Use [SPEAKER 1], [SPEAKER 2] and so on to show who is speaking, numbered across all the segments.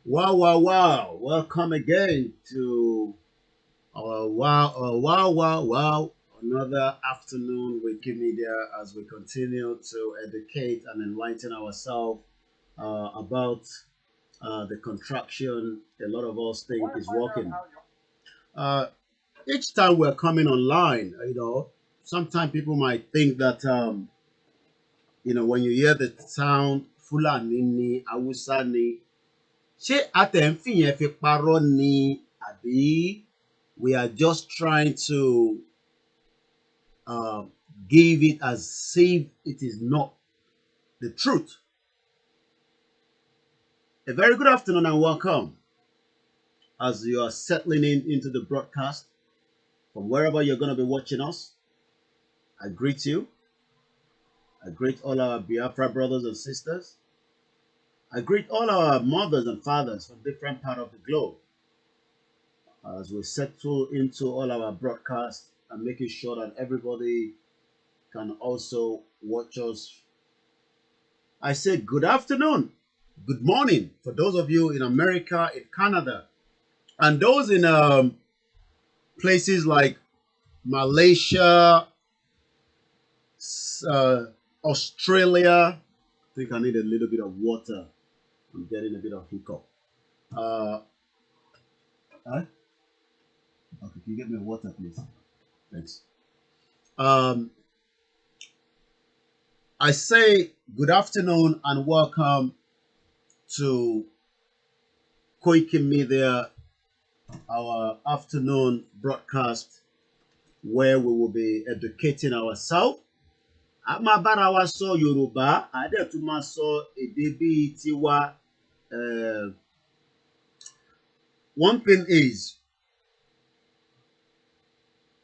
[SPEAKER 1] Wow, wow, wow. Welcome again to our wow. Another afternoon Wikimedia as we continue to educate and enlighten ourselves about the contraction a lot of us think is working. Uh, each time we're coming online, sometimes people might think that, when you hear the sound Fulani ni, Awusa ni, ṣé àtẹ̀ǹfìyẹn fi parọ́ ni àbí we are just trying to uh, give it as if it is not the truth. A very good afternoon and welcome as you are settling into the broadcast from wherever you're going to be watching us. I greet you. I greet all our Biafra brothers and sisters. I greet all our mothers and fathers from different parts of the globe as we settle into all our broadcasts and making sure that everybody can also watch us. I say good afternoon, good morning for those of you in America, in Canada, and those in places like Malaysia, Australia. I think I need a little bit of water. I'm getting a bit of hiccup. Huh? Okay, can you get me water, please? Thanks. I say good afternoon and welcome to Koikimedia, our afternoon broadcast where we will be educating ourselves. A máa bára wa sọ Yorùbá, a dẹ̀ tún máa sọ èdè bíi tiwa. One thing is,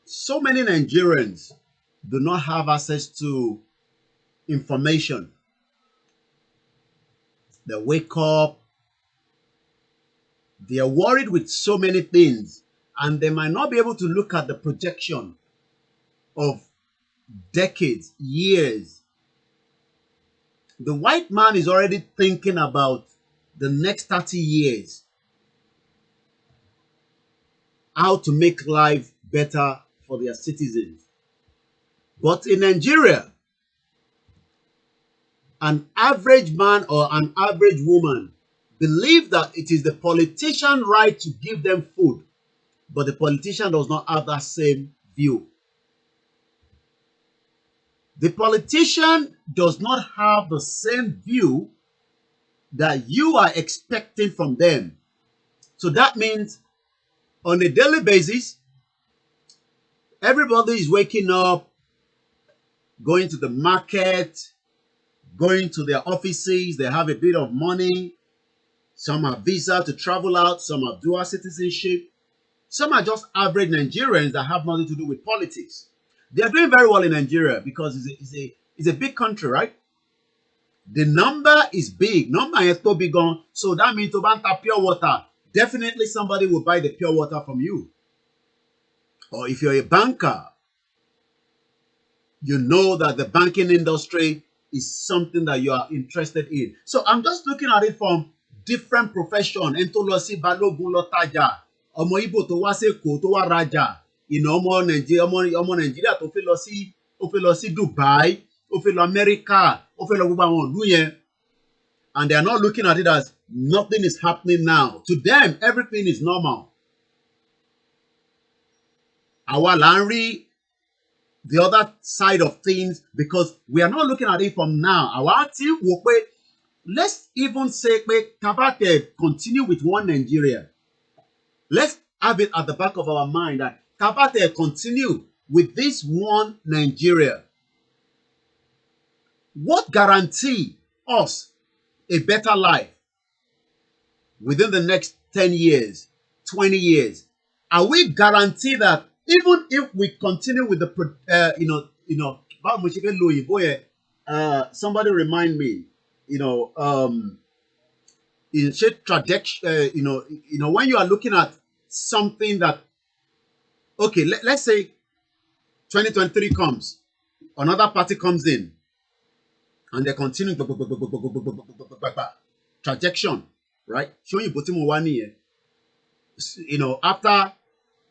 [SPEAKER 1] so many Nigerians do not have access to information. They wake up, they are worried with so many things, and they might not be able to look at the projection of decades, years. The white man is already thinking about the next 30 years, how to make life better for their citizens. But in Nigeria, an average man or an average woman believe that it is the politician's right to give them food, but the politician does not have that same view. The politician does not have the same view that you are expecting from them. So that means on a daily basis, everybody is waking up, going to the market, going to their offices. They have a bit of money. Some have visa to travel out. Some have dual citizenship. Some are just average Nigerians that have nothing to do with politics. They are doing very well in Nigeria because it's a big country, right? The number is big. Number is so big on. So that means to buy pure water, definitely somebody will buy the pure water from you. Or if you're a banker, you know that the banking industry is something that you are interested in. So I'm just looking at it from different profession. Ento lọ sí Balógun lọ tajà, ọmọ Ìgbò tó wá s'Èkó tó wá rajà, ọmọ Nàìjíríà tó fẹ́ lọ sí Dubai, ó fẹ́ lọ America, ó fẹ́ lọ gbogbo àwọn ìlú yẹn. And they are not looking at it as nothing is happening now. To them, everything is normal. Àwa là ń rí the other side of things because we are not looking at it from now. Àwa ti wò pé let's even say pé tabate continue with one Nigeria. Let's have it at the back of our mind that tabate continue with this one Nigeria. What guarantee us a better life within the next 10 years, 20 years? Are we guaranteed that even if we continue with the, somebody remind me, you know, in trajectory, when you are looking at something that, okay, let's say 2023 comes, another party comes in, and they continue trajectory, right? Showing you 1 year, after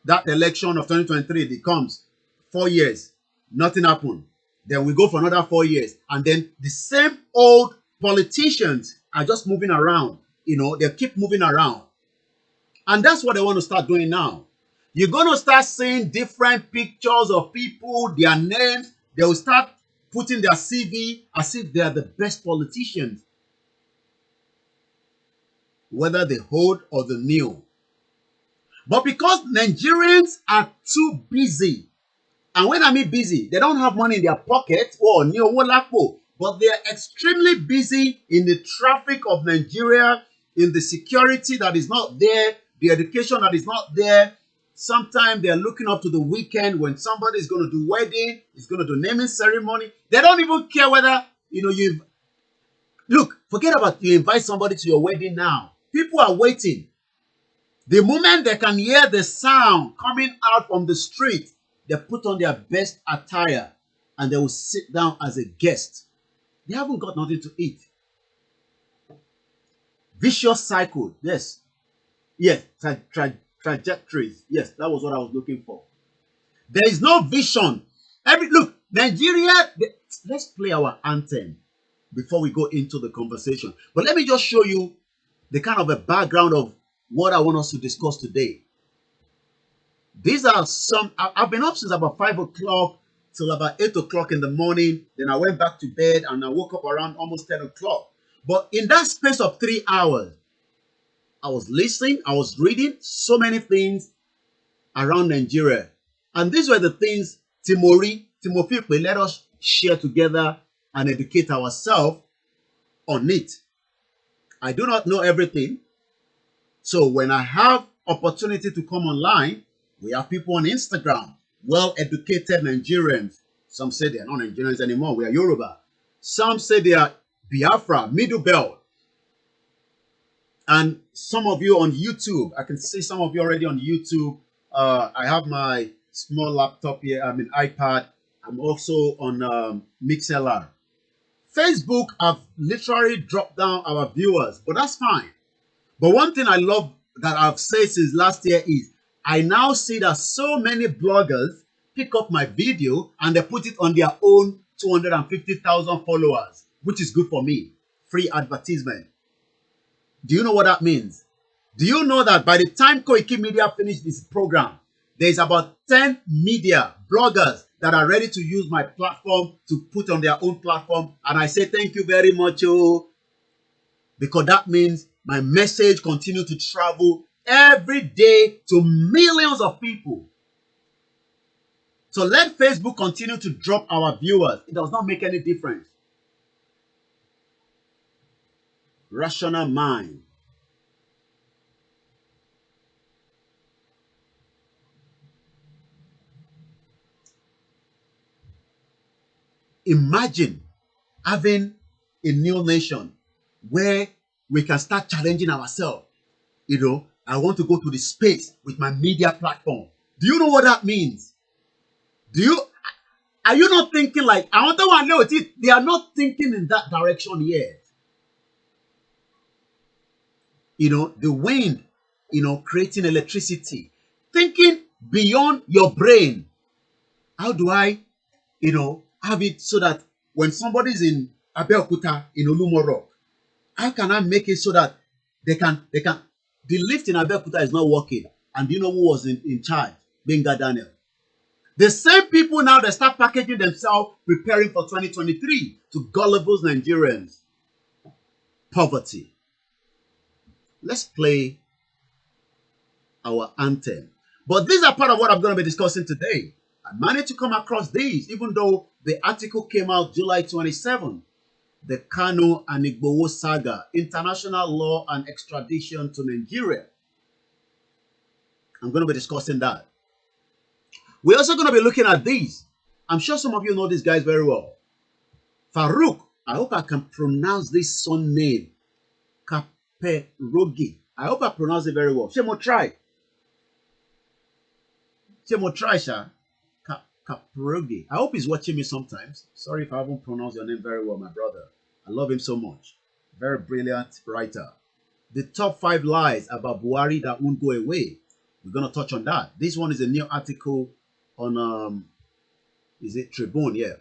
[SPEAKER 1] that election of 2023, it comes 4 years, nothing happened. Then we go for another 4 years, and then the same old politicians are just moving around. They keep moving around, and that's what they want to start doing now. You're going to start seeing different pictures of people, their names. They will start putting their CV as if they are the best politicians, whether the old or the new. But because Nigerians are too busy, and when I mean busy, they don't have money in their pocket or new wolapo, but they are extremely busy in the traffic of Nigeria, in the security that is not there, the education that is not there. Sometimes they are looking up to the weekend when somebody is going to do wedding, is going to do naming ceremony. They don't even care whether, you've... Look, forget about you invite somebody to your wedding now. People are waiting. The moment they can hear the sound coming out from the street, they put on their best attire and they will sit down as a guest. They haven't got nothing to eat. Vicious cycle. Yes. Yes. Trajectories. Yes, that was what I was looking for. There is no vision. Look, Nigeria, let's play our anthem before we go into the conversation. But let me just show you the kind of a background of what I want us to discuss today. These are some... I've been up since about 5 o'clock till about 8 o'clock in the morning. Then I went back to bed and I woke up around almost 10 o'clock. But in that space of 3 hours, I was listening, I was reading so many things around Nigeria. And these were the things Timothy let us share together and educate ourselves on it. I do not know everything. So when I have opportunity to come online, we have people on Instagram, well-educated Nigerians. Some say they are not Nigerians anymore. We are Yoruba. Some say they are Biafra, Middle Belt. And some of you on YouTube, I can see some of you already on YouTube. I have my small laptop here, iPad. I'm also on MixLR. Facebook, I've literally dropped down our viewers, but that's fine. But one thing I love that I've said since last year is I now see that so many bloggers pick up my video and they put it on their own 250,000 followers, which is good for me. Free advertisement. Do you know what that means? Do you know that by the time Koikimedia finished this program, there's about 10 media bloggers that are ready to use my platform to put on their own platform? And I say thank you very much, because that means my message continues to travel every day to millions of people. So let Facebook continue to drop our viewers. It does not make any difference. Rational mind. Imagine having a new nation where we can start challenging ourselves. I want to go to the space with my media platform. Do you know what that means? Are you not thinking like, I want to know it? They are not thinking in that direction yet. The wind, creating electricity. Thinking beyond your brain. How do I, have it so that when somebody's in Abeokuta, in Olumoro, how can I make it so that they can, the lift in Abeokuta is not working. And do you know who was in charge? Benga Daniel. The same people now, they start packaging themselves, preparing for 2023 to gullible Nigerians. Poverty. Let's play our anthem. But these are part of what I'm going to be discussing today. I managed to come across these, even though the article came out July 27. the Kano and Igboho saga, international law and extradition to Nigeria. I'm going to be discussing that. We're also going to be looking at these. I'm sure some of you know these guys very well. Farouk, I hope I can pronounce this son name. Kaperogi. I hope I pronounce it very well. Shemo try. Shemo try, Sha. Kaperogi. I hope he's watching me sometimes. Sorry if I haven't pronounced your name very well, my brother. I love him so much. Very brilliant writer. The top 5 lies about Buhari that won't go away. We're going to touch on that. This one is a new article on, is it Tribune? Yeah.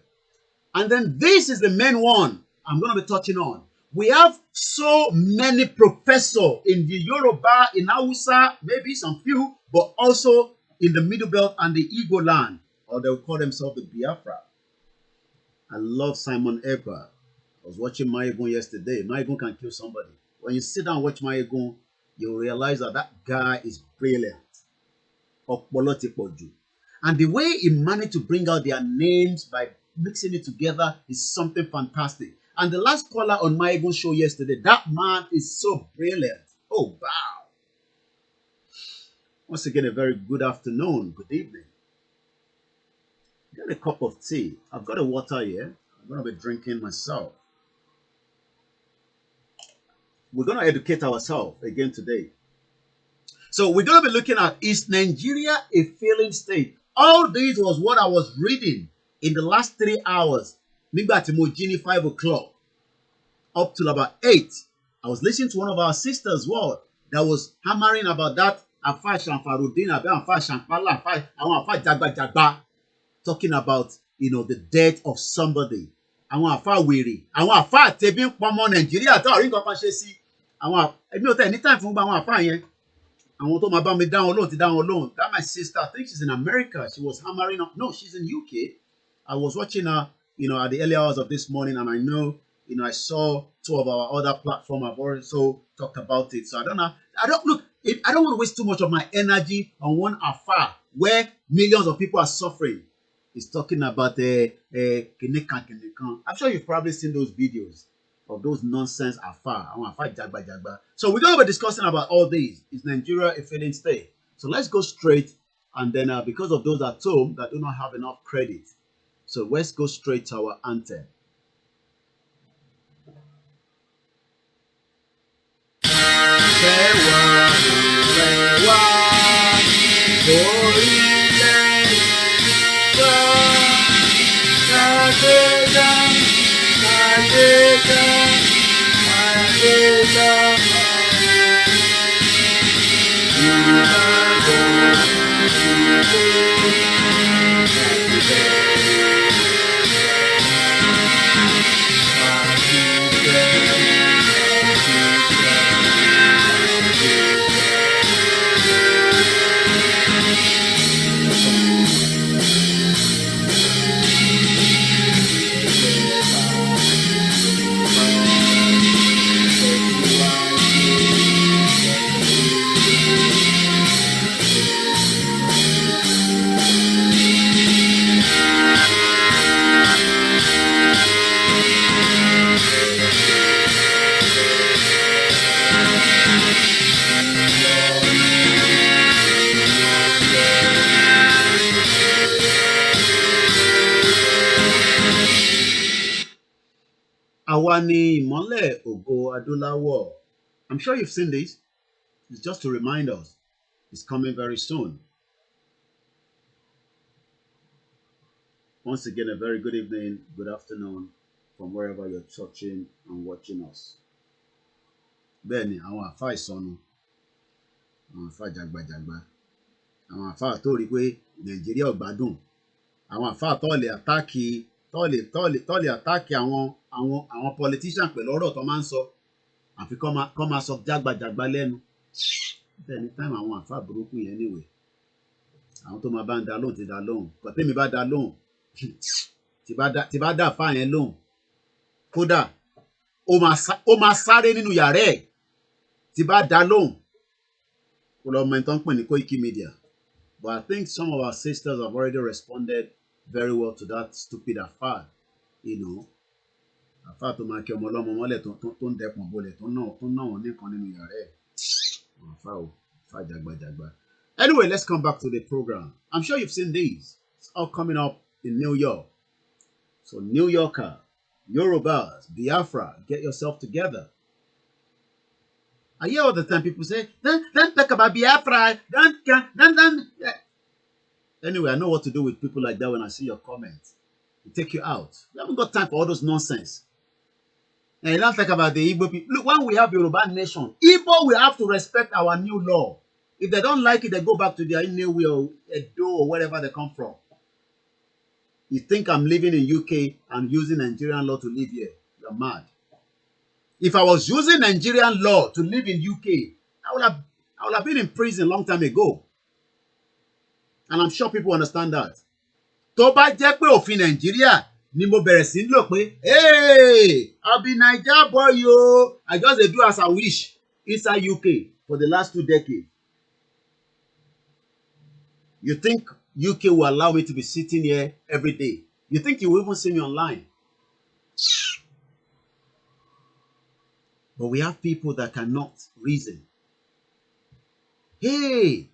[SPEAKER 1] And then this is the main one I'm going to be touching on. We have so many professors in the Yoruba, in Hausa, maybe some few, but also in the Middle Belt and the Igbo land, or they'll call themselves the Biafra. I love Simon Ekpa. I was watching Maegun yesterday. Maegun can kill somebody. When you sit down and watch Maegun, you'll realize that that guy is brilliant. And the way he managed to bring out their names by mixing it together is something fantastic. And the last caller on Maegun's show yesterday, that man is so brilliant. Oh, wow. Once again, a very good afternoon, good evening. Get a cup of tea. I've got a water here. I'm going to be drinking myself. We're going to educate ourselves again today. So we're going to be looking at, is Nigeria a failing state? All this was what I was reading in the last 3 hours. Nígbà tí mo jí ní 5 o'clock up till about 8. I was listening to one of our sisters' word that was hammering about that Afa Shamfarudin, Afa Shampala, àwọn Afa Jagba, talking about, the death of somebody. Àwọn Afa wèrè, àwọn Afa tẹbí ń pọmọ Nàìjíríà tó rí nǹkan kan ṣe sí. Àwọn ẹbí ò tẹ̀ ní time fún àwọn Afa yẹn. Àwọn tó máa bá mi dáhùn lóhùn ti dáhùn lóhùn. That my sister, I think she's in America. She was hammering up. No, she's in UK. I was watching her, at the early hours of this morning, and I know, I saw 2 of our other platforms have also talked about it. So I don't know. I don't want to waste too much of my energy on one affair where millions of people are suffering. It's talking about Kinekan. I'm sure you've probably seen those videos of those nonsense affair. Jagba. So we're going to be discussing about all these. Is Nigeria a failing state? So let's go straight. And then because of those at home that do not have enough credit, so let's go straight to our anthem. Àwa ni ìmọ́lẹ̀ ògo adúláwọ̀. I'm sure you've seen this. It's just to remind us. It's coming very soon. Once again, a very good evening, good afternoon from wherever you're touching and watching us. Bẹ́ẹ̀ni, àwọn àfáà ìsọnù, àwọn àfáà jàgbàjàgbà, àwọn àfáà tó rí pé Nàìjíríà ò gbádùn, àwọn àfáà tó lè àtáàkì àwọn politician pẹ̀lú ọ̀rọ̀ tó máa ń sọ, àfi kọ́ máa sọ jágbàjàgbà lẹ́nu. Bẹ́ẹ̀ni, táìmù àwọn àfáà burúkú yẹn níwèé. Àwọn tó máa bá ń dá lóhùn ti dá lóhùn. Kọ̀tẹ́mi bá dá lóhùn. Tí bá dá àfáà yẹn lóhùn. Kódà ó máa sáré nínú yàrá ẹ̀. Tí bá dá lóhùn. Kò lọ mọ ẹni tó ń pè ní Koikimedia. But I think some of our sisters have already responded very well to that stupid affair, àfáà tó máa kí ọmọ ọlọ́mọ mọ́lẹ̀ tó ń dẹkùn bolẹ̀ tó ń ná wọn nìkan nínú yàrá ẹ̀. Àfáà ò fà jàgbàjàgbà. Anyway, let's come back to the program. I'm sure you've seen these. It's all coming up in New York. So New Yorker, Yorubas, Biafra, get yourself together. I hear all the time people say, don't talk about Biafra. Don't. Anyway, I know what to do with people like that when I see your comments. They take you out. We haven't got time for all those nonsense. And you don't talk about the Igbo people. Look, when we have Yoruba nation, Igbo will have to respect our new law. If they don't like it, they go back to their Inewi or Edo or wherever they come from. You think I'm living in UK and using Nigerian law to live here? You're mad. If I was using Nigerian law to live in UK, I would have been in prison a long time ago. And I'm sure people understand that. Tó bá jẹ́ pé òfin Nàìjíríà ni mo bẹ̀rẹ̀ sí lò pé, hey, I'll be Naija boy yo. I just do as I wish inside UK for the last 2 decades. You think UK will allow me to be sitting here every day? You think you will even see me online? But we have people that cannot reason. Hey,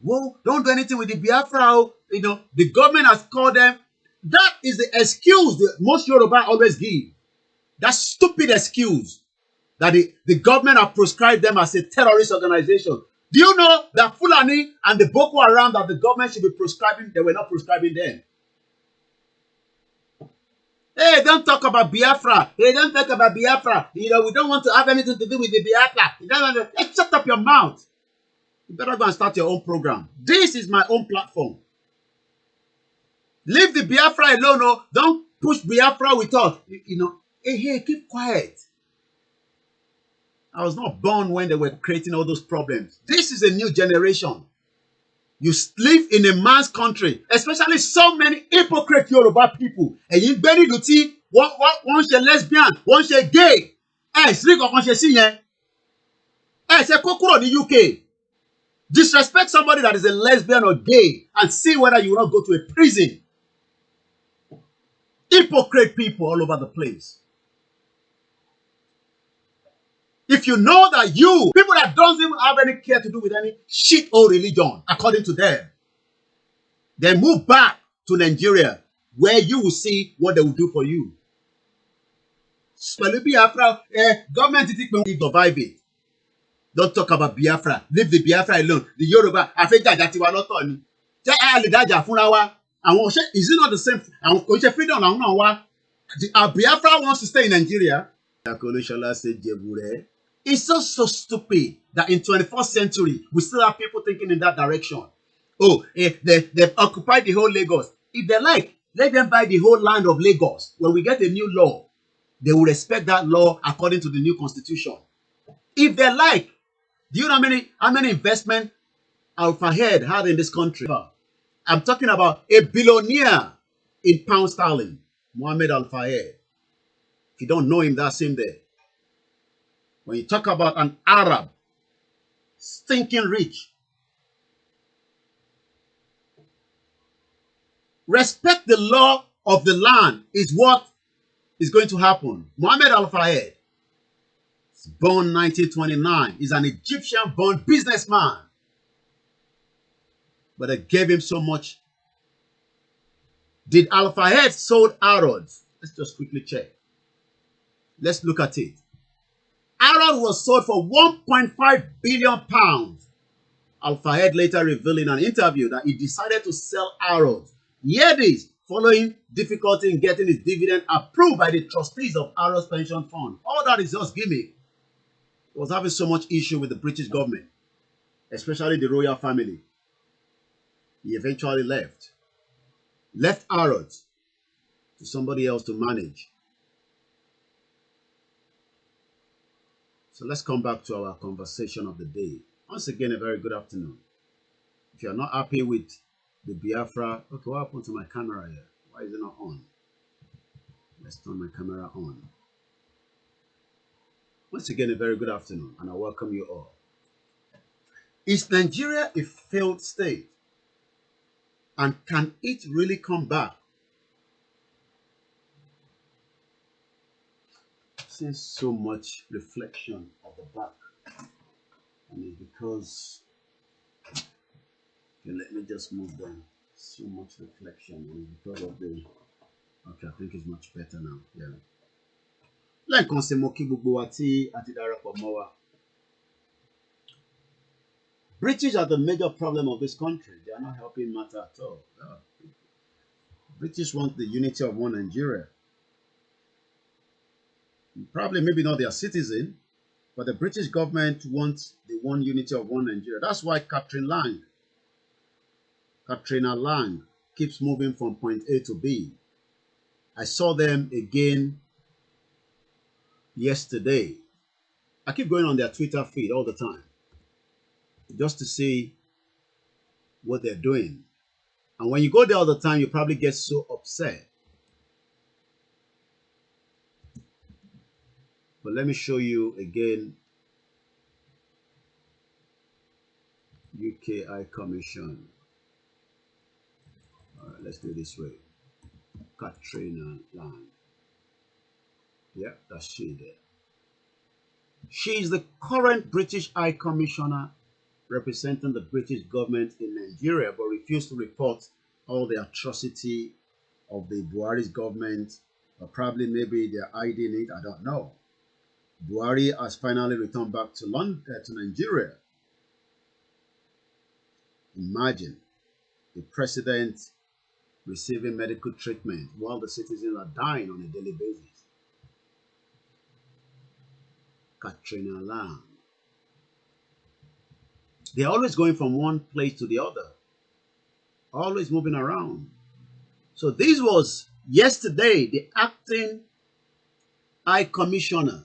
[SPEAKER 1] whoa, don't do anything with the Biafra. You know, the government has called them. That is the excuse that most Yoruba always give. That stupid excuse that the government have prescribed them as a terrorist organization. Do you know that Fulani and the Boko Haram that the government should be prescribing, they were not prescribing them? Hey, don't talk about Biafra. Hey, don't talk about Biafra. You know, we don't want to have anything to do with the Biafra. Hey, shut up your mouth. You better go and start your own program. This is my own platform. Leave the Biafra alone. No, don't push Biafra with us. You know, hey, keep quiet. I was not born when they were creating all those problems. This is a new generation. You live in a man's country, especially so many hypocrite Yoruba people. And you bury the tea, one ṣe lesbian, one ṣe gay. Street kankan ṣe sí yẹn. Ṣe kó kúrò ní UK. Disrespect somebody that is a lesbian or gay and see whether you will not go to a prison. Hypocrite people all over the place. If you know that people that don't even have any care to do with any shit or religion, according to them, then move back to Nigeria, where you will see what they will do for you. Biafra, government will survive it. Don't talk about Biafra. Leave the Biafra alone. The Yoruba, is it not the same? Biafra wants to stay in Nigeria. It's so stupid that in 21st century, we still have people thinking in that direction. Oh, they've occupied the whole Lagos. If they like, let them buy the whole land of Lagos. When we get a new law, they will respect that law according to the new constitution. If they like, do you know how many investment Alpha Head had in this country? I'm talking about a billionaire in pound sterling, Mohammed Alpha Head. If you don't know him, that's him there. When you talk about an Arab, stinking rich, respect the law of the land is what is going to happen. Mohammed Al-Fayed, born 1929, is an Egyptian-born businessman. But they gave him so much. Did Al-Fayed sold Arrows? Let's just quickly check. Let's look at it. Arrows was sold for 1.5 billion pounds. Al-Fayed later revealed in an interview that he decided to sell Arrows. Hear this, following difficulty in getting his dividend approved by the trustees of Arrows Pension Fund. All that is just gimmick. He was having so much issue with the British government, especially the royal family. He eventually left Arrows to somebody else to manage. So let's come back to our conversation of the day. Once again, a very good afternoon. If you're not happy with the Biafra, okay, what happened to my camera here? Why is it not on? Let's turn my camera on. Once again, a very good afternoon, and I welcome you all. Is Nigeria a failed state? And can it really come back? seeing so much reflection of the back, and it's because, okay, let me just move them. So much reflection, and it's because of the. Okay, I think it's much better now. Yeah. Lẹ́ẹ̀kan sí mo kí gbogbo wa tí a ti darapọ̀ mọ́ wa. British are the major problem of this country. They are not helping matter at all. No. British want the unity of one Nigeria. Probably maybe not their citizen, but the British government wants the one unity of one Nigeria. That's why Katrina Lang keeps moving from point A to B. I saw them again yesterday. I keep going on their Twitter feed all the time just to see what they're doing. And when you go there all the time, you probably get so upset. But let me show you again. UK High Commission. All right, let's do it this way. Katrina Lang. Yeah, that's she there. She is the current British High Commissioner representing the British government in Nigeria, but refused to report all the atrocity of the Buhari's government, or probably maybe they're hiding it, I don't know. Buhari has finally returned back to London, to Nigeria. Imagine the president receiving medical treatment while the citizens are dying on a daily basis. Katrina Lang. They're always going from one place to the other, always moving around. So this was yesterday, the acting High Commissioner.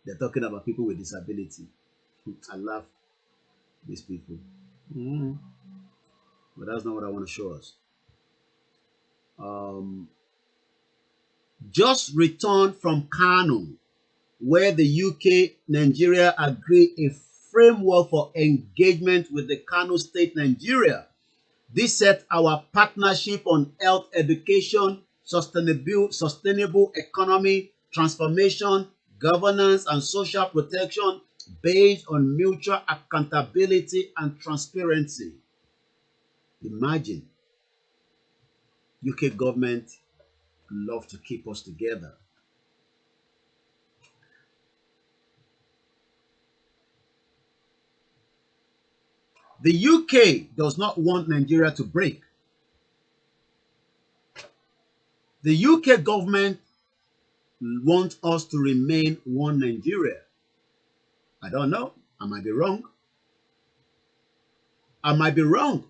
[SPEAKER 1] They're talking about people with disability. I love these people. But that's not what I want to show us. Just returned from Kano, where the UK, Nigeria agreed a framework for engagement with the Kano State, Nigeria. This set our partnership on health education, sustainable economy, transformation, governance, and social protection based on mutual accountability and transparency. Imagine, UK government love to keep us together. The UK does not want Nigeria to break. The UK government wants us to remain one Nigeria. I don't know. I might be wrong. I might be wrong.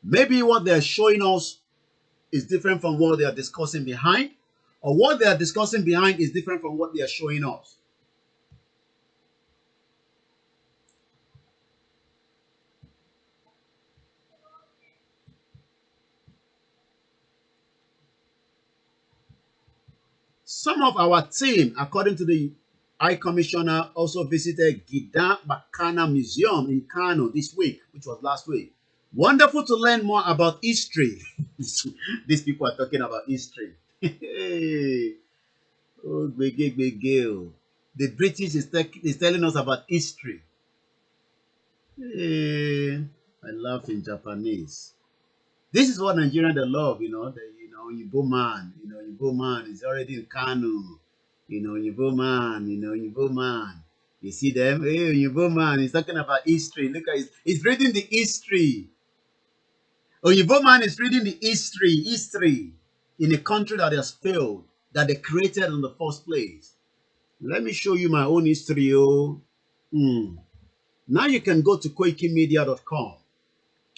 [SPEAKER 1] Maybe what they're showing us is different from what they are discussing behind, or what they are discussing behind is different from what they are showing us. Some of our team, according to the High Commissioner, also visited Gidan Bakana Museum in Kano this week, which was last week. Wonderful to learn more about history. These people are talking about history. Oh, the British is telling us about history. I laugh in Japanese. This is what Nigerians they love, Yibo man, Yibo man is already in Kanu, Yibo man, Yibo man. You see them? Hey, Yibo man, he's talking about history. Look at he's reading the history. Yibo man is reading the history in a country that has failed, that they created in the first place. Let me show you my own history. Now you can go to koikimedia.com,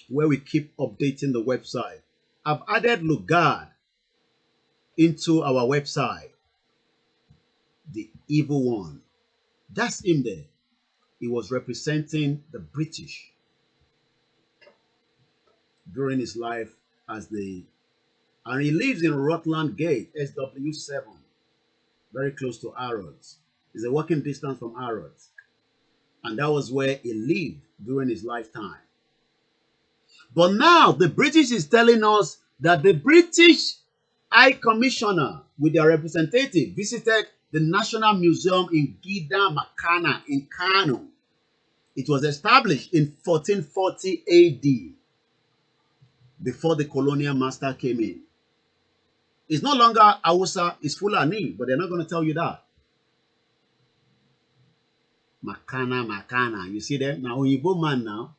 [SPEAKER 1] where we keep updating the website. I've added Lugard into our website, the evil one. That's him there. He was representing the British during his life and he lives in Rutland Gate, SW7, very close to Harrods. It's a walking distance from Harrods. And that was where he lived during his lifetime. But now the British is telling us that the British High Commissioner with their representative visited the National Museum in Gida Makana in Kano. It was established in 1440 AD before the colonial master came in. It's no longer Hausa, it's Fulani, but they're not going to tell you that. Makana, Makana. You see them? Now, Oyibo man now.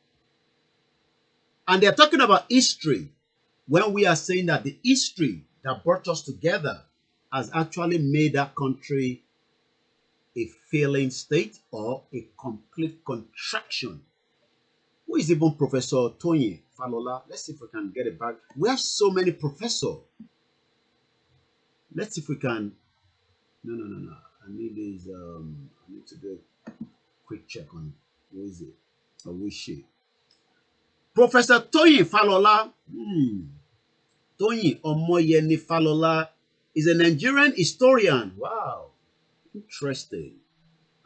[SPEAKER 1] And they're talking about history when we are saying that the history that brought us together has actually made that country a failing state or a complete contraction. Who is even Professor Tony Falola? Let's see if we can get it back. We have so many professors. Let's see if we can. No. I need this. I need to do a quick check on who is it or who is she. Professor Tony Falola. Tony Omoyeni Falola is a Nigerian historian. Wow, interesting.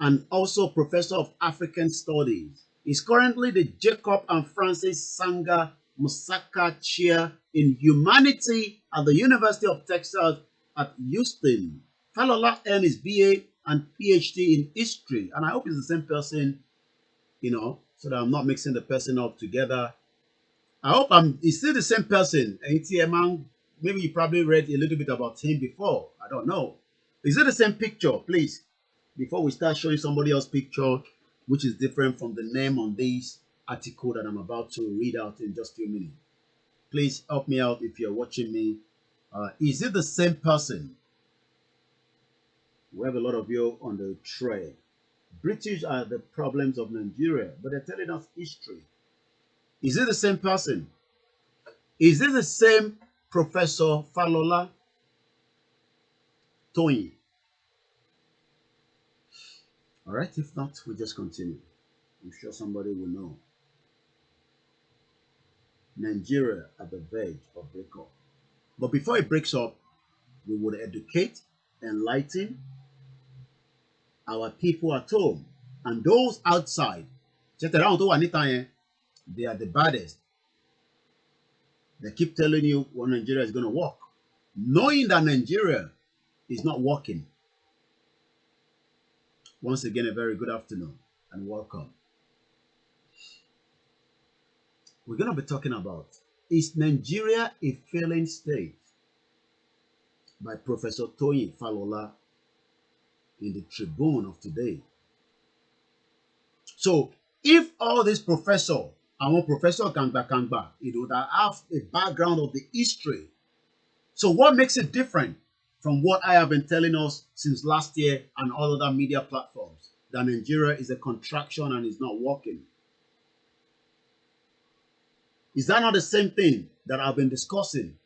[SPEAKER 1] And also professor of African Studies. He's currently the Jacob and Francis Sanga Musaka Chair in Humanity at the University of Texas at Houston. Falola earned his BA and PhD in history. And I hope it's the same person, so that I'm not mixing the person up together. I hope he's still the same person. Maybe you probably read a little bit about him before. I don't know. Is it the same picture, please? Before we start showing somebody else's picture, which is different from the name on this article that I'm about to read out in just a few minutes. Please help me out if you're watching me. Is it the same person? We have a lot of you on the thread. British are the problems of Nigeria, but they're telling us history. Is it the same person? Is it the same Professor Falola Tony? All right, if not, we'll just continue. I'm sure somebody will know. Nigeria at the verge of breakup. But before it breaks up, we would educate, enlighten our people at home and those outside. They are the baddest. They keep telling you what Nigeria is going to work, knowing that Nigeria is not working. Once again, a very good afternoon and welcome. We're going to be talking about, is Nigeria a failing state? By Professor Tony Falola in the Tribune of today. So, if all these professor, I want Professor Kangba, that have a background of the history. So what makes it different from what I have been telling us since last year and all other media platforms? That Nigeria is a contraction and is not working. Is that not the same thing that I've been discussing?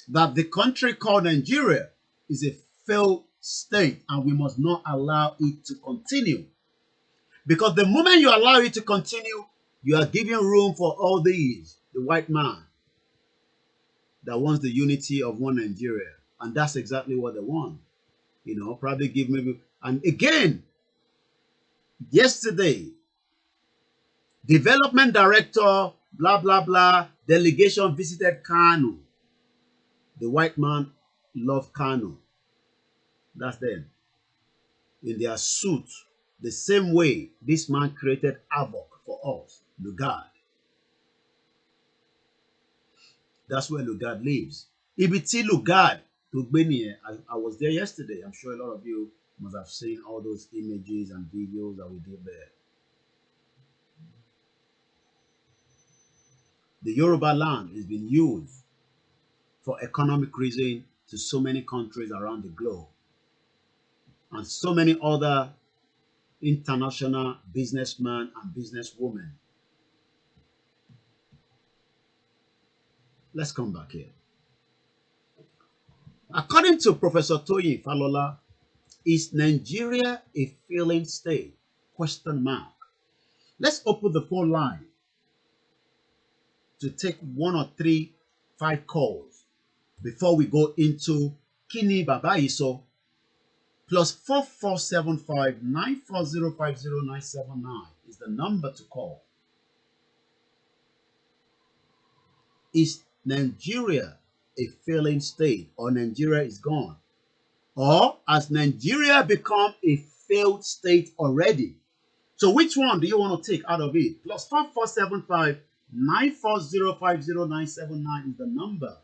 [SPEAKER 1] That the country called Nigeria is a failed state and we must not allow it to continue. Because the moment you allow it to continue, you are giving room for all these, the white man that wants the unity of one Nigeria. And that's exactly what they want. Probably give maybe. And again, yesterday, development director, blah, blah, blah, delegation visited Kano. The white man loved Kano. That's them. In their suit, the same way this man created havoc for us, Lugard. That's where Lugard lives. Ibiti Lugard, I was there yesterday. I'm sure a lot of you must have seen all those images and videos that we did there. The Yoruba land is being used for economic reasons to so many countries around the globe. And so many other international businessmen and businesswomen. Let's come back here. According to Professor Toyin Falola, is Nigeria a failing state? Question mark. Let's open the phone line to take 1 or 5 calls before we go into Kini Baba Iso. +4475 94050 is the number to call. Is Nigeria a failing state, or Nigeria is gone? Or has Nigeria become a failed state already? So which one do you want to take out of it? Plus 4475 940 50979 is the number.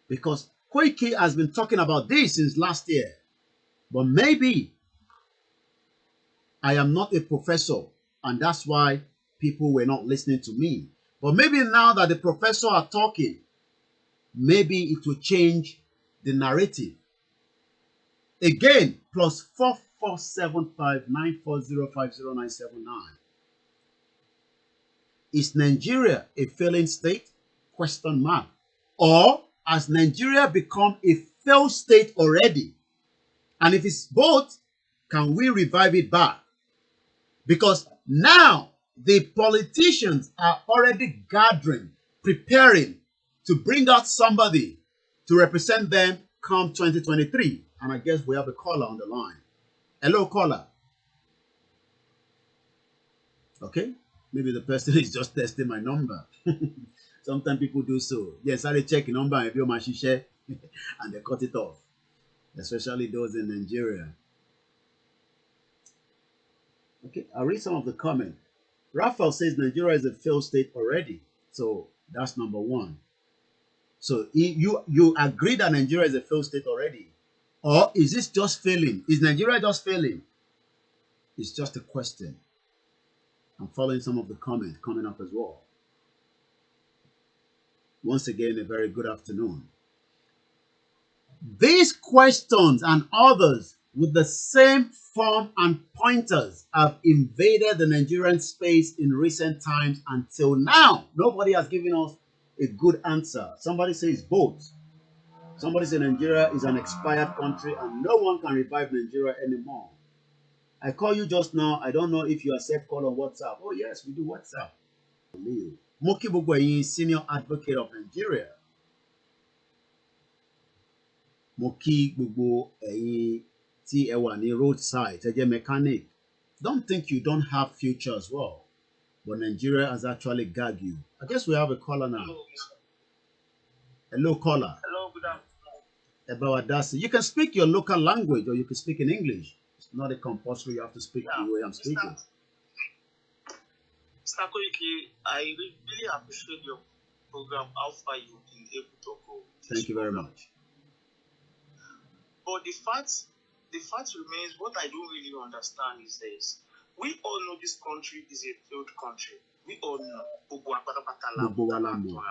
[SPEAKER 1] Because Koiki has been talking about this since last year. But maybe I am not a professor, and that's why people were not listening to me. But maybe now that the professor are talking, maybe it will change the narrative. Again, plus 4475 940 50979. Is Nigeria a failing state? Question mark. Or has Nigeria become a failed state already? And if it's both, can we revive it back? Because now the politicians are already gathering, preparing to bring out somebody to represent them come 2023. And I guess we have a caller on the line. Hello, caller. Okay, maybe the person is just testing my number. Sometimes people do so. Yes, I check the number if you're my shisha and they cut it off, especially those in Nigeria. Okay, I'll read some of the comments. Raphael says Nigeria is a failed state already. So that's number one. So you agree that Nigeria is a failed state already? Or is this just failing? Is Nigeria just failing? It's just a question. I'm following some of the comments coming up as well. Once again, a very good afternoon. These questions and others with the same form and pointers have invaded the Nigerian space in recent times until now. Nobody has given us a good answer. Somebody says both. Somebody says Nigeria is an expired country and no one can revive Nigeria anymore. I call you just now. I don't know if you accept call on WhatsApp. Oh yes, we do WhatsApp. Moki Bugwayi, senior advocate of Nigeria. Moki Bugbo tí ẹ wà ní roadside ẹ jẹ́ mechanic. Don't think you don't have future as well. But Nigeria has actually gagged you. I guess we have a caller now. Hello, caller.
[SPEAKER 2] Hello, good afternoon.
[SPEAKER 1] Ebawadasi. You can speak your local language or you can speak in English. It's not a compulsory you have to speak the way I'm speaking.
[SPEAKER 2] Mr. Koiki, I really appreciate your program, how far you've been able to go.
[SPEAKER 1] Thank you very much.
[SPEAKER 2] But the fact remains, what I don't really understand is this. We all know this country is a failed country. We all know.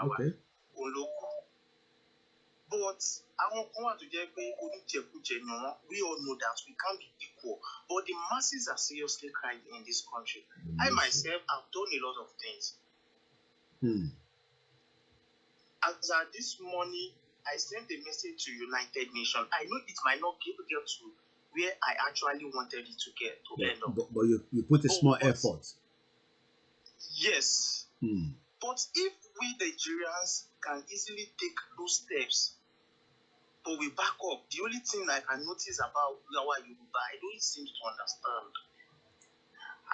[SPEAKER 2] Okay. But we all know that we can't be equal. But the masses are seriously crying in this country. I myself have done a lot of things. As at this morning, I sent a message to United Nations. I know it might not get to where I actually wanted it to get to end up.
[SPEAKER 1] But you put a small effort.
[SPEAKER 2] Yes. But if we Nigerians can easily take those steps, but we back up, the only thing I can notice about our Yoruba, I don't seem to understand.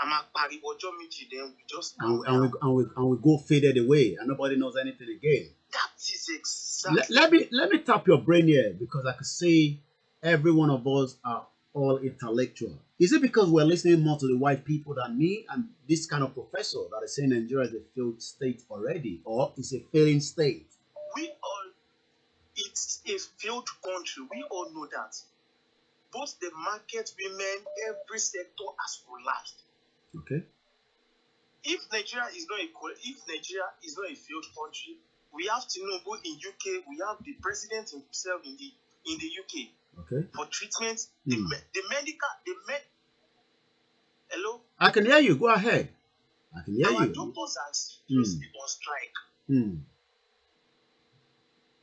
[SPEAKER 2] I'm a paribojo meeting, then we just
[SPEAKER 1] and we go faded away, and nobody knows anything again.
[SPEAKER 2] That is exactly.
[SPEAKER 1] Let me tap your brain here because I can see every one of us are all intellectual. Is it because we're listening more to the white people than me and this kind of professor that is saying Nigeria is a failed state already, or is a failing state?
[SPEAKER 2] It's a failed country. We all know that. Both the market, women, every sector has collapsed.
[SPEAKER 1] Okay.
[SPEAKER 2] If Nigeria is not a failed country, we have to know. Go in UK, we have the president himself in the UK.
[SPEAKER 1] Okay.
[SPEAKER 2] For treatment, Hello.
[SPEAKER 1] I can hear you. Go ahead. I can hear you.
[SPEAKER 2] Our doctors are seriously on strike.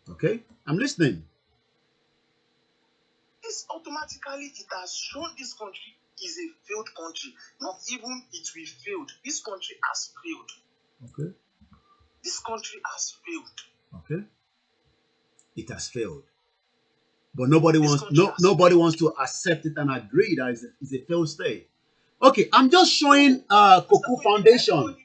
[SPEAKER 1] Okay, I'm listening.
[SPEAKER 2] This automatically it has shown this country is a failed country. Not even it will fail. This country has failed.
[SPEAKER 1] Okay.
[SPEAKER 2] This country has failed.
[SPEAKER 1] Okay. It has failed. But nobody wants to accept it and agree that it's a failed state. Okay, I'm just showing Cocoa Foundation.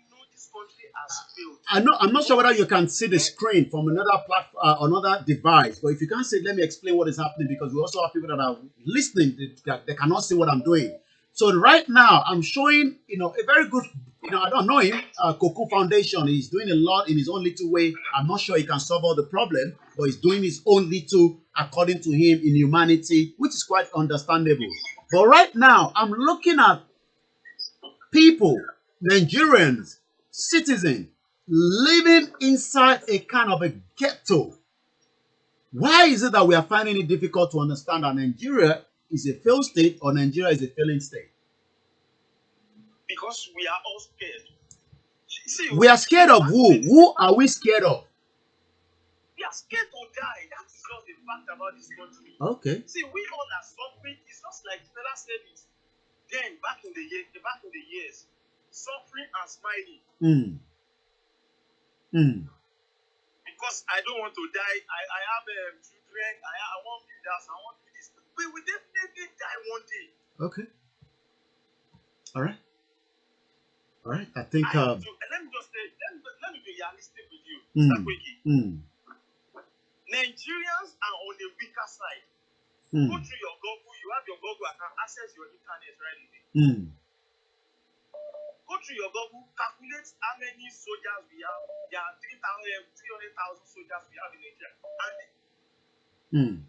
[SPEAKER 2] has failed.
[SPEAKER 1] I'm not sure whether you can see the screen from another platform, another device. But if you can't see it, let me explain what is happening, because we also have people that are listening that they cannot see what I'm doing. So right now, I'm showing, a very good, I don't know him, Coco Foundation. He's doing a lot in his own little way. I'm not sure he can solve all the problem, but he's doing his own little, according to him, in humanity, which is quite understandable. But right now, I'm looking at people, Nigerians, citizens, living inside a kind of a ghetto. Why is it that we are finding it difficult to understand that Nigeria is a failed state or Nigeria is a failing state?
[SPEAKER 2] Because we are all scared. See,
[SPEAKER 1] We are scared of who? Who are we scared of?
[SPEAKER 2] We are scared to die. That is just the fact about this country.
[SPEAKER 1] Okay.
[SPEAKER 2] See, we all are suffering. It's just like Stella said it. Then back in the years, suffering and smiling. Because I don't want to die. I have children. I want this. I want this. We will definitely die one day.
[SPEAKER 1] Okay. All right. All right. I think.
[SPEAKER 2] Let me just say. Let me be realistic with you, Mr. Kweki. Nigerians are on the weaker side. Go through your Google. You have your Google account. Access your internet right away. Go through your Google. Calculate how many soldiers we have. There are 300,000 soldiers we have in Nigeria. And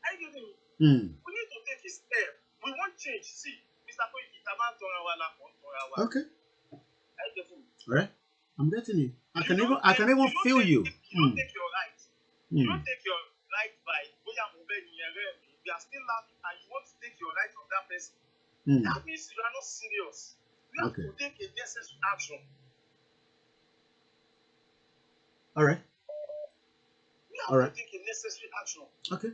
[SPEAKER 2] are you getting me? We need to take a step. We want change. See, Mr. Kweki,
[SPEAKER 1] okay.
[SPEAKER 2] Are you getting me?
[SPEAKER 1] All right. I'm getting you. I can even feel you.
[SPEAKER 2] You don't take your right. You don't take your right by we are still laughing and you want to take your right from that person. That means you are not serious. You have to take a necessary action.
[SPEAKER 1] All right.
[SPEAKER 2] You have to take a necessary action.
[SPEAKER 1] Okay.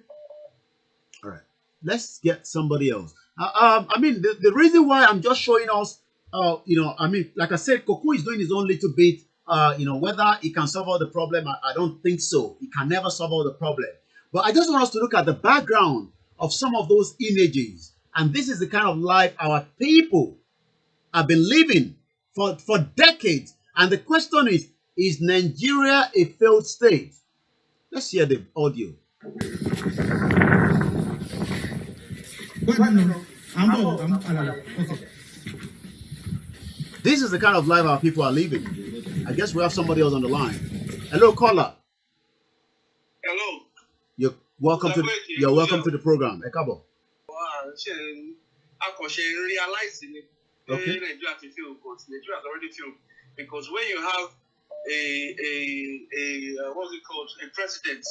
[SPEAKER 1] All right. Let's get somebody else. I mean, the reason why I'm just showing us, like I said, Coco is doing his own little bit. Whether he can solve all the problem, I don't think so. He can never solve all the problem. But I just want us to look at the background of some of those images. And this is the kind of life our people have been living for decades. And the question is Nigeria a failed state? Let's hear the audio. Okay. This is the kind of life our people are living. I guess we have somebody else on the line. Hello, caller.
[SPEAKER 2] Hello.
[SPEAKER 1] You're welcome to the program. Ekabo.
[SPEAKER 2] Okay. Nigeria has already failed because when you have a what's it called, a president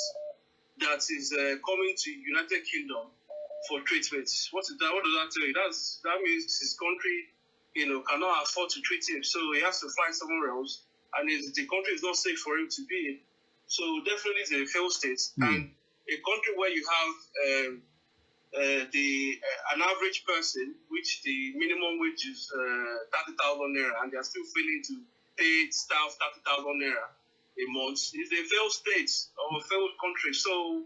[SPEAKER 2] that is coming to United Kingdom for treatment, what does that tell you? That means his country, cannot afford to treat him, so he has to fly somewhere else, and the country is not safe for him to be in. So definitely it's a failed state, and a country where you have an average person, which the minimum wage is 30,000 naira, and they are still failing to pay staff 30,000 naira a month, is a failed state or a failed country. So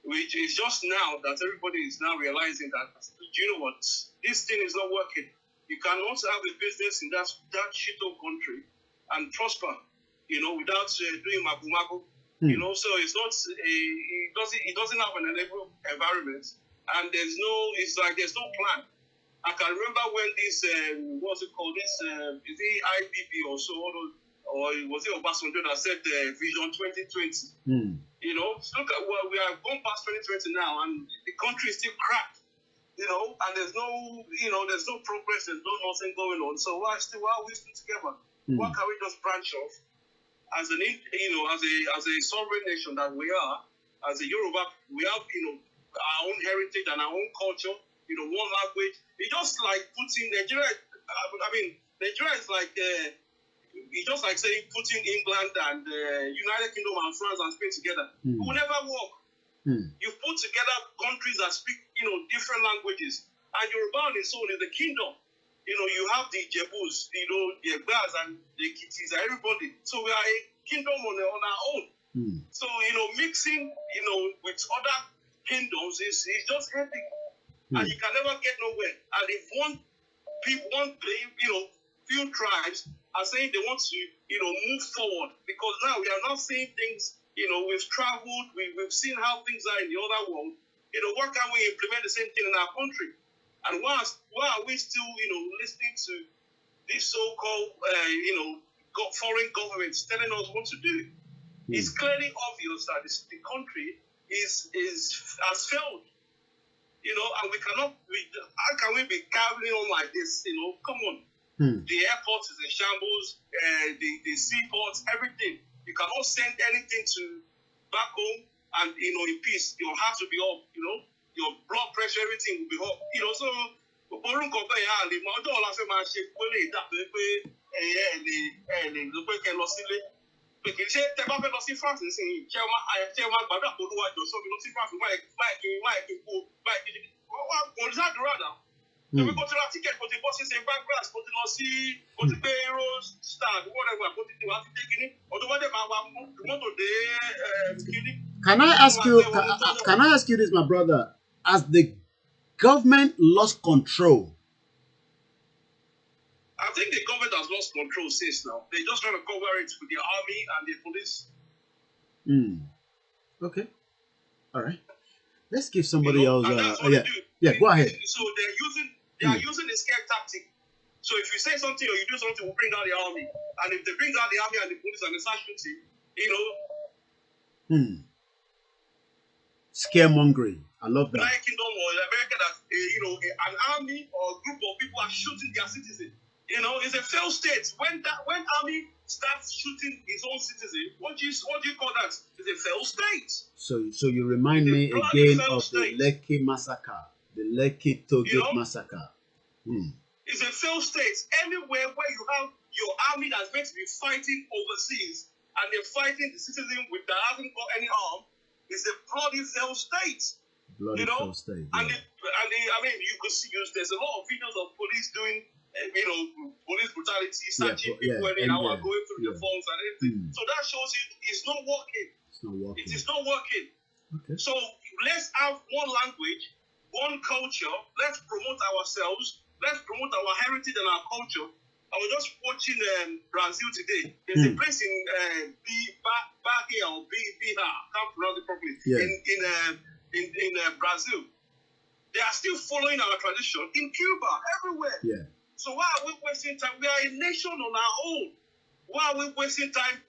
[SPEAKER 2] which is just now that everybody is now realizing that, you know what, this thing is not working. You cannot have a business in that shithole country and prosper, without doing magu. So it's not it doesn't have an enable environment, and there's no plan. I can remember when this what's it called, this is it IPP or so, or was it Obasanjo that said Vision 2020? Look at we are going past 2020 now, and the country is still cracked. And there's no progress, there's no nothing going on. So why are we still together? Why can't we just branch off as a sovereign nation that we are, as a Yoruba? We have our own heritage and our own culture. One language. It's just like putting Nigeria. Nigeria is like it's just like saying putting England and United Kingdom and France and Spain together. It will never work. You put together countries that speak, different languages, and Yoruba on its own is the kingdom. You have the Jebus, the Egbas and the Kitis, everybody. So we are a kingdom on our own. So mixing, with other kingdoms is just heavy, and you can never get nowhere. And if few tribes are saying they want to, move forward, because now we are not seeing things, we've traveled, we've seen how things are in the other world. Why can't we implement the same thing in our country? And why are we still, listening to these so-called, foreign governments telling us what to do? It's clearly obvious that the country has failed, and how can we be carrying on like this? Come on. The airport is in shambles, the seaports, everything. You cannot send anything to back home and, in peace. Your heart will be up, your blood pressure, everything will be up. So, ṣé tẹ bá fẹ́ lọ sí France nísìnyí ṣé wọn gbàdúrà kó ló wá jọ sómi lọ sí France báyìí kó báyìí kò ní sàdúrà náà. Tóbi kó ti ra ticket kó ti bọ́ sí St. Pancras kó ti lọ sí kó ti gbé Eurostar whatever kó ti wá ti dé kínní ọdún wọ́n dẹ̀ máa wá mọ́tò dé kínní.
[SPEAKER 1] Can I ask you this, my brother? Has the government lost control?
[SPEAKER 2] I think the government has lost control since now. They're just trying to cover it with the army and the police.
[SPEAKER 1] Okay. All right. Let's give somebody else. Yeah. Go ahead.
[SPEAKER 2] So they are using the scare tactic. So if you say something or you do something, we'll bring out the army. And if they bring out the army and the police and the start shooting,
[SPEAKER 1] Scaremongering. I love that.
[SPEAKER 2] United Kingdom or America, that an army or a group of people are shooting their citizens. It's a failed state. When army starts shooting his own citizen, what do you call that? It's a failed state.
[SPEAKER 1] So you remind me again of the Lekki massacre, the Lekki Tollgate massacre.
[SPEAKER 2] It's a failed state. Anywhere where you have your army that's meant to be fighting overseas and they're fighting the citizen that hasn't got any arm, it's a bloody failed state.
[SPEAKER 1] Failed state.
[SPEAKER 2] Yeah. You could see there's a lot of videos of police doing. Police brutality, searching people when they are going through the phones and everything. So that shows you it's not working. It is not working.
[SPEAKER 1] Okay.
[SPEAKER 2] So let's have one language, one culture. Let's promote ourselves. Let's promote our heritage and our culture. I was just watching Brazil today. There's a place in Bahia or Bihar, I can't pronounce it properly.
[SPEAKER 1] Yeah.
[SPEAKER 2] In Brazil, they are still following our tradition. In Cuba, everywhere.
[SPEAKER 1] Yeah.
[SPEAKER 2] So why are we wasting time? We are a nation on our own. Why are we wasting time?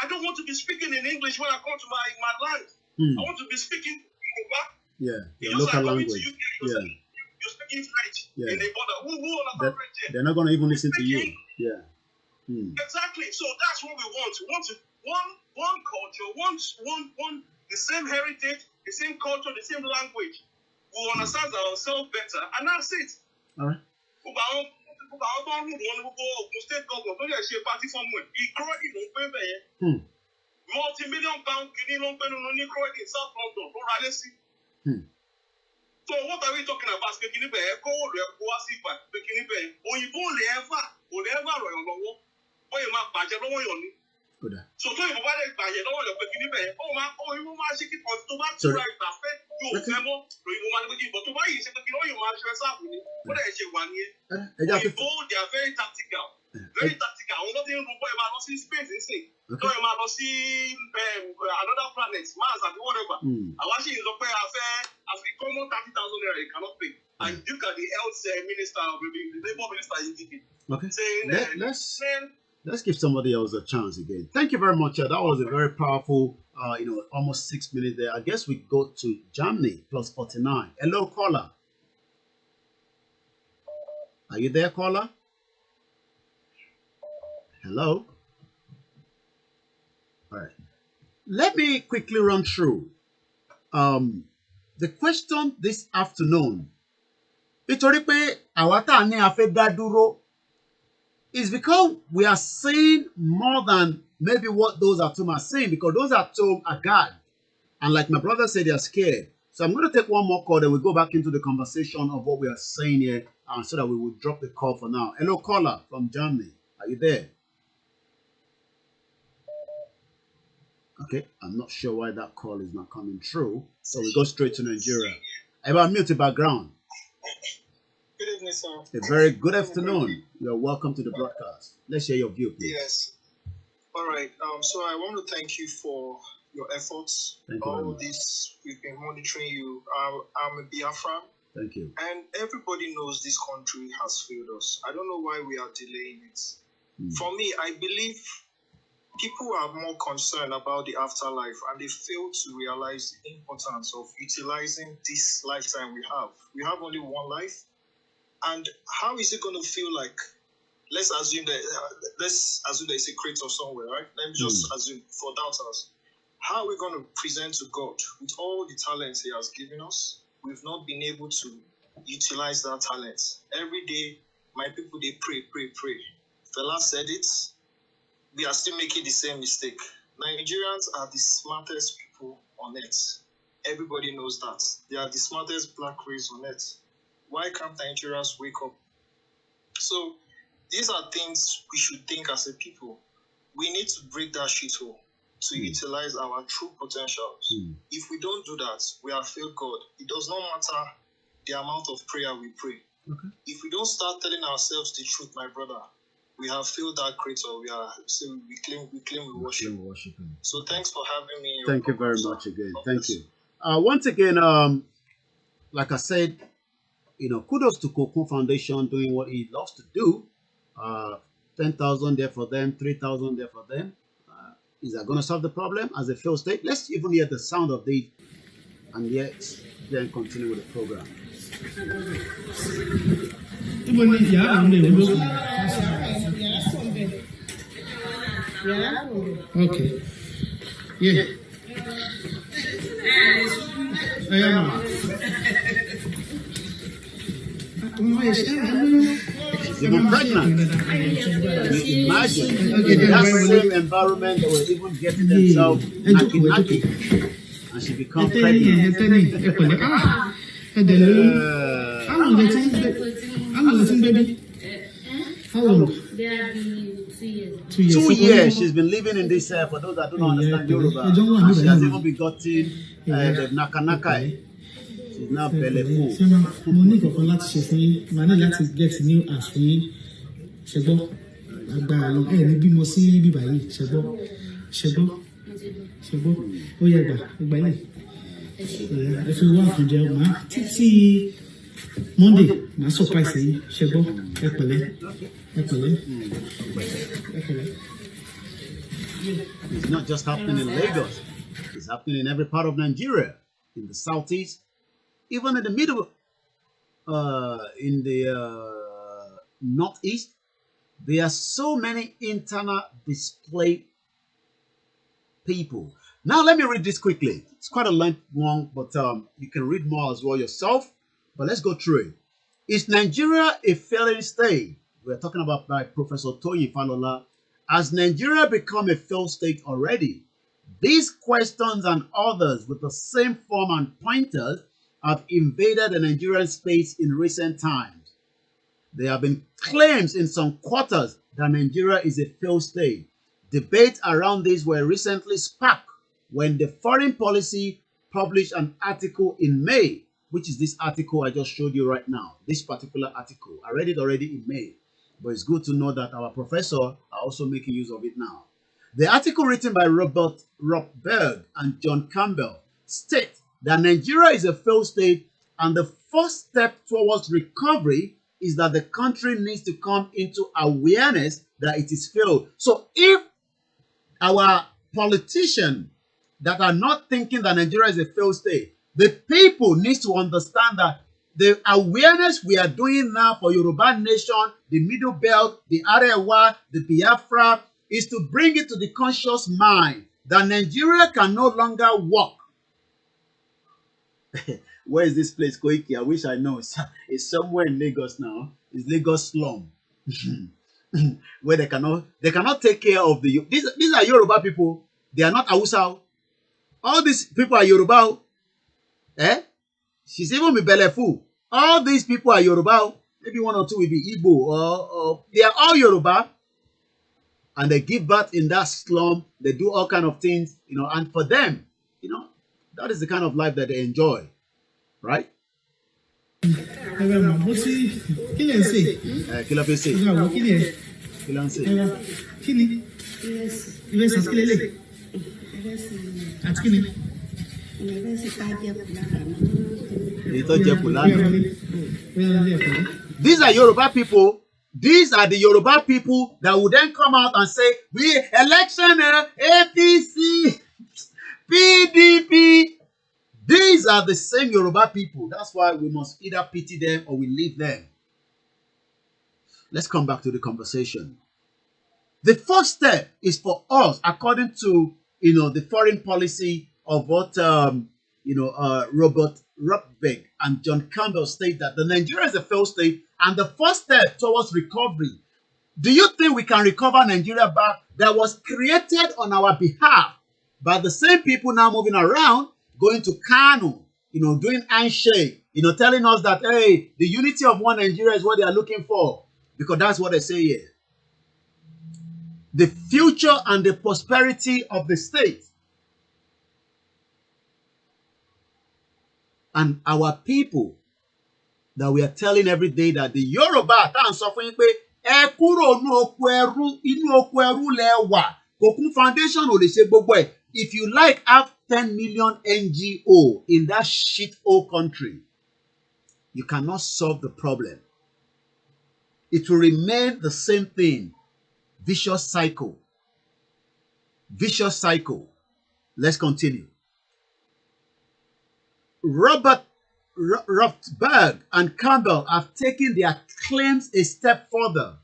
[SPEAKER 2] I don't want to be speaking in English when I come to my land. I want to be speaking Yoruba.
[SPEAKER 1] Yeah,
[SPEAKER 2] your local language. You're speaking French.
[SPEAKER 1] Yeah.
[SPEAKER 2] In the border. Who understands French?
[SPEAKER 1] They're not going to even listen to you. Yeah.
[SPEAKER 2] Exactly. So that's what we want. We want one culture, one the same heritage, the same culture, the same language. We understand ourselves better, and that's it.
[SPEAKER 1] All right.
[SPEAKER 2] Multi-million pound kìíní ló ń pẹ́ nínú ní Croydon in South London ló ra lé sí. So what are we talking about? Pé kìíní bẹ̀rẹ̀ kó wò lè kó wá sí ìgbà pé kìíní bẹ̀rẹ̀ òyìnbó kò lè ever rọ̀ yàn lọ́wọ́ bóyá máa bàjẹ́ lọ́wọ́ yàn ni. So tó ìbò bá lè bàjẹ́ lọ́wọ́ yàn pé kìíní bẹ̀rẹ̀ òyìnbó máa ṣe kí kan tó bá túra ìgbà fẹ́ yóò fẹ́ mọ́ òyìnbó máa ṣe pé kí ìbò tó bá yìí ṣe pé kí òyìnbó máa ṣe sáàbù ni ó dẹ̀ ṣe wà nìyẹn. Òyìnbó they are very tactical. Very tactical. Àwọn ọlọ́dún ń rúbọ ẹ̀ máa lọ sí space nísìn. Tó ẹ̀ máa lọ sí another planet, Mars àti whatever. Àwa ṣì ń sọ pé a fi common 30,000 naira you cannot pay. And look at the health minister, the labour minister in Italy.
[SPEAKER 1] Okay.
[SPEAKER 2] Saying,
[SPEAKER 1] let's give somebody else a chance again. Thank you very much. That was a very powerful, almost 6 minutes there. I guess we go to Germany, +49. Hello, caller. Are you there, caller? Hello? All right. Let me quickly run through the question this afternoon. Nítorí pé àwa tá ní a fẹ́ dá dúró is because we are saying more than maybe what those at home are saying, because those at home are God. And like my brother said, they are scared. So I'm going to take one more call, then we go back into the conversation of what we are saying here, so that we will drop the call for now. Hello, caller from Germany. Are you there? Okay, I'm not sure why that call is not coming through. So we go straight to Nigeria. I will mute the background.
[SPEAKER 2] Good evening, sir.
[SPEAKER 1] A very good afternoon. You're welcome to the broadcast. Let's share your view, please.
[SPEAKER 2] Yes. All right. So I want to thank you for your efforts.
[SPEAKER 1] Thank you very
[SPEAKER 2] All
[SPEAKER 1] much.
[SPEAKER 2] this, we've been monitoring you. I'm a Biafran,
[SPEAKER 1] Thank you.
[SPEAKER 2] and everybody knows this country has failed us. I don't know why we are delaying it. For me, I believe people are more concerned about the afterlife, and they fail to realize the importance of utilizing this lifetime we have. We have only one life, and how is it going to feel like? Let's assume there's a creator somewhere, right? Let me just assume for doubters. How are we going to present to God with all the talents He has given us? We've not been able to utilize that talent. Every day, my people, they pray, pray, pray. Fela said it. We are still making the same mistake. Nigerians are the smartest people on earth. Everybody knows that. They are the smartest black race on earth. Why can't Nigerians wake up? So, these are things we should think as a people. We need to break that shithole to utilize our true potentials. If we don't do that, we have failed God. It does not matter the amount of prayer we pray.
[SPEAKER 1] Okay.
[SPEAKER 2] If we don't start telling ourselves the truth, my brother, we have failed that creator. We claim we worship.
[SPEAKER 1] Him.
[SPEAKER 2] So thanks for having me.
[SPEAKER 1] Thank you very much again. Thank you. Once again, like I said, kudos to Coco Foundation doing what he loves to do. 10,000 there for them, 3,000 there for them. Is that going to solve the problem as a failed state? Let's even hear the sound of this, and yet then continue with the program.
[SPEAKER 3] Okay. Yeah.
[SPEAKER 1] She's even pregnant. You imagine in that same environment they were even getting themselves nacky, and she becomes pregnant.
[SPEAKER 3] How long baby? How long?
[SPEAKER 1] 2 years she's been living in this, for those that don't understand Yoruba, and she has even begotten the Nakanaka. She's now belly full.
[SPEAKER 3] Mo ní kankan láti ṣe fún yín, màá ní láti get new ass fún yín. Ṣẹgbọ́n, agbára lọ, ní bímọ sí bíbá yìí, ṣẹgbọ́n, ó yẹ gbà yìí. Ẹ fi wá àkànjẹ màá títí Monday, màá surprise yìí, ṣẹgbọ́n, ẹ pẹ̀lẹ́.
[SPEAKER 1] It's not just happening in Lagos, it's happening in every part of Nigeria, in the southeast, even in the middle, in the northeast. There are so many internal displaced people. Now let me read this quickly. It's quite a length one, but you can read more as well yourself. But let's go through it. Is Nigeria a failing state? We're talking about by Professor Toyin Falola. Has Nigeria become a failed state already? These questions and others with the same form and pointers have invaded the Nigerian space in recent times. There have been claims in some quarters that Nigeria is a failed state. Debates around this were recently sparked when the Foreign Policy published an article in May, which is this article I just showed you right now, this particular article. I read it already in May, but it's good to know that our professor are also making use of it now. The article written by Robert Berg and John Campbell states that Nigeria is a failed state, and the first step towards recovery is that the country needs to come into awareness that it is failed. So if our politicians that are not thinking that Nigeria is a failed state, the people need to understand that the awareness we are doing now for Yoruba nation, the Middle Belt, the Arewa, the Biafra, is to bring it to the conscious mind that Nigeria can no longer work. Where is this place, Koiki? I wish I know. It's somewhere in Lagos now. It's Lagos slum. Where they cannot take care of the... These are Yoruba people. They are not Hausa. All these people are Yoruba. She's even be Belefu. All these people are Yoruba. Maybe one or two will be Igbo. Or they are all Yoruba. And they give birth in that slum. They do all kind of things, and for them, that is the kind of life that they enjoy, right?
[SPEAKER 3] ẹ bá mọ̀ bó tí kí lè ṣe
[SPEAKER 1] Kí ló fẹ́ ṣe?
[SPEAKER 3] ẹ bá wọ kí lè
[SPEAKER 1] Kí ló ń ṣe?
[SPEAKER 3] ẹ bá kí ni ìrẹsì àti kí lè lè àti kí ni.
[SPEAKER 1] Èyí tó jẹ kù lánàá. These are Yoruba people. These are the Yoruba people that will then come out and say, we election APC, PDP. These are the same Yoruba people. That's why we must either pity them or we leave them. Let's come back to the conversation. The first step is for us, according to the foreign policy of what Robert Rupbeck and John Campbell state, that the Nigeria is a failed state, and the first step towards recovery. Do you think we can recover Nigeria back that was created on our behalf by the same people now moving around, going to Kano, doing handshake, telling us that, hey, the unity of one Nigeria is what they are looking for, because that's what they say here. The future and the prosperity of the state and our people that we are telling every day that the Yoruba tá à ń sọ fún yín pé ẹ kúrò inú oko ẹrú lẹ wà, Kokun Foundation ò lè ṣe gbogbo ẹ̀. If you like, have 10 million NGO in that shit hole country, you cannot solve the problem. It will remain the same thing. Vicious cycle. Vicious cycle. Let's continue. Robert Rupberg and Campbell have taken their claims a step further.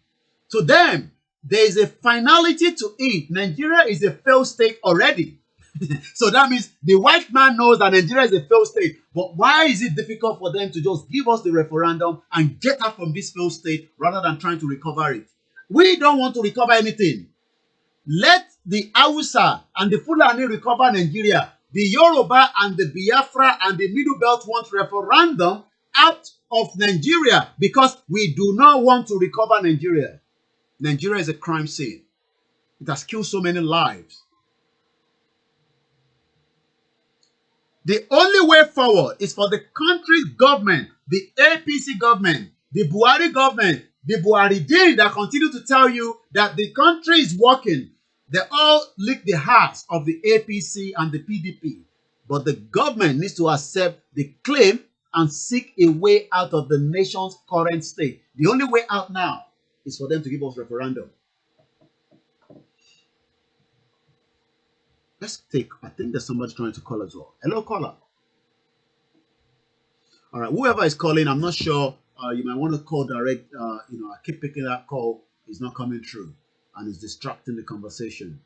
[SPEAKER 1] To them, there is a finality to it. Nigeria is a failed state already. So that means the white man knows that Nigeria is a failed state. But why is it difficult for them to just give us the referendum and get out from this failed state rather than trying to recover it? We don't want to recover anything. Let the Hausa and the Fulani recover Nigeria. The Yoruba and the Biafra and the Middle Belt want referendum out of Nigeria because we do not want to recover Nigeria. Nigeria is a crime scene. It has killed so many lives. The only way forward is for the country's government, the APC government, the Buhari government, the Buhari Dean that continue to tell you that the country is working. They all lick the hearts of the APC and the PDP. But the government needs to accept the claim and seek a way out of the nation's current state. The only way out now is for them to give us referendum. Let's take, I think there's somebody trying to call as well. Hello, caller. All right, whoever is calling, I'm not sure. You might want to call direct. I keep picking that call. It's not coming through. And it's distracting the conversation.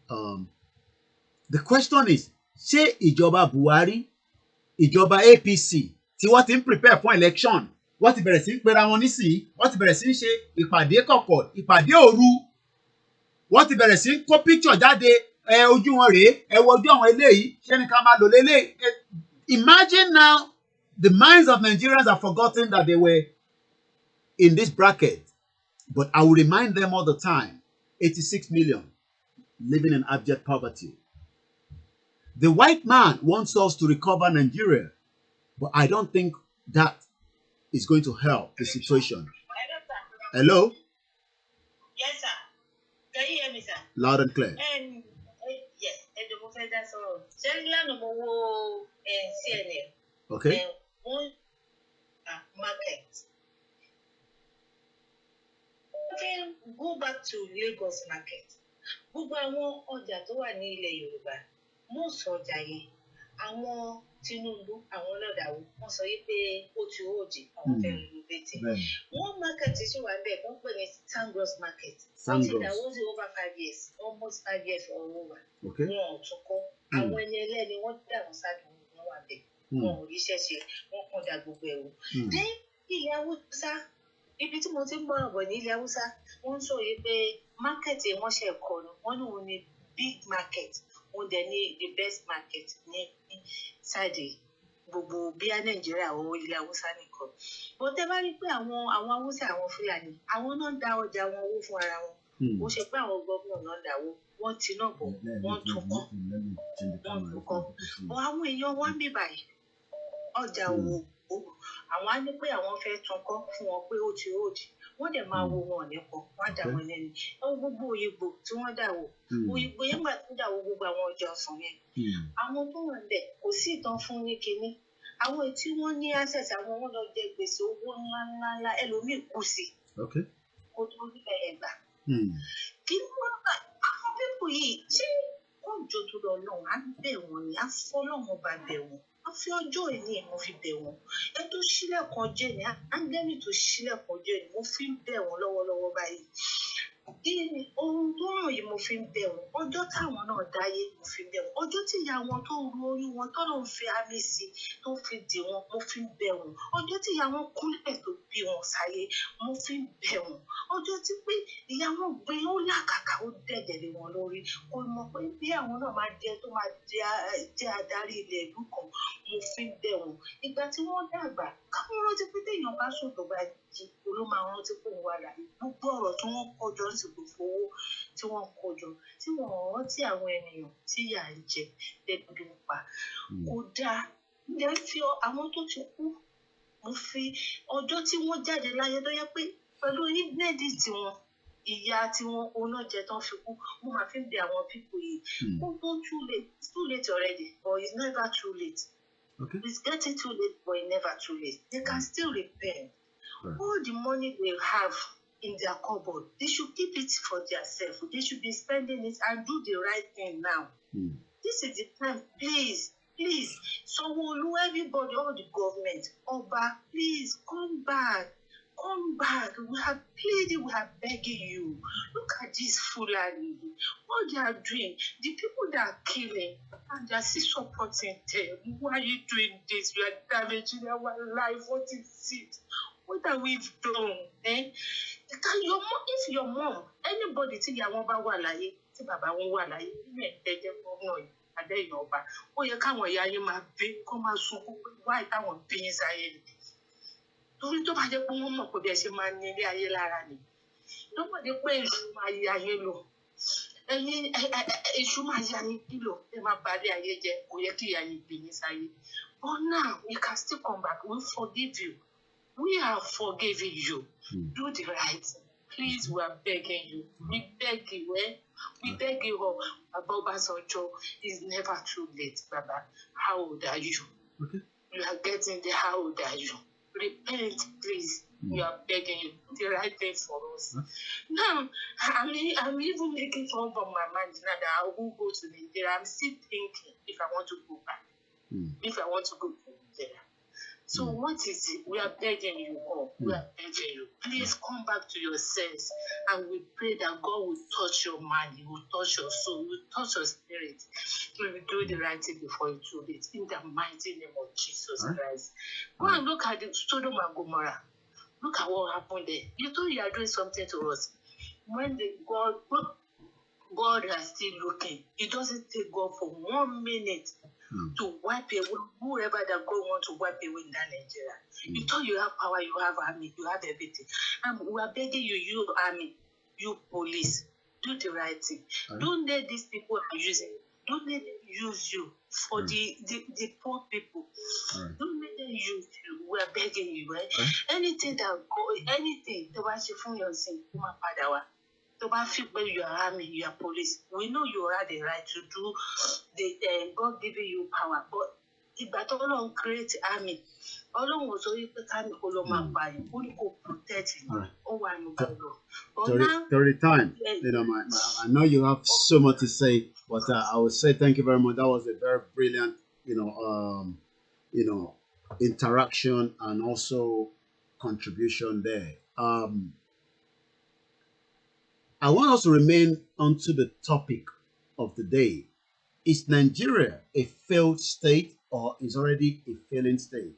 [SPEAKER 1] The question is, ṣé ìjọba Buhari, ìjọba APC, tí wọ́n ti ń prepare for election, wọ́n ti bẹ̀rẹ̀ sí ń pera wọn nísìnyí, wọ́n ti bẹ̀rẹ̀ sí ń ṣe ìpàdé kọ̀kọ̀, ìpàdé òru, wọ́n ti bẹ̀rẹ̀ sí ń kó picture jáde, ojú wọn rèé, ẹ wo ojú àwọn eléyìí, ṣé ní ká máa lò lélẹ̀. Imagine now, the minds of Nigerians have forgotten that they were in this bracket. But I will remind them all the time, 86 million living in abject poverty. The white man wants us to recover Nigeria, but I don't think that is going to help the situation. Hello?
[SPEAKER 2] Yes, sir. Can you hear me, sir?
[SPEAKER 1] Loud and clear.
[SPEAKER 2] Yes, that's all. CNN.
[SPEAKER 1] Okay.
[SPEAKER 2] One market. Okay, go back to Lagos market. Gbogbo àwọn ọjà tó wà ní ilẹ̀ Yorùbá, mo sọ ọjà yẹn. Àwọn Tinubu, àwọn lọ́dàwó, wọ́n sọ pé ó ti òòjì, àwọn fẹ́ renovate. Wọ́n market tí wà bẹ́ẹ̀, wọ́n pè ní Sangros market. Wọ́n ti dáwó sí over 5 years, almost 5 years or over.
[SPEAKER 1] Okay.
[SPEAKER 2] Wọ́n ò tún kọ́. Àwọn ẹni ẹlẹ́ni wọ́n dàrú sádùn wọn wà bẹ́ẹ̀. Wọn ò ríṣẹ́ ṣe, wọ́n kàn dá gbogbo ẹ̀rù. Dé ilẹ̀ Haúsá, ibi tí mo ti ń bọ̀rọ̀ bọ̀ ní ilẹ̀ Haúsá, wọ́n sọ pé market wọ́n ṣe ẹ̀kọ́ ni, wọ́n ní òun ni big market, òun dẹ̀ ní the best market ní sáìdì gbogbo bíi Nàìjíríà owó ilẹ̀ Haúsá nìkan. Bó tẹ́ bá rí pé àwọn Haúsá, àwọn Fúlàní, àwọn náà ń dá ọjà wọn owó fún ara wọn. Ó ṣe pé àwọn gómìnà náà dáwó, wọ́n ti náà bọ̀, wọ́n tún kọ́, wọ́n tún kọ́. Bọ̀ àwọn èèyàn wá ń bí báyìí, ọjà wo àwọn á ní pé àwọn fẹ́ tún kọ́ fún wọn pé ó ti òdì wọ́n dẹ̀ máa wo wọn nípò wọ́n á dà wọ́n lẹ́nu ẹ̀wọ̀n gbogbo òyìnbó tí wọ́n dà wò òyìnbó yẹn gbà tó dà wò gbogbo àwọn ọjà ọ̀sán yẹn àwọn tó wà bẹ̀ kò sí ìtàn fún ní kinní àwọn tí wọ́n ní access àwọn wọn lọ jẹ gbèsè owó ńláńlá ẹlòmíì kù sí kó tó níbẹ̀ yẹn gbà kí wọ́n bá àwọn pípò yìí tí wọ́n jò tó lọ lọ́wọ́ á bẹ̀ wọ́n ni á fọ́ lọ́wọ́ bá bẹ̀ wọ́n á fi ọjọ́ ìní mo fi bẹ̀ wọ́n ẹ tó ṣílẹ̀kùn jẹ́ ni áńgẹ́lì tó ṣílẹ̀kùn jẹ́ ni mo fi ń bẹ̀ wọ́n lọ́wọ́lọ́wọ́ báyìí ohun tó ràn yìí mo fi ń bẹ̀ wọ́n ọjọ́ táwọn náà dáyé mo fi ń bẹ̀ wọ́n ọjọ́ tí ìyá wọn tó ru oyún wọn tó lọ́n fi àmì sí tó fi dì wọn mo fi ń bẹ̀ wọ́n ọjọ́ tí ìyá wọn kúnlẹ̀ tó bí wọn sáyé mo fi ń bẹ̀ wọ́n ọjọ́ tí pé ìyá wọn gbé ó làkàkà ó dẹ̀dẹ̀ lé wọn lórí kò mọ̀ pé bí àwọn náà máa jẹ tó máa jẹ adarí ilẹ̀ ìlú kan mo fi ń bẹ̀ wọ́n ìgbà tí wọ́n dàgbà káwọn rántí pé téèyàn bá sùn tó bá jí olú máa rántí pé òun wà láàyè gbogbo ọ̀rọ̀ tí wọ́n kọjọ ń sìnkú fowó tí wọ́n kọjọ tí wọ́n rántí àwọn ènìyàn tí yà ń jẹ lẹ́bi ń pa kò dáa ǹjẹ́ fi àwọn tó ti kú mo fi ọjọ́ tí wọ́n jáde láyé tó yẹ pé pẹ̀lú ìgbẹ́dì tiwọn ìyá tiwọn onájẹ tán fi kú mo máa fi ń bẹ àwọn pípò yìí ó tó too late already but it's never too late. It's getting too late, but it's never too late. They can still repent. All the money they have in their cupboard, they should keep it for themselves. They should be spending it and do the right thing now. This is the time. Please. Sanwo-Olu, everybody, all the government, Oba, please come back. Come back. We have pleaded, we are begging you. Look at this Fulani. What they are doing. The people that are killing, and they are still supporting them. Why are you doing this? You are damaging our life. What is it? What have we done? If your mom, anybody think you want to wà láyé, tí bàbá wọn wà láyé, ní ẹ̀jẹ̀ gómìnà yìí, adéyàn ọba, ó yẹ káwọn ìyá yín máa bí, kó máa sunkún pé wáyé táwọn bí yín sáyé ni. Torí tó bá jẹ́ pé wọ́n mọ̀ pé bí ẹ ṣe máa ní ilé ayé lára ni. Tó bá jẹ́ pé èṣù máa yá yín lò. Èṣù máa yá yín lò. Ẹ máa bá ilé ayé jẹ́, kò yẹ kí ìyá yín bí yín sáyé. But now, you can still come back. We forgive you. We are forgiving you. Do the right thing. Please, we are begging you. We beg you, We beg you all. Baba Sancho is never too late, Baba. How old are you? You are getting there. How old are you? Repent, please. We are begging you. The right thing for us. Now, I'm even making fun of my mind now that I will go to Nigeria. I'm still thinking if I want to go back. If I want to go to Nigeria. So what is it? We are begging you all. We are begging you. Please come back to your sense. And we pray that God will touch your mind. He will touch your soul. He will touch your spirit. He will do the right thing before it's too late. In the mighty name of Jesus Christ. Go and look at the Sodom and Gomorrah. Look at what happened there. You thought you are doing something to us. When God is still looking. It doesn't take God for 1 minute to wipe away whoever that God wants to wipe away in that Nigeria. You thought you have power, you have army, you have everything. And we are begging you, you army, you police, do the right thing. Don't let these people are using. Don't let them use you for the poor people. Don't let them use you. We are begging you, right? Anything the one she from your sin, to feel when you are army, you are police. We know you have the right to do the God giving you power, but if that Ọlọ́run create army, Ọlọ́run was only kind of only go protect you.
[SPEAKER 1] During time, I know you have so much to say, but I would say thank you very much. That was a very brilliant, interaction and also contribution there. I want us to remain onto the topic of the day. Is Nigeria a failed state or is already a failing state?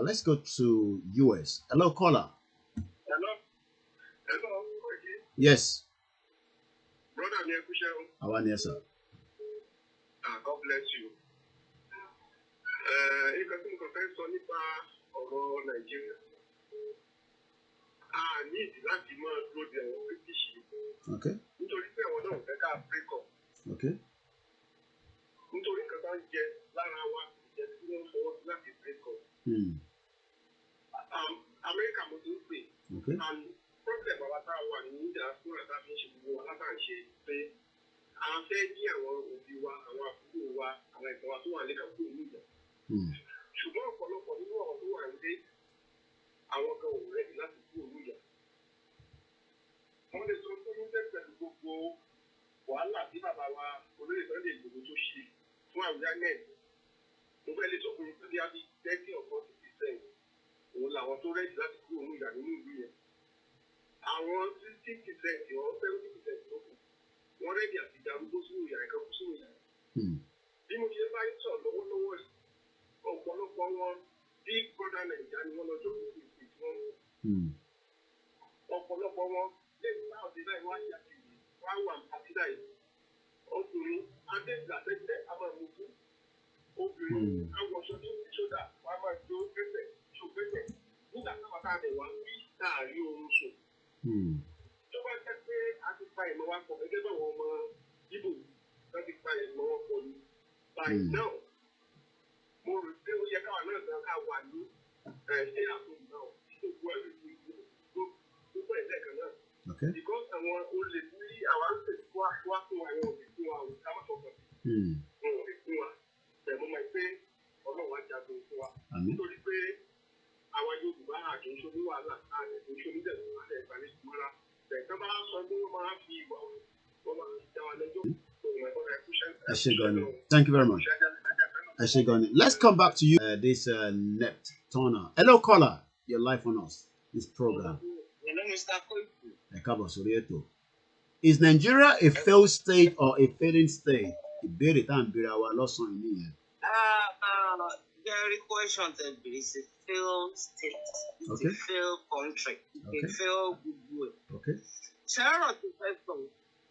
[SPEAKER 1] Let's go to US. Hello, caller.
[SPEAKER 4] Hello.
[SPEAKER 1] Yes.
[SPEAKER 4] Brother,
[SPEAKER 1] I want yes, sir.
[SPEAKER 4] God bless you. If I think of Nigeria, I need that demand to the British.
[SPEAKER 1] Okay.
[SPEAKER 4] Nítorí pé àwọn náà fẹ́ ká break up.
[SPEAKER 1] Okay.
[SPEAKER 4] Nítorí kan bá ń jẹ lára wa ìjẹ́ tí wọ́n fọwọ́ sí láti break up. America mo ti ń pè.
[SPEAKER 1] Okay.
[SPEAKER 4] And problem àwa tá a wà ní diaspora tá a fi ń ṣe gbogbo wa látà ń ṣe pé a fẹ́ kí àwọn òbí wa, àwọn àbúrò wa, àwọn ẹ̀gbọ́n wa tó wà lẹ́ka kúrò ní ìjà. Ṣùgbọ́n ọ̀pọ̀lọpọ̀ nínú ọ̀rọ̀ tó wà nílé àwọn kan ò rẹ́dì láti kúrò ní ìjà. Wọ́n lè sọ fún mi pẹ̀lú gbogbo wàhálà tí bàbá wa olóyè Sunday Igboho tó ṣe fún awareness. Mo fẹ́ lè sọ fún mi pé bí a bí 30 or 40% òun làwọn tó rẹ́dì láti kúrò ní ìjà nínú ìlú yẹn. Àwọn 60% or 70% tó kù wọ́n rẹ́dì àti darúgbó sínú ìyá ẹ̀ka kú sínú ìyá. Bí mo ṣe bá ń sọ lọ́wọ́lọ́wọ́ yìí, ọ̀pọ̀lọpọ̀ wọn bí gbọ́dá Nàìjíríà ni wọ́n lọ́jọ́ kúrò ìpè tí wọ́n mú. Ọ̀pọ̀lọpọ̀ wọn lẹ́yìn náà ọ̀dẹ́ náà wá ṣàkíyèsí wá wà àtìdá yìí. Ọkùnrin adéjìlá tẹ́tẹ́ a máa mú fún. Obìnrin awọ̀ṣọ́ tó ti ṣọ́dà wá máa jó pẹ́pẹ́ ṣòpẹ́pẹ́. Nígbà táwọn táwọn ẹ̀wà ń bí láàárín oorun sùn. Tó bá jẹ́ pé a ti pa ìmọ̀ wa pọ̀ gẹ́gẹ́ báwọn ọmọ Ìgbò láti pa ìmọ̀ wọn pọ̀ ní. By now, mo rò pé ó yẹ káwa náà gan ká wà ní ṣé àtúntò náà tó gbọ́ ẹ̀rù tó pẹ̀ lẹ́ẹ̀kan náà. Because àwọn olè ní àwọn àṣẹ wá fún wa yẹn òbí fún wa ò ká má fọkàn sí. Wọn ò lè fún wa. Bẹ̀rẹ̀ mọ́ pé Ọlọ́run á jagun fún wa. Nítorí pé àwọn Yorùbá àkínṣe ní wàhálà àti ìṣó nídẹ̀ẹ́dẹ̀ àti ìgbàlẹ̀ ìmọ̀ra. Bẹ̀rẹ̀ bá sọ pé wọ́n máa fi ìwà wọn máa dá wa lẹ́jọ́.
[SPEAKER 1] Thank you very much. Let's come back to you. This net turner. Hello, caller. You're live on us. This program.
[SPEAKER 2] Hello, Mr. Koiku.
[SPEAKER 1] Is Nigeria a failed state or a failing state? Ìbéèrè tá à ń béèrè àwa lọ́sàn-án yìí nìyẹn.
[SPEAKER 2] Very question is a failed state. It's a failed country. It's a failed goodwill.
[SPEAKER 1] Okay.
[SPEAKER 2] Ṣẹ́rọ̀ tó fẹ́ sọ,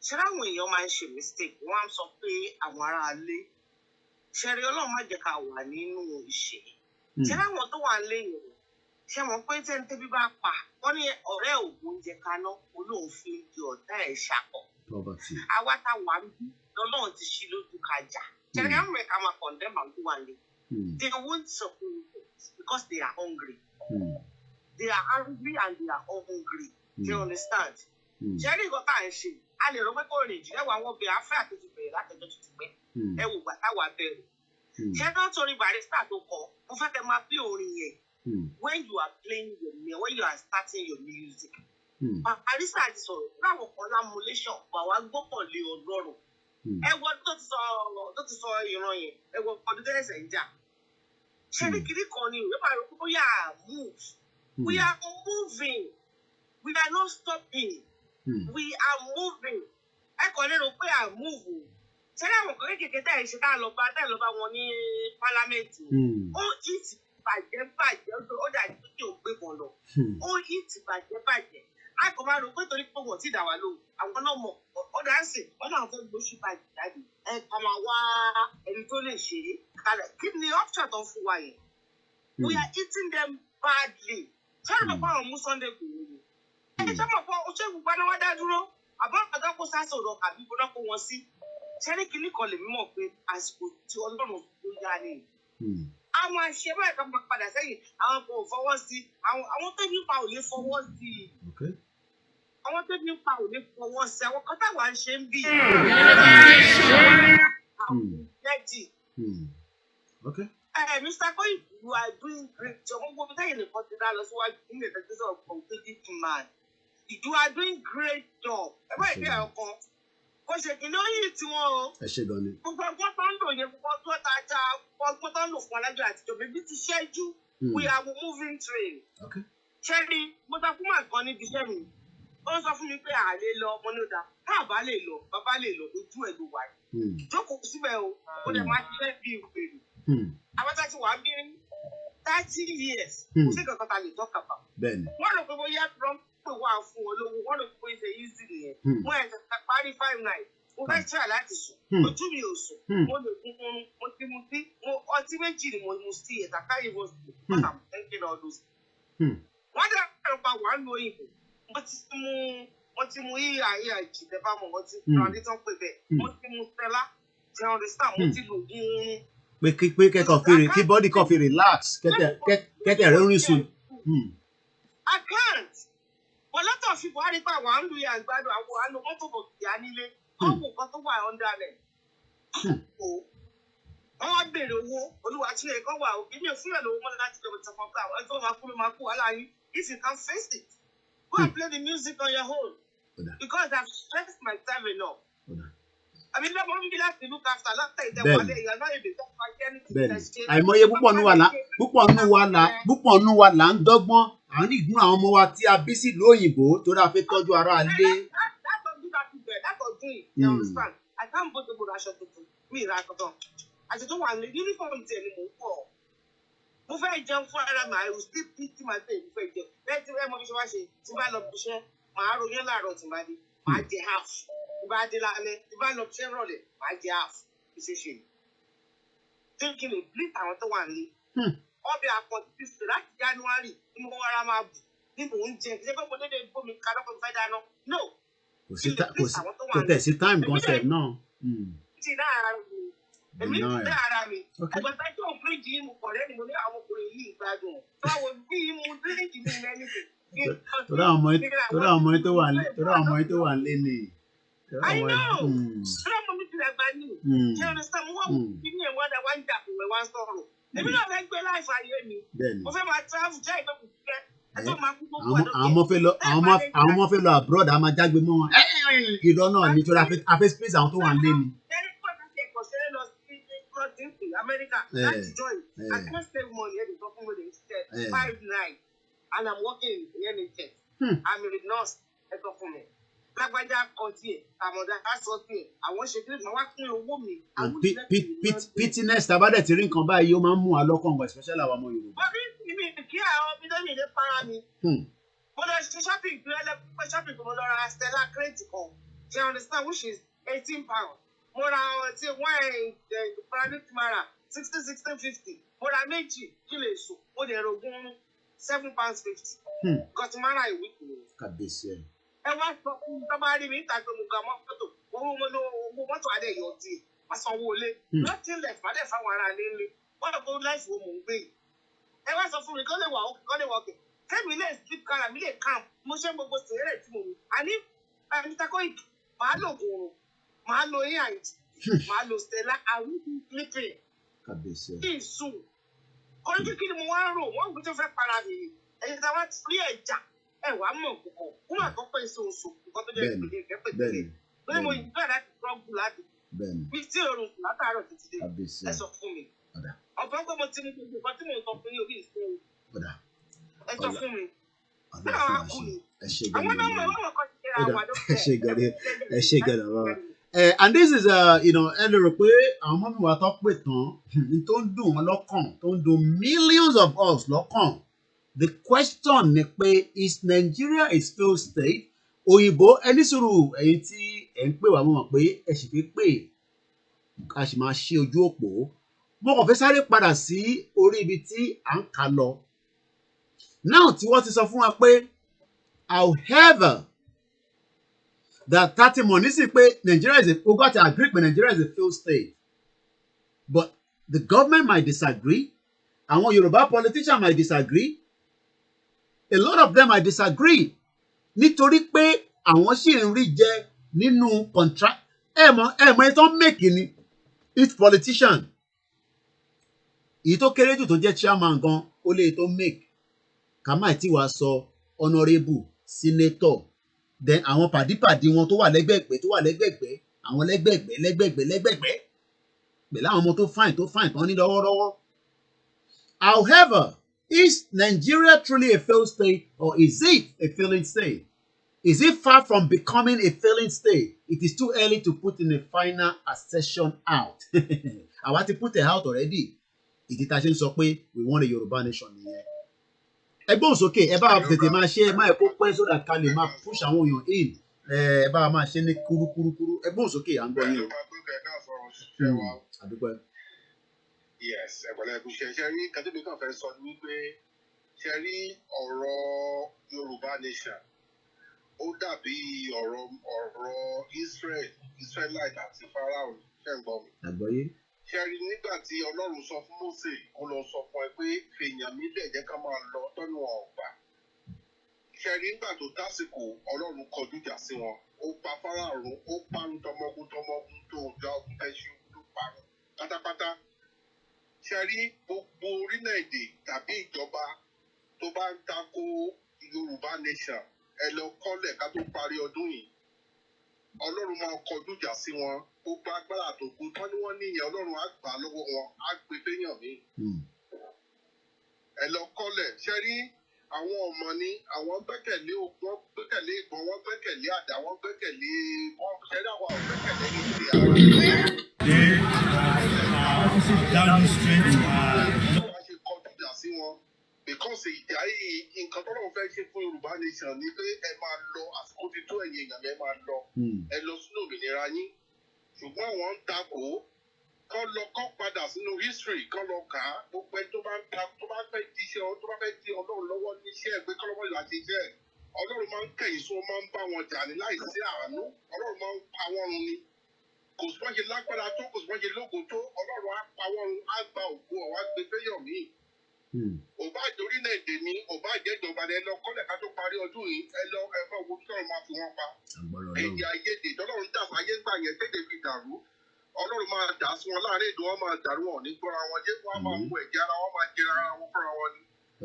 [SPEAKER 2] ṣẹ́rọ̀ àwọn èèyàn máa ń ṣe mistake. Wọ́n á sọ pé àwọn ará ilé. Ṣẹ́rí Ọlọ́run má jẹ́ ká wà nínú ìṣe. Ṣẹ́rọ̀ àwọn tó wà lẹ́yìn rẹ̀. Ṣé mọ̀ pé tẹ́ntẹ́ bí bá pa, wọ́n ní ọ̀rẹ́ ògùn oúnjẹ kaná, olóhùn fi ń di ọ̀tá ẹ̀ ṣàkọ̀. Àwa tá wà ń bí, Ọlọ́run ti ṣí lójú kájà. Ṣẹ́rí àwọn ẹ̀ka máa condemn àwọn tó wà lé. They won't support it because they are hungry. They are angry and they are hungry. Do you understand? Ṣẹ́rí nǹkan tá à ń ṣe, a lè rọ pé kó rìn jù ẹwà wọn bẹ afẹ́ àtẹ̀tù bẹ̀rẹ̀ látẹ̀jọ́ tó ti pẹ́. Ẹ wò gbà táwa bẹ̀rẹ̀. Ṣẹ́rí torí barista tó kọ, mo fẹ́ kẹ́ máa bí orin yẹn. When you are playing when you are starting your music. Barista ti sọ̀rọ̀ láwọn kan lámúléṣàn wà wá gbọ́kàn lé Ọlọ́run. Ẹ wọ tó ti sọ ìran yẹn, ẹ wọ ọdún tẹ́lẹ̀sẹ̀ ń jà. Ṣẹ́rí kiri kan ni ìwé pàrọ̀ pé bóyá move. We are moving. We are not stopping. We are moving. Ẹ kàn lérò pé à move. Ṣẹ́rí àwọn kan kékeré tẹ́ ẹ ṣe ká lọ bá wọn ní pálámẹ́ǹtì. Ó yí ti bàjẹ́ ó dà ní kí o gbé wọn lọ. Ó yí ti bàjẹ́. A kò máa rò pé torí pé wọ́n ti dà wá lóhùn. Àwọn náà mọ̀ ó dà ń sìn. Wọ́n náà fẹ́ gbóṣù bàjẹ́ jáde. Ẹ kàn máa wá ẹni tó lè ṣe é kalẹ̀. Kí ni option tó ń fún wa yẹn? We are eating them badly. Ṣé àná pa àwọn mú Sunday Igboho ni? Ṣé mọ̀ pé oṣù ìgbà náà wá dá dúró? Àbá àgbàdo kó sásòrò àbí gbọdọ̀ kó wọn sí. Ṣẹ́rí kìíní kan lè mímọ̀ pé àsìkò tí Ọlọ́run tó yá ni. Àwọn àṣẹ báyìí kan máa padà sẹ́yìn, àwọn kò fọwọ́ sí, àwọn tó nípa ò lè fọwọ́ sí. Àwọn tó nípa ò lè fọwọ́ sí, àwọn kan táwa ń ṣe ń bì. Mr. Koiku, you are doing great job. Gbogbo bí sẹ́yìn nìkan ti dá lọ síwájú nílẹ̀ tẹ̀síṣọ́ of competitive man. You are doing great job. Ẹ bá ìdí ẹ̀rọ kan. Kò ṣe kìíní ó yìí tí wọ́n o.
[SPEAKER 1] Ẹ ṣe gan ni.
[SPEAKER 2] Gbogbo ọgbọ́n tó ń lò yẹn, gbogbo ọgbọ́n tó ajá, ọgbọ́n tó ń lò fún alájọ àtijọ́, bíbí ti ṣẹ́jú. We are moving train. Ṣẹ́rí, mo sọ fún màá kan níbi iṣẹ́ mi. Ó sọ fún mi pé àlè lọ ọmọ ní ó dáa. Káàbá lè lọ, bàbá lè lọ, ojú ẹ̀ ló wà. Jókòó síbẹ̀ o, ó lè máa ṣiṣẹ́ bí ìpèrè. Àwọn tá ti wà bí 30 years, kò sí kankan tá lè tọ́ka bá. Wọ́n rò pé bóyá Trump pè wá fún wọn lówó, wọ́n rò pé ṣe easy nìyẹn. Wọ́n ẹ̀ parí 5-9. Mo fẹ́ tíra láti sùn. Ojú mi ò sùn. Mo lè gun oorun. Mo ti mu sí. Ọtí méjì ni mo mu sí ẹ̀ka káyé mo sì. Wọ́n tà thinking all those. Wọ́n dẹ̀ ẹ̀rọ pa wà ń lo òyìnbó. Mo ti mu ìyá ìjìnlẹ̀ bá mọ̀ wọ́n ti ra ní tán pé bẹ́ẹ̀. Mo ti mu Stella. Ṣé o understand? Mo ti lo oògùn.
[SPEAKER 1] Pé kẹ́kọ̀ọ́ fi kí bọ́dì kan fi relax kẹ́kẹ́ rẹ̀ orin sùn.
[SPEAKER 2] I can't. But lot of people are required one do and bad and want to go to Yanile. How will go to why under them? Oh, I been a war, or you actually go out. Give me a few of the woman that's going to come out. I told my cool if you can face it. Go and play the music on your own. Because I've stressed myself enough. I mean, that one has to look after that time. You're not able to find anything.
[SPEAKER 1] Àìmọye púpọ̀ nù wa là ń dọ́gbọ́n à ń ìgbún àwọn ọmọ wa tí a bí sílùú òyìnbó tó dáa fẹ́ tọ́jú ara lé.
[SPEAKER 2] That's what doing. You understand? I can't put the good action to me right now. I just don't want the uniform anymore. Mo fẹ́ jẹun fún ara mi, I will still eat my day. Mo fẹ́ jẹun. Bẹ́ẹ̀ tí ẹ mọ bí ṣe wá ṣe, tí bá lọ bí iṣẹ́, màá ròyìn láàárọ̀ tí màá dé, màá jẹ half. Tí bá dé lálẹ́, tí bá lọ bí iṣẹ́ rọ̀lẹ́, màá jẹ half. Ìṣeṣe. Thinking a bleed àwọn tó wà nílé. Ọbẹ̀ àpọ̀jù sí láti January ní mo wára máa bù ní mò ń jẹ. Ṣé pé mo dédé gbómi kaná kó fẹ́ dáná? No.
[SPEAKER 1] Kò tẹ̀ sí time concept náà.
[SPEAKER 2] Ti dára mi. Èmi ti dára mi. Ẹgbẹ́ tá tó fíríjì yìí mo kọ̀ lẹ́nu mo ní àwọn ọkùnrin yìí ìgbádùn. Báwo bí mo fíríjì mi lẹ́nu.
[SPEAKER 1] Torí àwọn ọmọ yìí tó wà nílé ni.
[SPEAKER 2] I know. Torí ọmọ mi ti dàgbà ní. Ṣé o ní sọ mo wá wò kí ní ẹ̀wọ̀n dà wá ń jà fún ẹ̀ wá ń sọ̀rọ̀. Èmi náà fẹ́ gbé láìfà ayé mi. Mo fẹ́ máa travel jẹ́ ìtọ́kùn kíkẹ́.
[SPEAKER 1] Àwọn ọmọ fẹ́ lọ abroad a máa jágbe mọ́ wọn. Ìrọ̀ náà nítorí a fẹ́ space àwọn tó wà nílé ni.
[SPEAKER 2] America, that's joy. I can't save money every talking with instead 5 nights, and I'm working in NHS. I'm a nurse. Lágbájá ọtí àmọ̀dá aṣọ́tì àwọn ṣe kí wọ́n wá pín owó mi.
[SPEAKER 1] Pitness tabadẹ ti rí nǹkan báyìí ó máa ń mú wa lọ́kàn wọ̀ especially àwọn ọmọ Yorùbá.
[SPEAKER 2] Wọ́n rí mi kí àwọn bílíọ̀nù lè para mi. Mo lọ ṣe shopping ìpínlẹ̀ shopping mo lọ ra Stella crate kan. Do you understand which is £18? Mo ra ọtí wine private mara 1650. Mo ra méjì kí lè sùn. Mo lè rògùn £7.50. Because mara ìwé kìí.
[SPEAKER 1] Kàbíyèsí ẹ̀.
[SPEAKER 2] Ẹ wá sọ fún mi tó bá rí mi níta pé mo ga mọ́tò owó mọ́tò adé yọ ọtí wá sanwó ilé nothing left má dẹ̀ fáwọn ará ilé ńlé wọ́n lọ kó láìsí wo mò ń gbé yìí. Ẹ wá sọ fún mi kọ́ lè wà òkè kọ́ lè wà òkè kẹ́mi lè sleep kára mi lè camp mo ṣe gbogbo sèrè tí mo mú àní Mr. Koiki màá lo ògùn màá lo AIT màá lo Stella àwọn sleeping kí n sùn orí kí ni mo wá ń rò wọ́n gbé tó fẹ́ para mi ẹ̀yìn tí a wá rí ẹ̀jà ẹ wà á mọ̀ kókó kó má tó pé oṣooṣù nǹkan tó jẹ́ ìpínlẹ̀ ìfẹ́ pẹ̀lú lórí mo yìí bẹ́ẹ̀ láti rọ́ọ̀bù láti bí tí òórùn kù látàárọ̀ títí dé ẹ sọ fún mi ọ̀pọ̀ pé mo ti mú gbogbo nǹkan tí mo ń sọ fún yín òbí ìfẹ́ ẹ sọ fún mi náà wà kú ni àwọn náà mọ̀ wọ́n kọ́ ti ṣe ra wà lókè
[SPEAKER 1] ẹ ṣe gẹ̀dẹ̀ bàbá. And this is ẹ lè rò pé àwọn ọmọ mi wà tó pè tán tó ń dùn wọn lọ́kàn tó ń dùn millions of us lọ́kàn. The question ni pé is Nigeria a failed state? Òyìnbó ẹni sùúrù ẹ̀yin tí ẹ̀ ń pè wá mọ̀ pé ẹ sì fi pè a sì máa ṣe ojú òpó. Mo kàn fẹ́ sáré padà sí orí ibi tí à ń kà lọ. Now tí wọ́n ti sọ fún wa pé however that 30 months sí pé Nigeria is we got to agree pé Nigeria is a failed state. But the government might disagree. Àwọn Yorùbá politicians might disagree. A lot of them might disagree nítorí pé àwọn sì ń rí jẹ nínú contract ẹ̀mọ́ ẹni tó ń make ni each politician èyí tó kéré jù tó jẹ́ chairman gan ó lè tó make kàmáì tí wàá sọ honourable senator then àwọn pàdípàdé wọn tó wà lẹ́gbẹ̀gbẹ́ àwọn lẹ́gbẹ̀gbẹ́ pẹ̀lú àwọn ọmọ tó fine tán ní lọ́wọ́lọ́wọ́. However, is Nigeria truly a failed state or is it a failing state? Is it far from becoming a failing state? It is too early to put in a final assertion out. Àwa ti put it out already. Ìdí tá a ṣe ń sọ pé we want a Yoruba nation nìyẹn. Ẹgbẹ́ òsókè ẹ bá wa tètè máa ṣe ẹ máa kó pẹ́ so that ká lè máa push àwọn èèyàn in. Ẹ bá wa máa ṣe ní kúrúkúrú. Ẹgbẹ́ òsókè à ń gbọ́ yín o. Àdúpẹ́.
[SPEAKER 4] Yes, ẹ̀pọ̀lẹ́ ẹ̀kúṣẹ́ ṣe rí kàtẹ́bí kan fẹ́ sọ ní wípé ṣe rí ọ̀rọ̀ Yorùbá nation ó dàbí ọ̀rọ̀ Israelite àti Pharaoh ṣe ń gbọ́ mi.
[SPEAKER 1] Àgbọ́yé.
[SPEAKER 4] Ṣe rí nígbà tí Ọlọ́run sọ fún Mósè kó lọ sọ fún ẹ pé fèèyàn mi lẹ̀ jẹ́ ká máa lọ tọ́nu ọ̀gbà ṣẹ́rí nígbà tó dásìkò ọlọ́run kọjú ìjà sí wọn ó pa fáráàrùn ó parun tọmọgún tó ọjà ọdún ẹṣin tó parun pátápátá ṣẹ́rí gbogbo orílẹ̀-èdè tàbí ìjọba tó bá ń tako Yorùbá nation ẹ lọ kọ́lẹ̀ ká tó parí ọdún yìí ọlọ́run máa kọjú ìjà sí wọn gbogbo agbára tó kú tán ni wọ́n níyẹn ọlọ́run á gbà lọ́wọ́ wọn á gbé fẹ́yàn mí ẹ lọ kọ́lẹ̀ ṣẹ́rí àwọn ọmọ ní àwọn gbẹ́kẹ̀lé ogun wọ́n gbẹ́kẹ̀lé ìbọn wọ́n gbẹ́kẹ̀lé àdá wọ́n gbẹ́kẹ̀lé wọ́n ṣẹ́rí àwọn gbẹ́kẹ̀lé ìdílé àwọn
[SPEAKER 5] down the street.
[SPEAKER 4] wọ́n ṣe kọjú ìjà sí wọn because ìjà yìí nǹkan tó lọ́wọ́ fẹ́ ṣe fún Yorùbá nation ni pé ẹ máa lọ àsìkò ti tó ẹ̀yìn èèyàn ẹ máa lọ ẹ lọ sínú òmìnira yín ṣùgbọ́n àwọn ń takò kán lọ kán padà sínú history kán lọ kà á gbogbo ẹni tó bá ń ta tó bá fẹ́ di iṣẹ́ tó bá fẹ́ di Ọlọ́run lọ́wọ́ níṣẹ́ ẹgbẹ́ kọ́lọ́mọ́ ìlà ti jẹ́ Ọlọ́run máa ń kẹ̀yìn sí wọn máa ń bá wọn jà ní láìsí àánú Ọlọ́run máa ń pa wọ́n run ni kò sí wọ́n ṣe lágbára tó kò sí wọ́n ṣe lógo tó Ọlọ́run á pa wọ́n run á gba ògo ọ̀wá gbé fẹ́yọ̀ míì òbá àjọ orílẹ̀-èdè ní òbá àjẹjọba ẹ lọ kọ́lẹ̀ ká tó parí ọdún yìí ẹ lọ ẹ̀fọ́ owó tí Ọlọ́run máa fi wọ́n pa èdè àìyedè tọ́lọ́run dà fáyé gbà yẹn tètè fi dàrú Ọlọ́run máa dà sí wọn láàrin èdè wọn máa dàrú wọn ní gbọ́ra wọn jẹ́ wọn máa mú ẹ̀jẹ̀ ara wọn máa jẹra ara wọn fúnra wọn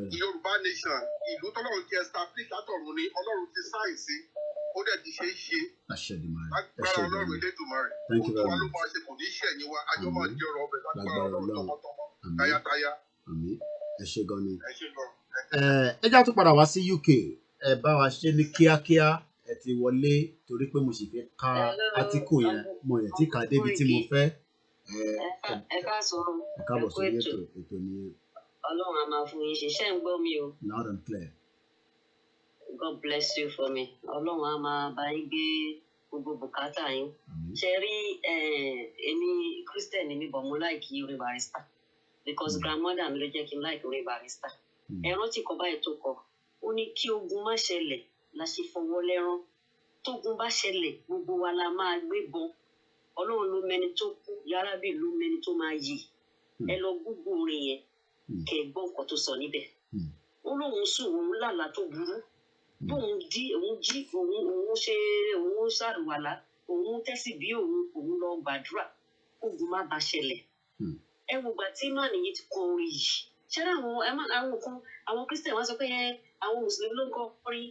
[SPEAKER 4] ni Yorùbá nation ìlú tọ́lọ́run ti establish látọ̀run ni Ọlọ́run ti sáyẹ̀nsì ó dẹ̀ ti ṣe é ṣe lágbára Ọlọ́run Elédùmarè òtún wa ló máa ṣe kò ní ṣẹ̀yìn wa àjọ máa jẹ́ ọ̀rọ̀ ọbẹ̀ lágbára Ọlọ́run tọmọtọmọ tayátayá.
[SPEAKER 1] ẹ ṣé gan ni ẹ já tún padà wá sí UK ẹ bá wa ṣe ní kíákíá ẹ ti wọlé torí pé mo sì fẹ́ ka átíkù yẹn mo yẹ tí kà débi tí mo fẹ́
[SPEAKER 6] ẹ
[SPEAKER 1] káàbọ̀ sórí ètò nìyẹn.
[SPEAKER 6] Ọlọ́run a máa fún yín ṣe ń gbọ́ mi o.
[SPEAKER 1] Loud and clear.
[SPEAKER 6] God bless you for me. Ọlọ́run a máa bá yín gbé gbogbo bùkátà yín. Ṣe rí èmi Christian mi bọ̀ mo láìkí orin Barrister because grandmother mi ló jẹ́ kí n láìkí orin Barrister. Ẹ rántí kọ báyìí tó kọ ó ní kí ogun má ṣẹlẹ̀ la ṣe fọwọ́ lẹ́rán tógun bá ṣẹlẹ̀ gbogbo wa la máa gbé bọn Ọlọ́run ló mẹni tó kú yàrábì ló mẹni tó máa yè ẹ lọ gbogbo orin yẹn kẹ́ gbọ́ nǹkan tó sọ níbẹ̀ ó lóun sùn òun lálà tó burú bóun jí òun ṣe òun ṣàrùwàlá òun tẹ́sí bí òun lọ gbàdúrà ogun má bá ṣẹlẹ̀ ẹ wo gbà tí má nìyí ti kọ orin yìí ṣé àwọn Christian wá sọ pé àwọn Mùsùlùmí ló ń kọ orin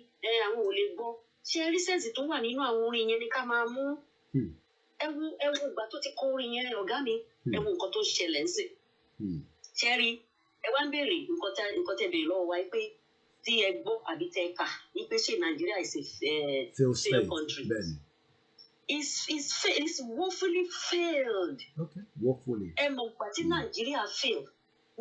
[SPEAKER 6] àwọn ò lè gbọ́ ṣé rísẹ̀nsì tó wà nínú àwọn orin yẹn ni ká máa mú ẹ wo ìgbà tó ti kọ orin yẹn ọ̀gá mi ẹ wo nǹkan tó ṣẹlẹ̀ ń sìn ṣé rí ẹ wá ń béèrè nǹkan tẹ́ béèrè lọ́wọ́ wa pé tí ẹ gbọ́ àbí tẹ́ kà ní pé ṣé Nàìjíríà is a failed country it's woefully failed ẹ mọ̀ gbà tí Nàìjíríà fail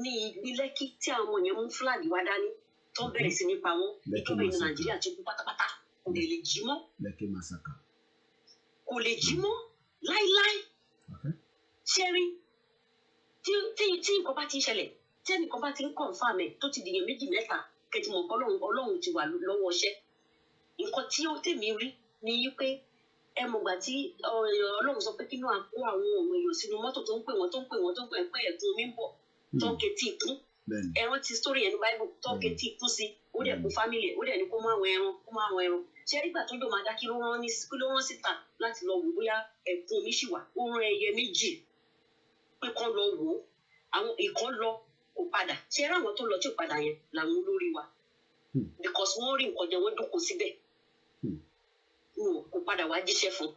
[SPEAKER 6] ní Lẹ́kì tí àwọn yẹn mú flag wá dání tó bẹ̀rẹ̀ sí nípa wọn ìjọba ìlú Nàìjíríà ti kú pátápátá kò lè jí mọ́ kò lè jí mọ́ láíláí ṣé rí tí nǹkan bá ti ń ṣẹlẹ̀ tí ẹnìkan bá ti ń confirm ẹ̀ tó ti dìyàn méjì mẹ́ta kẹtì mọ̀ Ọlọ́run ti wà lọ́wọ́ iṣẹ́ nǹkan tí ó tèmi rí ni pé ẹ mọ̀gbà tí Ọlọ́run sọ pé kí náà kó àwọn ohun èèyàn sínú mọ́tò tó ń pè wọ́n pé ẹ̀gbọ́n mi ń bọ̀ tó ń ketí ikú ẹran ti story ẹnu Bible tó ń ketí ikú sí ó dẹ̀ kó family ó dẹ̀ ní kó má àwọn ẹran ṣé nígbà tó dò máa dá kí ló rán síta láti lọ wò bóyá ẹ̀gbọ́n mi ṣì wà ó rán ẹyẹ méjì pé kán lọ wò ó àwọn ìkan lọ kò padà ṣé eré àwọn tó lọ tí ò padà yẹn làwọn olórí wa because wọ́n rí nǹkan jẹ wọ́n jókòó síbẹ̀ kò padà wá jíṣẹ́ fún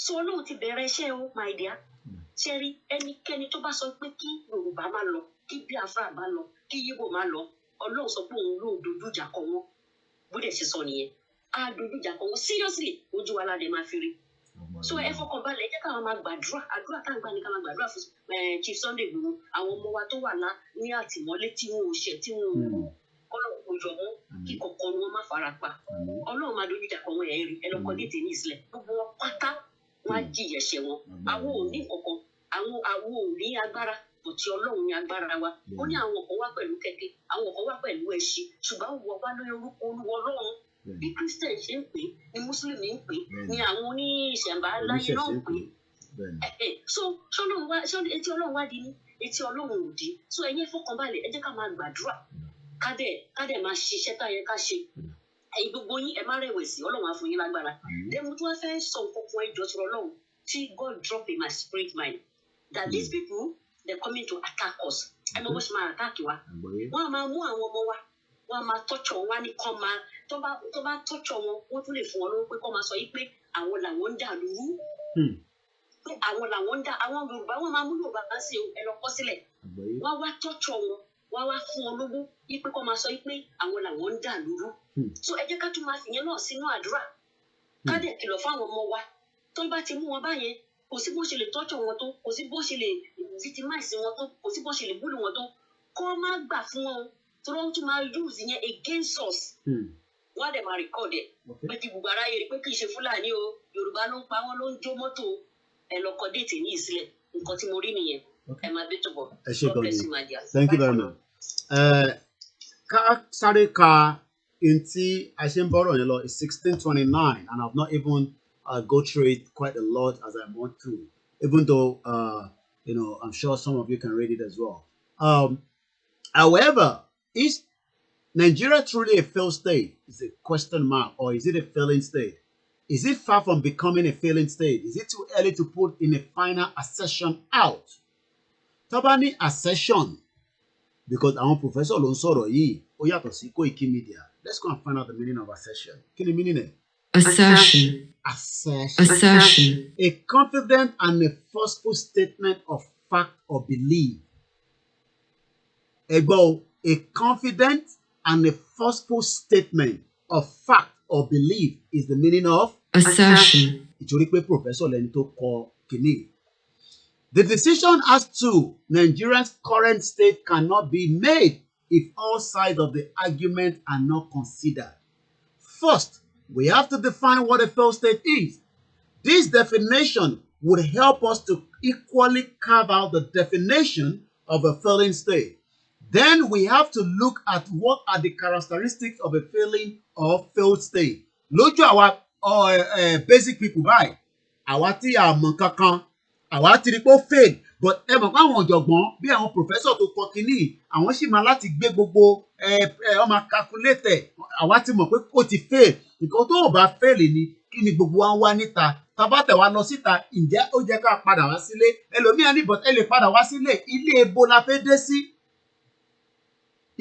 [SPEAKER 6] so Ọlọ́run ti bẹ̀rẹ̀ iṣẹ́ o my dear ṣe rí ẹnikẹ́ni tó bá sọ pé kí Yorùbá má lọ kí Biafra má lọ kí Yíbò má lọ Ọlọ́run sọ pé òun ló dojú ìjà kọ wọn bó dẹ̀ ṣe sọ nìyẹn á dojú ìjà kọ wọn seriously ojú wa ládẹ máa fi rí so ẹ fọkàn balẹ̀ ẹ jẹ́ káwọn máa gbàdúrà àdúrà tá à ń gbà ní ká máa gbàdúrà fún Chief Sunday Igboho àwọn ọmọ wa tó wà ní àtìmọ́lé tí wọn ò ṣẹ̀ tí wọn ò wọ Ọlọ́run kò yọ wọn kí kọ̀ọ̀kan wọn má fara pa Ọlọ́run máa dojú ìjà kọ wọn ẹ̀ rí ẹ lọ́kọ́ dé tèmi ìsìlẹ̀ gbogbo wọn pátá wọn á jìyà ẹ̀ṣẹ̀ wọn àwọn ò ní kankan àwọn ò ní agbára bò tí Ọlọ́run ní agbára wa ó ní àwọn kan wá pẹ̀lú kẹ̀kẹ́ àwọn kan wá pẹ̀lú ẹṣin ṣùgbọ́n wọ́n wá lórí orúkọ Olúwa Ọlọ́run bí Christian ṣe ń pè ní Muslim ń pè ní àwọn oníṣẹ̀ǹbáláyé náà ń pè so etí Ọlọ́run wá di ní etí Ọlọ́run ò di so ẹ̀yin fọkànbalẹ̀ ẹ jẹ́ ká máa gbàdúrà ká dẹ̀ máa ṣiṣẹ́ tá yẹ ká ṣe gbogbo yín ẹ má rẹ̀wẹ̀sì Ọlọ́run á fún yín lágbára. Then mo tún wá fẹ́ sọ nǹkan kan ẹjọ́ sọ̀rọ̀ Ọlọ́run tí God drop in my spirit mind that these people they're coming to attack us. ẹ mọ bó ṣe máa attack wa. wọ́n á máa mú àwọn ọmọ wa wọ́n á máa tọ́jọ́ wọn wá ní kán máa tó bá tọ́jọ́ wọn wọ́n tún lè fún wọn lówó pé kán máa sọ yìí pé àwọn làwọn ń dà lóru. Pé àwọn làwọn ń dà àwọn Yorùbá wọ́n máa mú Yorùbá bá sí ẹ lọ kọ́ sílẹ̀. wọ́n wá tọ́jọ́ wọn wọ́n wá fún wọn lówó yìí pé kán máa sọ yìí pé àwọn làwọn ń dà lóru. So ẹ jẹ́ ká tún máa fìyẹn náà sínú àdúrà ká dẹ̀ kìlọ̀ fáwọn ọmọ wa tó bá ti mú wọn báyẹn kò sí bó ṣe lè tọ́jọ́ wọn tó kò sí bó ṣe lè victimize wọn tó kò sí bó ṣe lè búlù wọn tó kọ́ má gbà fún wọn tó lọ́wọ́ tún máa use yẹn against us. wọ́n á dẹ̀ máa record ẹ̀ pé kí gbogbo aráyé rí pé kì í ṣe Fúlàní o Yorùbá ló ń pa wọ́n ló ń jó mọ́tò ẹ lọ kọ déètì ní ìsílẹ̀ nǹkan tí mo rí nìyẹn ẹ máa dé tó bọ̀. God bless you my dear.
[SPEAKER 1] Thank you very much. Ká sáré ka ntí a ṣe ń bọ́rọ̀ yẹn lọ is 1629 and I've not even go through it quite a lot as I want to, even though you know I'm sure some of you can read it as well. However, is Nigeria truly a failed state? Is a question mark, or is it a failing state? Is it far from becoming a failing state? Is it too early to put in a final assertion out? Tabani assertion, because our professor ló ń sọ̀rọ̀ yìí ó yàtọ̀ sí Koikimedia. Let's go and find out the meaning of assertion. Kí ni meaning ẹ̀?
[SPEAKER 7] Assertion. Assertion.
[SPEAKER 1] A confident and a forceful statement of fact or belief. A confident and a forceful statement of fact or belief is the meaning of
[SPEAKER 7] assertion.
[SPEAKER 1] Ìtorí pé professor lẹni tó kọ kìíní. The decision as to Nigeria's current state cannot be made if all sides of the argument are not considered. First, we have to define what a failed state is. This definition would help us to equally carve out the definition of a failing state. Then we have to look at what are the characteristics of a failing or failed state. Lójú àwa basic people báyìí, àwa tí a mọ̀ kankan, àwa ti rí pé ó fail, but ẹ mọ̀ pé àwọn ọ̀jọ̀gbọ́n bí àwọn professor tó kọ kínní, àwọn sì máa láti gbé gbogbo ọmọ calculate àwa ti mọ̀ pé ó ti fail. Nǹkan tó ò bá fail ni kí ni gbogbo wa ń wá níta. Tabátẹ̀ wa lọ síta, ǹjẹ́ ó jẹ́ ká padà wá sílé? Ẹlòmíràn ní but ẹ lè padà wá sílé, ilé ebo la fẹ́ dé sí.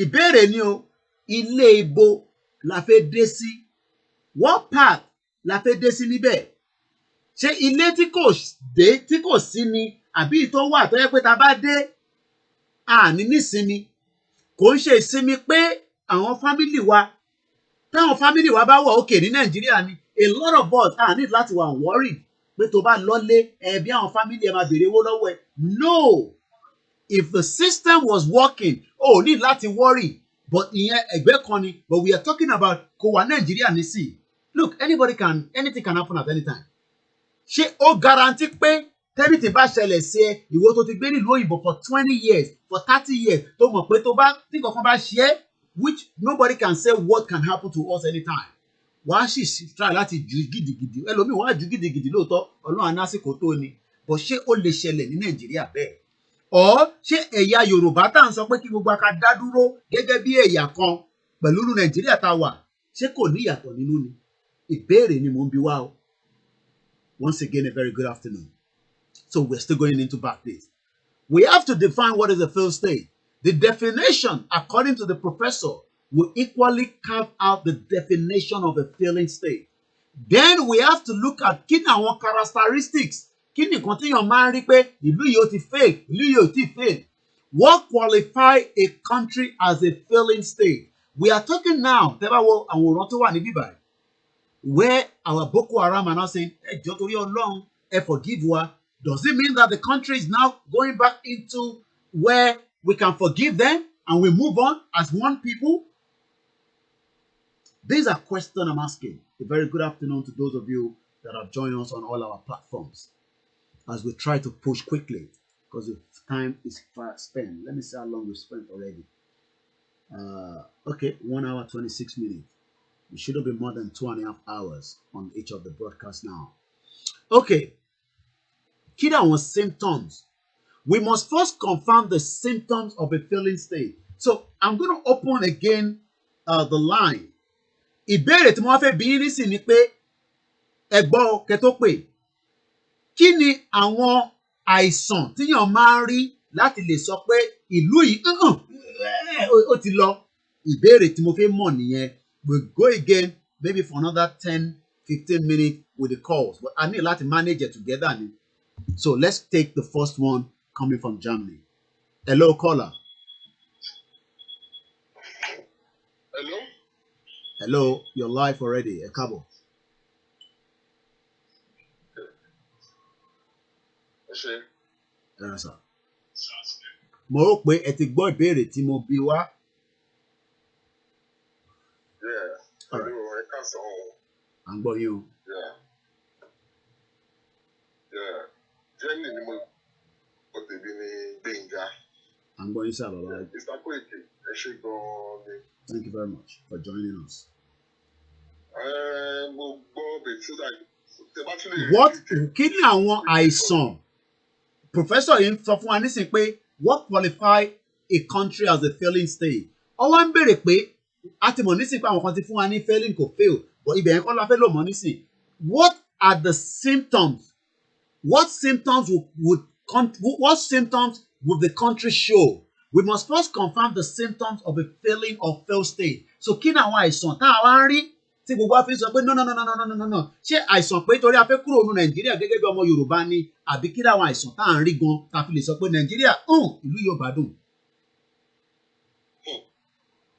[SPEAKER 1] Ìbéèrè ni o, ilé ibo la fẹ́ dé sí? What part la fẹ́ dé sí níbẹ̀? Ṣé ilé tí kò sí ni àbí tó wà tó yẹ pé ta bá dé àní nísinmi? Kò ń ṣe ìsinmi pé àwọn fámìlì wa táwọn fámìlì wa bá wà òkè ní Nàìjíríà ni a lot of us ní láti wà worried pé tó bá lọ́lé bí àwọn fámìlì ẹ máa béèrè owó lọ́wọ́ ẹ. No! If the system was working, need láti worry. But ìyẹn ẹgbẹ́ kan ni. But we are talking about kò wà Nàìjíríà nísìnyí. Look, anything can happen at any time. Ṣé ó guarantee pé tẹ́nìtì bá ṣẹlẹ̀ sí ẹ ìwọ tó ti gbé nílùú òyìnbó for 20 years, for 30 years, tó mọ̀ pé tó bá tí kankan bá ṣe é, which nobody can say what can happen to us anytime. Wàá sì try láti jù gidigidi. Ẹlòmíì wàá jù gidigidi lóòótọ́, Ọlọ́run anásìkò tó ni. But ṣé ó lè ṣẹlẹ̀ ní Nàìjíríà bẹ́ẹ̀? Ṣé ẹ̀yà Yorùbá tá à ń sọ pé kí gbogbo aka dá dúró gẹ́gẹ́ bí ẹ̀yà kan pẹ̀lú Nàìjíríà tá a wà, ṣé kò ní ìyàtọ̀ nínú ni? Ìbéèrè ni mò ń bi wá o. Once again, a very good afternoon. So we're still going into back days. We have to define what is a failed state. The definition, according to the professor, will equally carve out the definition of a failing state. Then we have to look at kí ni àwọn characteristics. Kí ni nǹkan tí yàn máa ń rí pé ìlú yìí ó ti fail, ìlú yìí ò ti fail. What qualify a country as a failing state? We are talking now, tẹ́ bá wo àwòrán tó wà níbí báyìí, where our Boko Haram are now saying, ẹ jọ̀ọ́ torí Ọlọ́run, ẹ forgive wa. Does it mean that the country is now going back into where we can forgive them and we move on as one people? These are questions I'm asking. A very good afternoon to those of you that have joined us on all our platforms as we try to push quickly because the time is fast spent. Let me see how long we spent already. Okay, 1 hour 26 minutes. It shouldn't be more than 2.5 hours on each of the broadcasts now. Okay. Kí ni àwọn symptoms? We must first confirm the symptoms of a failing state. So I'm going to open again the line. ìbéèrè tí wọ́n fẹ́ bí yín nísìn ni pé ẹ gbọ́ kẹ́ tó pè kí ni àwọn àìsàn tíyàn máa ń rí láti lè sọ pé ìlú yìí ó ti lọ. Ìbéèrè tí mo fẹ́ mọ̀ nìyẹn. We'll go again maybe for another 10-15 minutes with the calls, but I need láti manage it together ni. So let's take the first one coming from Germany. Hello, caller.
[SPEAKER 4] Hello.
[SPEAKER 1] Hello, you're live already. Ẹ káàbọ̀. Ẹ sà. Mo rò pé ẹ ti gbọ́ ìbéèrè tí mo bi wá.
[SPEAKER 4] All right.
[SPEAKER 1] À ń gbọ́ yín o.
[SPEAKER 4] Germany ni mo kò tèmi ní Gbẹ̀ngà.
[SPEAKER 1] À ń gbọ́ yín sà bàbá.
[SPEAKER 4] Mr. Koiki, ẹ ṣé gan-an ni.
[SPEAKER 1] Thank you very much for joining us.
[SPEAKER 4] Mo gbọ́ bẹ̀tí tẹ bá tún lè.
[SPEAKER 1] What kí ni àwọn àìsàn? Professor yìí sọ fún wa nísìnyí pé what qualify a country as a failing state? Ó wá ń béèrè pé a ti mọ̀ nísìnyí pé àwọn kan ti fún wa ní failing kò fail, but ibẹ̀ yẹn kọ́ la fẹ́ lò mọ́ nísìnyí. What are the symptoms? What symptoms would the country show? We must first confirm the symptoms of a failing or failed state. So kí ni àwọn àìsàn tá a wá ń rí tí gbogbo wa fi sọ pé no. Ṣé àìsàn pé torí a fẹ́ kúrò ní Nàìjíríà gẹ́gẹ́ bí ọmọ Yorùbá ni àbí kí ni àwọn àìsàn tá à ń rí gan tá a fi lè sọ pé Nàìjíríà ìlú yóò bá dùn.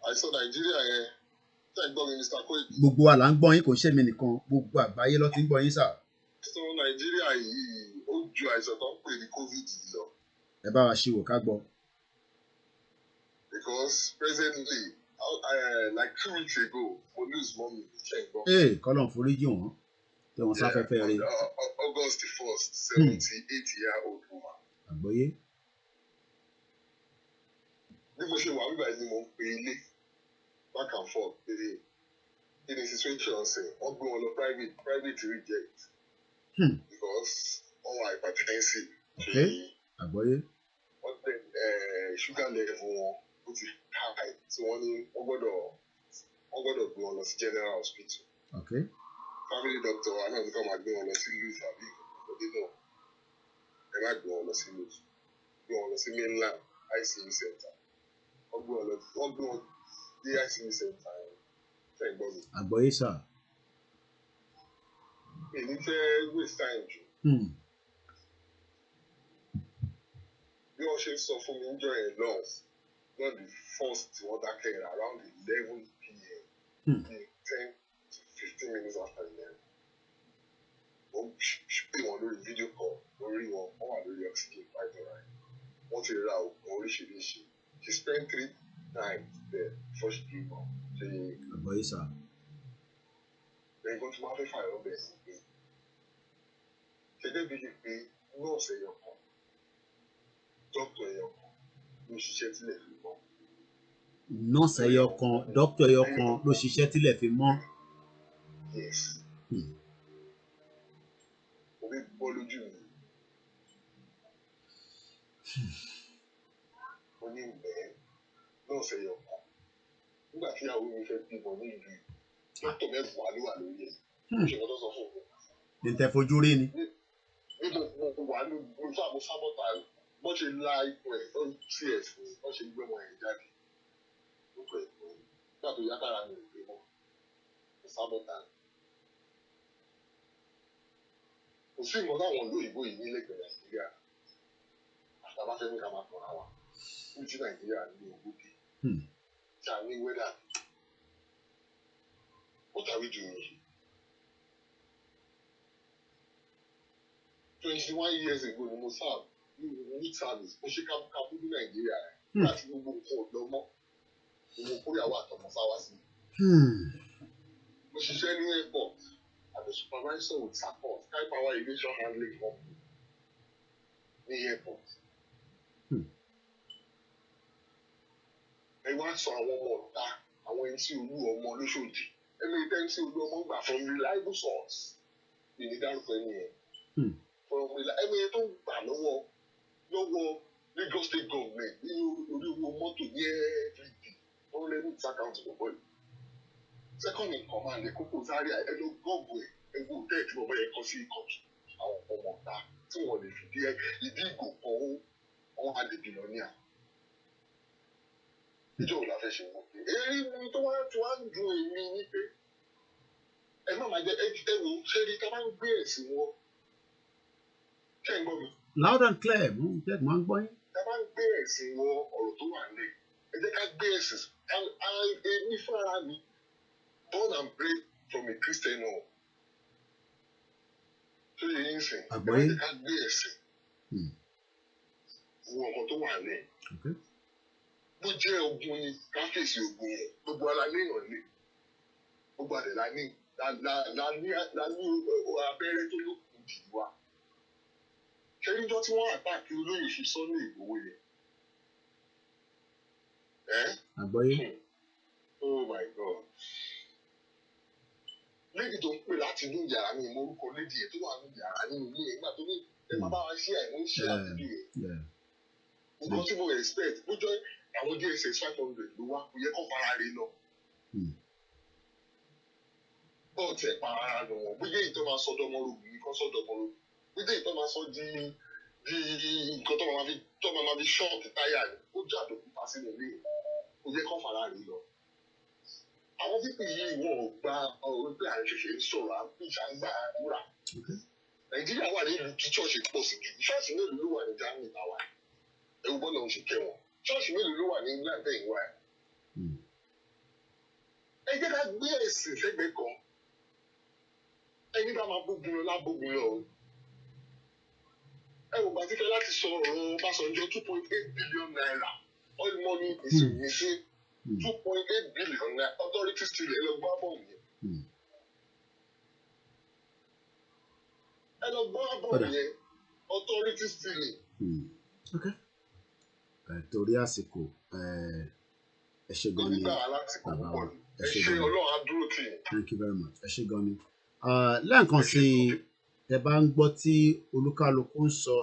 [SPEAKER 4] Àìsàn Nàìjíríà yẹn tẹ́ ń gbọ́ mi Mr. Koiki.
[SPEAKER 1] Gbogbo wa là ń gbọ́ yín, kò ṣe mí nìkan, gbogbo àgbáyé ló ti ń gbọ́ yín sà.
[SPEAKER 4] So Nàìjíríà yìí ó ju àìsàn tó ń pè ní COVID lọ.
[SPEAKER 1] Ẹ bá wa ṣíwò ká gbọ́.
[SPEAKER 4] Because presently like 2 weeks ago mo lose mommy ṣe ń gbọ́.
[SPEAKER 1] Kọ́lọ̀ foríjì wọ́n tí wọ́n sáfẹ́fẹ́ rí.
[SPEAKER 4] August 1st 78-year-old woman.
[SPEAKER 1] Àgbọ́yé.
[SPEAKER 4] Bí mo ṣe wà nígbà yìí ni mo ń pe ilé back and forth pé kí ni situation ṣe wọ́n gbé wọn lọ private reject. Because wọ́n wà hypertensive.
[SPEAKER 1] Àgbọ́yé.
[SPEAKER 4] Wọ́n tẹ̀ sugar level wọn ó ti high tí wọ́n ní wọ́n gbọ́dọ̀ gbé wọn lọ sí general hospital. Family doctor wa náà ní ká máa gbé wọn lọ sí lose àbí ìkọ̀kọ̀dé náà ẹ má gbé wọn lọ sí lose gbé wọn lọ sí mainland ICU center wọ́n gbé wọn dé ICU center ṣe ń gbọ́ mi.
[SPEAKER 1] Àgbọ́yé sà.
[SPEAKER 4] Èmi fẹ́ waste time jù. Bí wọ́n ṣe sọ fún mi ń jọ yẹn lọ́ọ̀ not the first tí wọ́n dákẹ́ around 11 p.m. 10-15 minutes after 11. Wọ́n pè wọ́n lórí video call lórí wọn wọ́n wà lórí oxygen quite alright. Wọ́n ti ra oògùn oríṣiríṣi. She spent 3 nights there before she came home.
[SPEAKER 1] Àgbọ́yé sà.
[SPEAKER 4] Lẹ́yìn kan tí wọ́n á fẹ́ fààyàn bẹ̀ sí pé ṣẹ́jẹ́ bí i pé nọ́ọ̀sì ẹ̀yọ̀ kan dókítà ẹ̀yọ̀ kan ló ṣiṣẹ́ tílẹ̀ fi mọ́.
[SPEAKER 1] Nọ́ọ̀sì ẹ̀yọ̀ kan dókítà ẹ̀yọ̀ kan ló ṣiṣẹ́ tílẹ̀ fi mọ́.
[SPEAKER 4] Yes. Omi bọ́ lójú mi. Mo ní bẹ́ẹ̀ nọ́ọ̀sì ẹ̀yọ̀ kan nígbà tí àwọn mi fẹ́ bímọ ní ìlú yìí dókítà mẹ́wàá ló wà lórí ẹ̀. Ṣé wọ́n tó sọ fún mi?
[SPEAKER 1] Ní tẹ fojú rí ni.
[SPEAKER 4] Mo wà ní mo sábọ̀tà bọ́n ṣe la ipò ẹ̀ lọ́n tí ẹ̀ fún bọ́n ṣe gbé wọn ẹ̀ jáde. Gbogbo ẹ̀ fún nígbà tó yákàrà mi ò gbé mọ́. Mo sábọ̀tà. Kò sí ìmọ̀ láwọn olóyìnbó yìí nílẹ̀gbẹ̀ẹ́ Nàìjíríà. Àtàbáfẹ́ ní ká máa tọ̀ra wa. Níbi tí Nàìjíríà ní owó dé. Tí a ní wẹ́dà. What are we doing? 21 years ago ni mo serve ní service mo ṣe kábúkábú ní Nàìjíríà rẹ̀ láti gbogbo nǹkan ọ̀dọ́ mọ́ ni mo kórìíyàwó àtọmọ sáwá sí. Mo ṣiṣẹ́ ní airport as a supervisor with support Sky Power Aviation Handling Company ní airport. Ẹ wá sọ àwọn ọmọ ọ̀tá àwọn ẹni tí olú ọmọ lóṣòdì ẹni tẹ́ tí olú ọmọ gbà from reliable source ìní dárúkọ ẹni yẹn. Ẹni yẹn tó gbà lọ́wọ́ Lagos State Government ní orí owó mọ́tò ní everyday wọ́n lẹ́nu ìsàkáǹtì lọ́wọ́ yìí. second in command ẹ̀ Kókó Zaria ẹ lọ gọ́ọ̀gù ẹ̀ ẹ wo tẹ́ ẹ̀ tí bọ̀bọ̀ yẹn kọ́ sí ìkọ̀tù àwọn ọmọ ọ̀tá tí wọ́n lè fìdí ìdí ìgò kan ó wọ́n á lè bìnà ní à. Ìjọ ò la fẹ́ ṣe wọ́n pé èyí tó wá ń dùn èmi ní pé ẹ má máa jẹ ẹ wò ṣé rí ká máa ń gbé ẹ̀sìn wọn ṣé ń gbọ́ mi.
[SPEAKER 1] Loud and clear mo ń jẹ́ máa ń gbọ́ yín.
[SPEAKER 4] Ká máa ń gbé ẹ̀sìn wọn ọ̀rọ̀ tó wà nílẹ̀ ẹ jẹ́ ká gbé ẹ̀sìn èmi fúnra mi born and bred from a Christian home. Ṣé yẹn ń sìn ẹ má jẹ́ ká gbé ẹ̀sìn wo ọkọ̀ tó wà nílẹ̀. Bó jẹ́ ogun ni ká fèsì ogun yẹn gbogbo ara léèyàn lé gbogbo àdè la ní abẹ́rẹ́ tó lókun jù wá. Ṣé níjọ́ tí wọ́n àtàkì olóyè fi Sunday Ìgbòho yẹn?
[SPEAKER 1] Àgbọ́yé.
[SPEAKER 4] Oh my God. Lédi tó ń pè láti inú yàrá mi mo orúkọ lédi yẹn tó wà nínú yàrá nínú ilé yẹn nígbà tó ní ẹ máa bá wa ṣe àìmọ́ ṣe àtúndì yẹn. Nǹkan tí mo expect ó jọ àwọn DSS 500 ló wá kò yẹ kó fara rí lọ. Bọ́ọ̀tì ẹ̀ para ara lọ wọ́n bóyá ìtọ́ máa sọ dọ́mọ́rògùn ní kó sọ dọ́mọ́rògùn bóyá ìtọ́ máa sọ di nǹkan tó máa fi ṣọ́ọ̀tì táyà ni ó jà lókùn sínú ilé kò yẹ kó fara rí lọ. Àwọn pípì yìí wọn ò gba ọ̀rọ̀ pé à ń ṣẹ̀ṣẹ̀ ń sọ̀rọ̀ à ń pèsè à ń gbà àdúrà. Nàìjíríà wà nílùú tí ṣọ́ọ̀ṣì pọ̀ sí jù ṣọ́ọ̀ṣì mélòó ló wà ní Germany táwa ẹ̀rù bọ́ọ̀lù ọ̀hún ṣe kẹ́ wọn ṣọ́ọ̀ṣì mélòó ló wà ní England tẹ̀yìn wá ẹ̀. Ẹ jẹ́ ká gbé ẹ̀sìn sẹ́gbẹ̀ẹ́ kan ẹni bá máa bógun lọ lábógun lọ. Ẹ wò bá ti fẹ́ láti sọ ọ̀rọ̀ Ọbásanjọ́ 2.8 billion naira all money is missing 2.8 billion naira authority still ẹ lọ gbọ́ àbọ̀ yẹn. Ẹ lọ gbọ́ àbọ̀ yẹn authority still.
[SPEAKER 1] Okay. Torí àsìkò ẹ ṣé gan ni bàbá wa ẹ ṣé gan ni thank you very much ẹ ṣé gan ni. Lẹ́ẹ̀kan sí ẹ bá ń gbọ́ tí olúkálukú ń sọ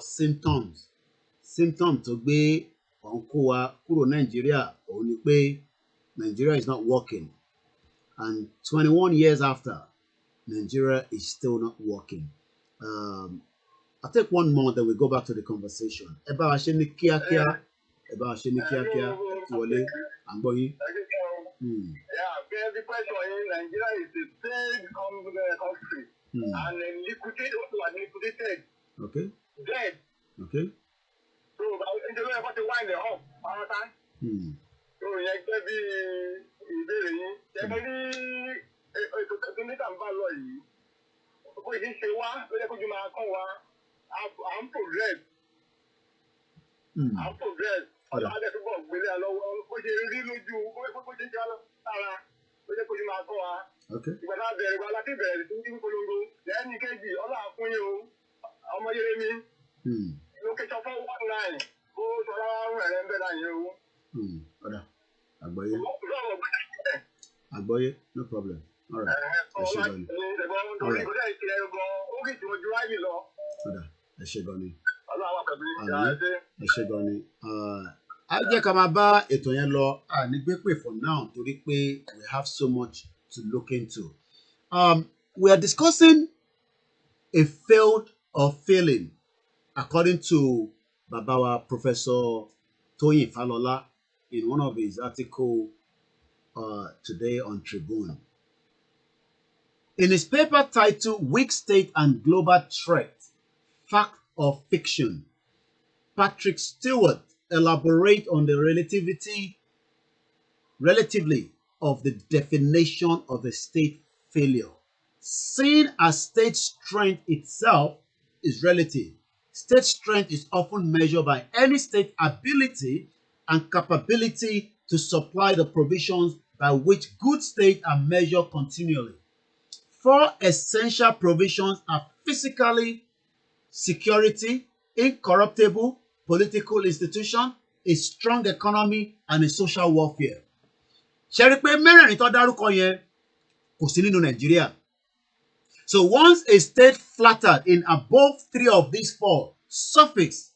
[SPEAKER 1] symptom tó gbé ọ̀hún kó wa kúrò Nàìjíríà òun ni pé Nigeria is not working and 21 years after Nigeria is still not working. I'll take one more then we go back to the conversation. Ẹ bá wa ṣe ní kíákíá wọlé à ń gbọ́ yín.
[SPEAKER 4] The question in Nigeria is a third country and liquidated.
[SPEAKER 1] Okay.
[SPEAKER 4] Dead.
[SPEAKER 1] Okay.
[SPEAKER 4] So, ìjọba ẹ̀fọ́ ti wá ilẹ̀ hàn pátá. So, yẹn gbé bí ìbéèrè yín. Yẹ́n ní ètò níta ń bá lọ yìí. Bó ṣe ṣe wá ló yẹ kójú máa kàn wá. À ń progress. Adé tó bọ̀ gbélé lọ́wọ́. Bó ṣe rí lójú, bó ṣe jẹ́ lára. Ló yẹ kójú máa kàn wá. Ìgbà náà bẹ̀rẹ̀ ìgbà láti bẹ̀rẹ̀ tó ń dín polongo. Lẹ́yìn kejì, ọlá fún yín o. Ọmọ Yeremi. Location 419. Ó sọ̀rọ̀ àrùn ẹ̀rẹ́ ń bẹ̀ náà yẹn o.
[SPEAKER 1] Ọ̀dà àgbọ́yé no problem. All right. Ẹ ṣé gan ni. All right. Ọ̀dà ẹ ṣé gan ni. Ẹ ṣé gan ni. A jẹ́ ká máa bá ètò yẹn lọ ní gbépè for now torí pé we have so much to look into. We are discussing a failed or failing according to Babawa Professor Toyin Falola in one of his articles today on Tribune. In his paper titled Weak State and Global Threat, Fact or Fiction, Patrick Stewart elaborates on the relatively of the definition of a state failure. Seen as state strength itself is relative. State strength is often measured by any state ability and capability to supply the provisions by which good states are measured continually. Four essential provisions are physically security, incorruptible political institution, a strong economy, and a social welfare. Ṣé rí pé mẹ́rẹ̀ẹ̀rin tó dárúkọ yẹn kò sí nínú Nàìjíríà. So once a state flattered in above three of these four, suffice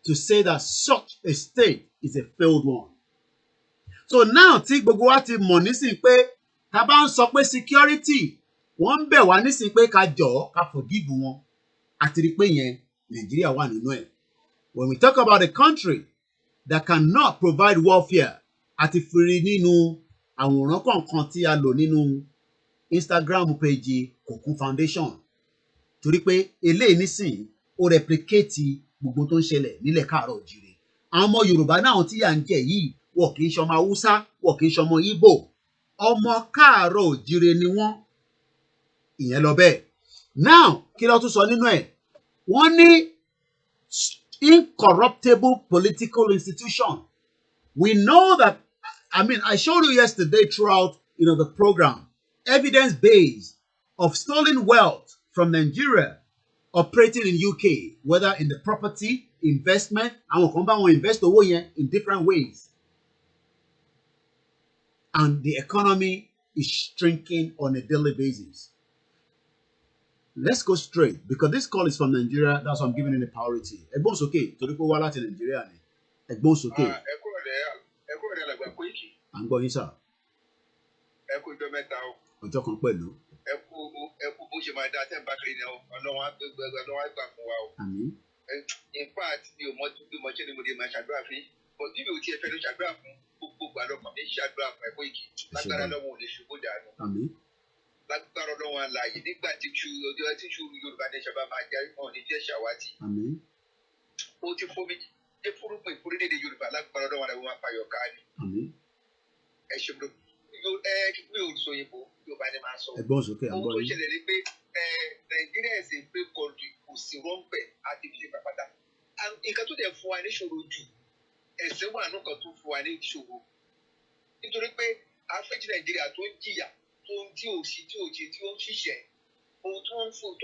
[SPEAKER 1] to say that such a state is a failed one. So now tí gbogbo wa ti mọ̀ nísìnyí pé tá bá ń sọ pé security wọ́n ń bẹ̀ wá nísìnyí pé ká jọ̀ọ́ ká forgive wọn àti rí pé yẹn Nàìjíríà wà nínú ẹ̀. When we talk about a country that cannot provide welfare àti fìrí nínú àwòrán kọ̀ọ̀kan tí a lò nínú Instagram page Kokun Foundation torí pé eléyìí nísìnyí ó replicate gbogbo tó ń ṣẹlẹ̀ nílẹ̀ káàárọ̀ òjìrè. Àwọn ọmọ Yorùbá náà tí à ń jẹ yìí wọ́n kì í ṣọmọ Haúsá wọ́n kì í ṣọmọ Ìgbò ọmọ káàárọ̀ òjìrè ni wọ́n. Ìyẹn lọ bẹ́ẹ̀. Now kí ló tún sọ nínú ẹ̀? Wọ́n ní incorruptible political institution. We know that, I showed you yesterday throughout the program, evidence-based of stolen wealth from Nigeria operating in UK, whether in the property, investment, àwọn kan bá wọn invest owó yẹn in different ways. And the economy is shrinking on a daily basis. Let's go straight because this call is from Nigeria. That's why I'm giving it a priority. Ẹ̀gbọ́n sókè torí pé wá láti Nigeria ni. Ẹ̀gbọ́n sókè.
[SPEAKER 4] Ẹ kúrò rẹ̀ làgbà Koiki.
[SPEAKER 1] À ń gbọ́ yín sà.
[SPEAKER 4] Ẹ kú ìjọ mẹ́ta o.
[SPEAKER 1] Ọjọ́ kan pẹ̀lú.
[SPEAKER 4] Ẹ kú bó ṣe máa da tẹ́ ń bá kiri ni o. Ọlọ́run á gbà fún wa o.
[SPEAKER 1] Àmín.
[SPEAKER 4] In fact, mi ò mọ ṣé ni mo lè máa ṣàdúrà fún. But bí mi ò tiẹ̀ fẹ́ ló ṣàdúrà fún gbogbo àlọ́kàn mi ṣàdúrà fún ẹ Koiki. Lágbára lọ́wọ́ ò lè ṣubú dànù.
[SPEAKER 1] Àmín.
[SPEAKER 4] Lágbára lọ́wọ́ àlàyé nígbà tí Yorùbá nation bá máa jẹ́ ọ̀ ní jẹ́ ṣàwátì.
[SPEAKER 1] Àmín.
[SPEAKER 4] Ó ti fún mi jẹ́ fúrúgbìn ìfúrídéédé Yorùbá lágbára lọ́wọ́ àlàyé wọn fàyọ̀ káàdì.
[SPEAKER 1] Àmín.
[SPEAKER 4] Ẹ ṣe mi ò sọ òyìnbó Yorùbá ni máa sọ.
[SPEAKER 1] Ẹ̀gbọ́n sókè à ń gbọ́
[SPEAKER 4] Ohun tó
[SPEAKER 1] yín.
[SPEAKER 4] ṣẹlẹ̀ ni pé Nàìjíríà is a free country kò sí rọ́ǹpẹ̀ àti fi pàpàtà. Nǹkan tó dẹ̀ fún wa níṣòro jù ẹ̀sìn wà nù kan tó fún wa ní ìṣòro. Nítorí pé afẹ́jì Nàìjíríà tó ń jìyà ohun tí ò sí tí ò ṣe tí ó ń ṣiṣẹ́ ohun tó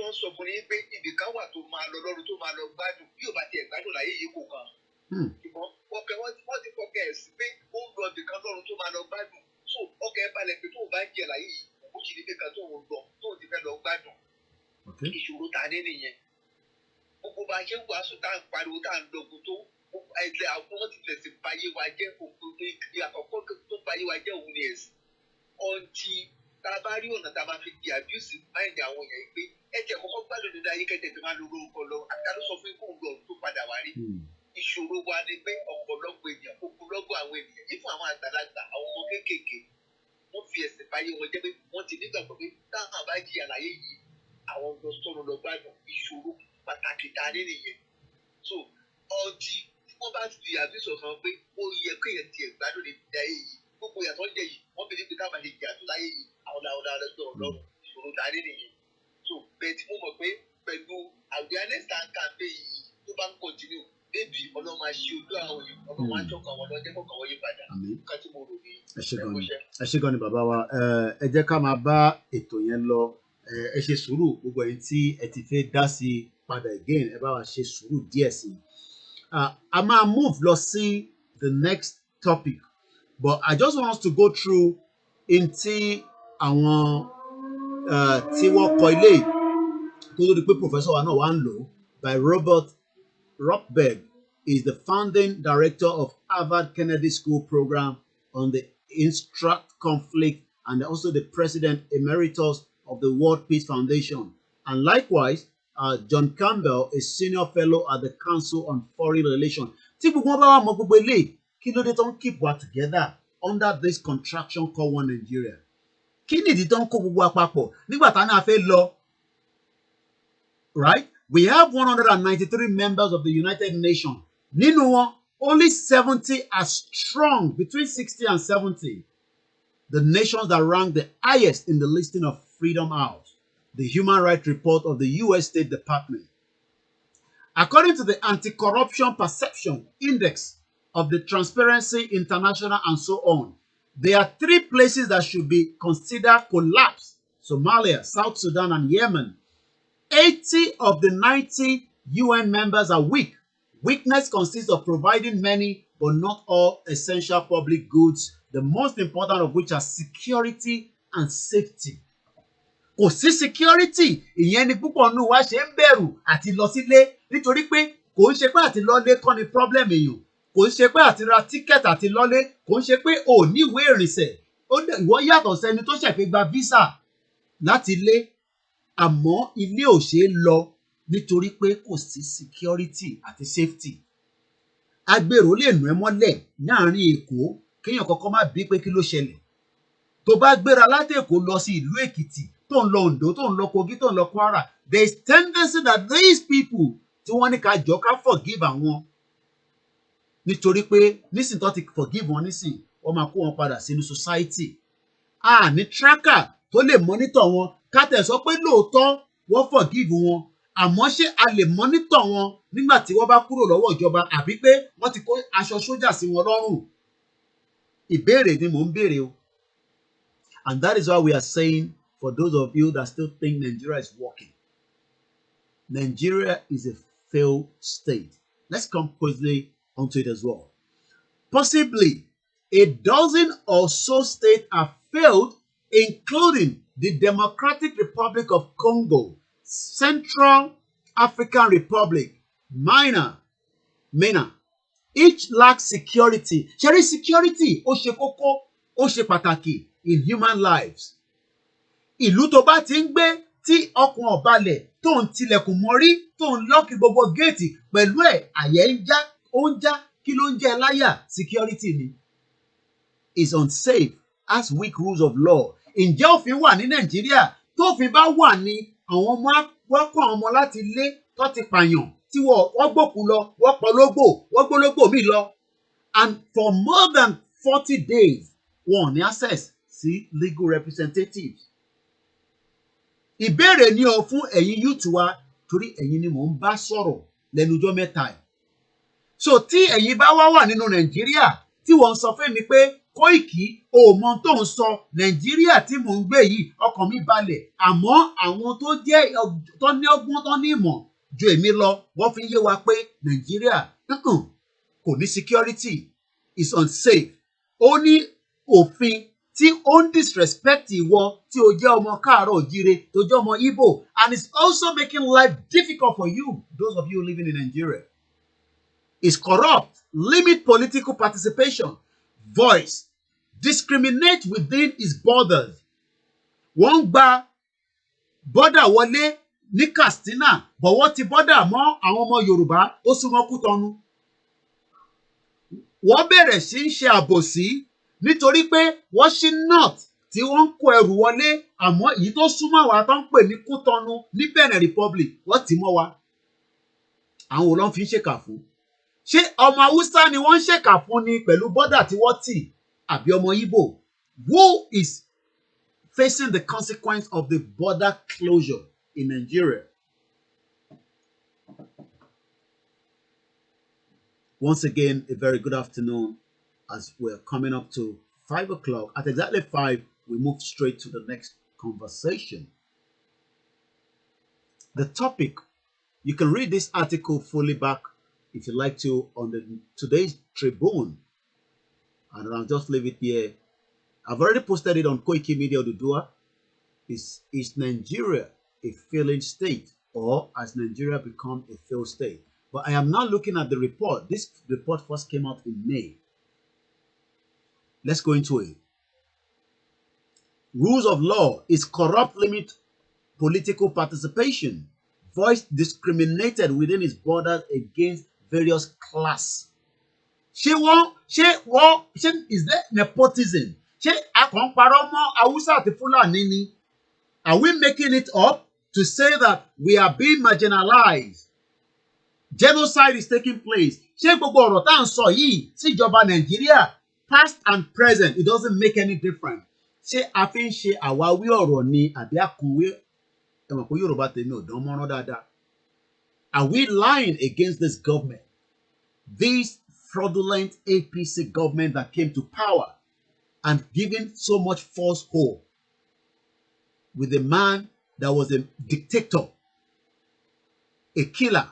[SPEAKER 4] ń sọ fún ni pé ibìkan wà tó máa lọ lọ́run tó máa lọ gbádùn bí ò bá tiẹ̀ gbádùn láyé yìí kò kàn. Ṣùgbọ́n wọ́n ti fọkẹ́ ẹ̀ sí pé ó ń lọ ibìkan lọ́run tó máa lọ gbádùn so ọkẹ́ ẹ̀ balẹ̀ pé tó o bá ń jẹ láyé yìí ó sì ní ibìkan tó ń lọ tó o ti fẹ́ lọ gbádùn. Ìṣòro ta ní nìyẹn gbogbo bá a ṣe ń wàásù tá à ń pariwo tá à ń lọgun tó ẹgbẹ́ àwọn ti fẹ̀sìn báyé wa jẹ́ àkọ́kọ́ tó báyé wa jẹ́ òun ni ẹ̀sìn ọ̀ntì tá a bá rí ọ̀nà tá a máa fi di abuse mind àwọn èèyàn pé ẹ jẹ́ kọ́kọ́ gbádùn nínú ayé kẹ́tẹ̀ tó máa lo orúkọ lọ àtàlù sọ fún ikú òun tó padà wá rí. Ìṣòro wa ni pé ọ̀pọ̀lọpọ̀ èèyàn ogunlọ́gọ̀ àwọn ènìyàn yìí fún àwọn àgbàlagbà àwọn ọmọ kéékèèké wọ́n fi ẹ̀sìn báyé wọn jẹ́ pé wọ́n ti nígbàgbọ́ pé táwọn bá jí àlàyé yìí àwọn lọ sọ̀rọ̀ lọ gbádùn ìṣòro pàtàkì ta ní nìyẹn. So ọtí tí wọ́n bá fi abuse ọ̀sán pé ó yẹ kéèyàn tiẹ̀ gbádùn ní ayé yìí gbogbo ìyàtọ̀ jẹ yìí wọ́n fi ní pé káwọn ṣe jìyà tó láyé yìí àwọn làwọn lọ́jọ́ ọlọ́run ìṣòro ta ní nìyẹn. So bẹ́ẹ̀ tí mo mọ̀ pé pẹ̀lú awareness and campaign yìí tó bá ń continue bébì ọlọ́run máa ṣe ojú àwọn èèyàn ọlọ́run máa ń tọ́ka wọn lọ́jọ́ kọ̀ọ̀kan wọ́n yí padà. Nǹkan tí mo rò ní
[SPEAKER 1] ẹ ṣé gan ni bàbá wa ẹ jẹ́ ká máa bá ètò yẹn lọ ẹ ṣe sùúrù gbogbo ẹ̀yin tí ẹ ti fẹ́ dá sí i padà again ẹ bá wa ṣe sùúrù díẹ̀ sí i. A máa move lọ sí the next topic but I just want us to go through in tí àwọn tí wọ́n kọ ilé tó tó di pé professor wa náà wá ń lò by Robert Rockberg is the founding director of Harvard Kennedy School program on the Instruct conflict and also the president emeritus of the World Peace Foundation. And likewise, John Campbell, a senior fellow at the Council on Foreign Relations. Tí gbogbo wọn bá wà mọ gbogbo eléyìí, kí ló dé tó ń keep wa together under this contraction called One Nigeria? Kí nìdí tó ń kó gbogbo àpapọ̀ nígbà tá a náà fẹ́ lọ? Right? We have 193 members of the United Nations. Nínú wọn, only 70 are strong, between 60 and 70. The nations that rank the highest in the listing of Freedom House, the Human Rights Report of the U.S. State Department. According to the Anti-Corruption Perception Index of the Transparency International and so on, there are 3 places that should be considered collapse: Somalia, South Sudan, and Yemen. 80 of the 90 UN members are weak. Weakness consists of providing many but not all essential public goods, the most important of which are security and safety. Kò sí security, ìyẹn ni púpọ̀ nínú wa ṣe ń bẹ̀rù àti lọ sílé nítorí pé kò ń ṣe pé àti lọ́lé kọ́ ni problem èèyàn, kò ń ṣe pé àti ra ticket àti lọ́lé, kò ń ṣe pé ò ní ìwé ìrìnsẹ̀, ìwọ yàtọ̀ sẹ́ni tó ṣẹ̀fẹ̀ gba visa láti ilé àmọ́ ilé ò ṣeé lọ nítorí pé kò sí security àti safety. Agbèrò lè nù ẹ́ mọ́lẹ̀ láàrin Èkó kéèyàn kọ́kọ́ má bí pé kí ló ṣẹlẹ̀. Tó bá gbéra láti Èkó lọ sí ìlú Èkìtì tó ń lọ Oǹdó tó ń lọ Kogi tó ń lọ Kwara, there is tendency that these people tí wọ́n ní ká jọ ká forgive àwọn nítorí pé nísìn tó ti forgive wọn nísìn wọ́n máa kó wọn padà sínú society. A ní tracker tó lè monitor wọn ká tẹ̀ sọ pé lóòótọ́ wọ́n forgive wọn àmọ́ ṣé a lè monitor wọn nígbà tí wọ́n bá kúrò lọ́wọ́ ìjọba àbí pé wọ́n ti kó aṣọ sójà sí wọn lọ́rùn? Ìbéèrè ni mò ń béèrè o. And that is why we are saying, for those of you that still think Nigeria is working, Nigeria is a failed state. Let's come quickly onto it as well. Possibly a dozen or so states are failed, including the Democratic Republic of Congo, Central African Republic, MENA. Each lacks security. Ṣé security ó ṣe kókó, ó ṣe pàtàkì in human lives. Ìlú tó bá ti ń gbé tí ọkàn ò balẹ̀ tó ń tilẹ̀kùn mọ́rí tó ń lọ́ọ̀kì gbogbo géètì pẹ̀lú ẹ̀ àyẹ̀ ń já ó ń já kí ló ń jẹ́ láyà? Security ni. Is unsafe, has weak rules of law. Ǹjẹ́ òfin wà ní Nàìjíríà? Tófin bá wà ní àwọn ọmọ wọ́n kọ́ àwọn ọmọ láti ilé tó ti pààyàn tí wọ́n gbòkú lọ wọ́n pọlógbò wọ́n gbólógbò míì lọ, and for more than 40 days wọn ò ní access sí legal representatives. Ìbéèrè ni o fún ẹ̀yin youth wa torí ẹ̀yin ni mò ń bá sọ̀rọ̀ lẹ́nu ọjọ́ mẹ́ta yìí. So tí ẹ̀yin bá wá wà nínú Nàìjíríà tí wọ́n ń sọ fún mi pé Kóìkì ò mọ tó ń sọ, Nàìjíríà tí mò ń gbé yìí ọkàn mi balẹ̀, àmọ́ àwọn tó jẹ́ tó ní ọgbọ́n tó ní ìmọ̀ ju èmi lọ wọ́n fi ń yé wa pé Nàìjíríà kò ní security, is unsafe. Ó ní òfin tí ó ń disrespect ìwọ tí o jẹ́ ọmọ káàárọ̀ òjíire tó jẹ́ ọmọ Igbo, and it's also making life difficult for you, those of you living in Nigeria. Is corrupt, limit political participation, voice, discriminate within its borders. Wọ́n gba bọ́dà wọlé ní Katsina, but wọ́n ti bọ́dà mọ́ àwọn ọmọ Yorùbá tó súnmọ́ Kútọ́nù. Wọ́n bẹ̀rẹ̀ sí ń ṣe àbòsí nítorí pé wọ́n ṣí north tí wọ́n ń kó ẹrù wọlé, àmọ́ èyí tó súnmọ́ wa tó ń pè ní Kútọ́nù ní Benin Republic wọ́n ti mọ́ wa. Àwọn wo ló ń fi ń ṣèkà fún? Ṣé ọmọ Haúsá ni wọ́n ń ṣèkà fún ni pẹ̀lú bọ́dà tí wọ́n tì àbí ọmọ Igbo? Who is facing the consequence of the border closure in Nigeria? Once again, a very good afternoon as we're coming up to 5 o'clock. At exactly 5, we move straight to the next conversation. The topic, you can read this article fully back if you like to on today's Tribune. And I'll just leave it here. I've already posted it on Koikimedia Odudua. Is Nigeria a failing state, or has Nigeria become a failed state? But I am now looking at the report. This report first came out in May. Let's go into it. Rules of law is corrupt, limit political participation, voice discriminated within its borders against various class. Is there nepotism? Are we making it up to say that we are being marginalized? Genocide is taking place. Past and present, it doesn't make any difference. Are we lying against this government? This fraudulent APC government that came to power and giving so much false hope with a man that was a dictator, a killer,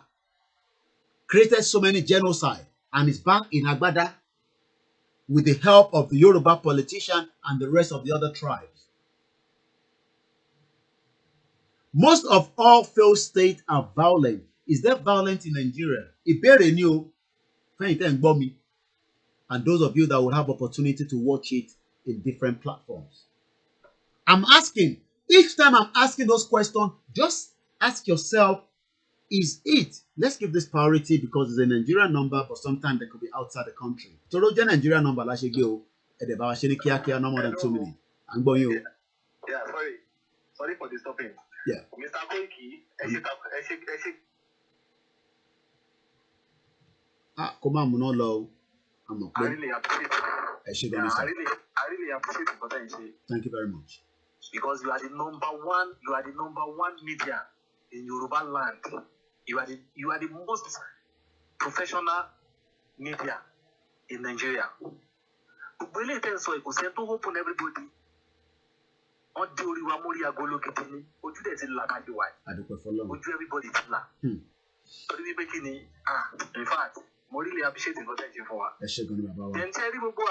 [SPEAKER 1] created so many genocide, and is back in Agbada with the help of the Yoruba politician and the rest of the other tribes. Most of all failed states are violent. Is there violence in Nigeria? Ìbéèrè ni o, fẹ́yìn tẹ́ ń gbọ́ mi, and those of you that will have opportunity to watch it in different platforms. I'm asking, each time I'm asking those questions, just ask yourself, is it? Let's give this priority because it's a Nigerian number, but sometimes they could be outside the country. So the Nigerian number, let's go. No more than 2 minutes. I'm going you.
[SPEAKER 2] Yeah, sorry for disturbing.
[SPEAKER 1] Yeah.
[SPEAKER 2] Mr. Koiki,
[SPEAKER 1] Come on, no low. I'm not
[SPEAKER 2] I really appreciate it.
[SPEAKER 1] Yeah,
[SPEAKER 2] I really appreciate what you say.
[SPEAKER 1] Thank you very much.
[SPEAKER 2] Because you are the number one media in Yoruba land. You are the most professional media in Nigeria. Really tell so you say to open everybody. On the Oriwa Mori Agolo Kitini, would you let it la by the way?
[SPEAKER 1] I do prefer long.
[SPEAKER 2] Would you everybody la? So we making in fact, more really appreciate what you for. Then tell you gbogbo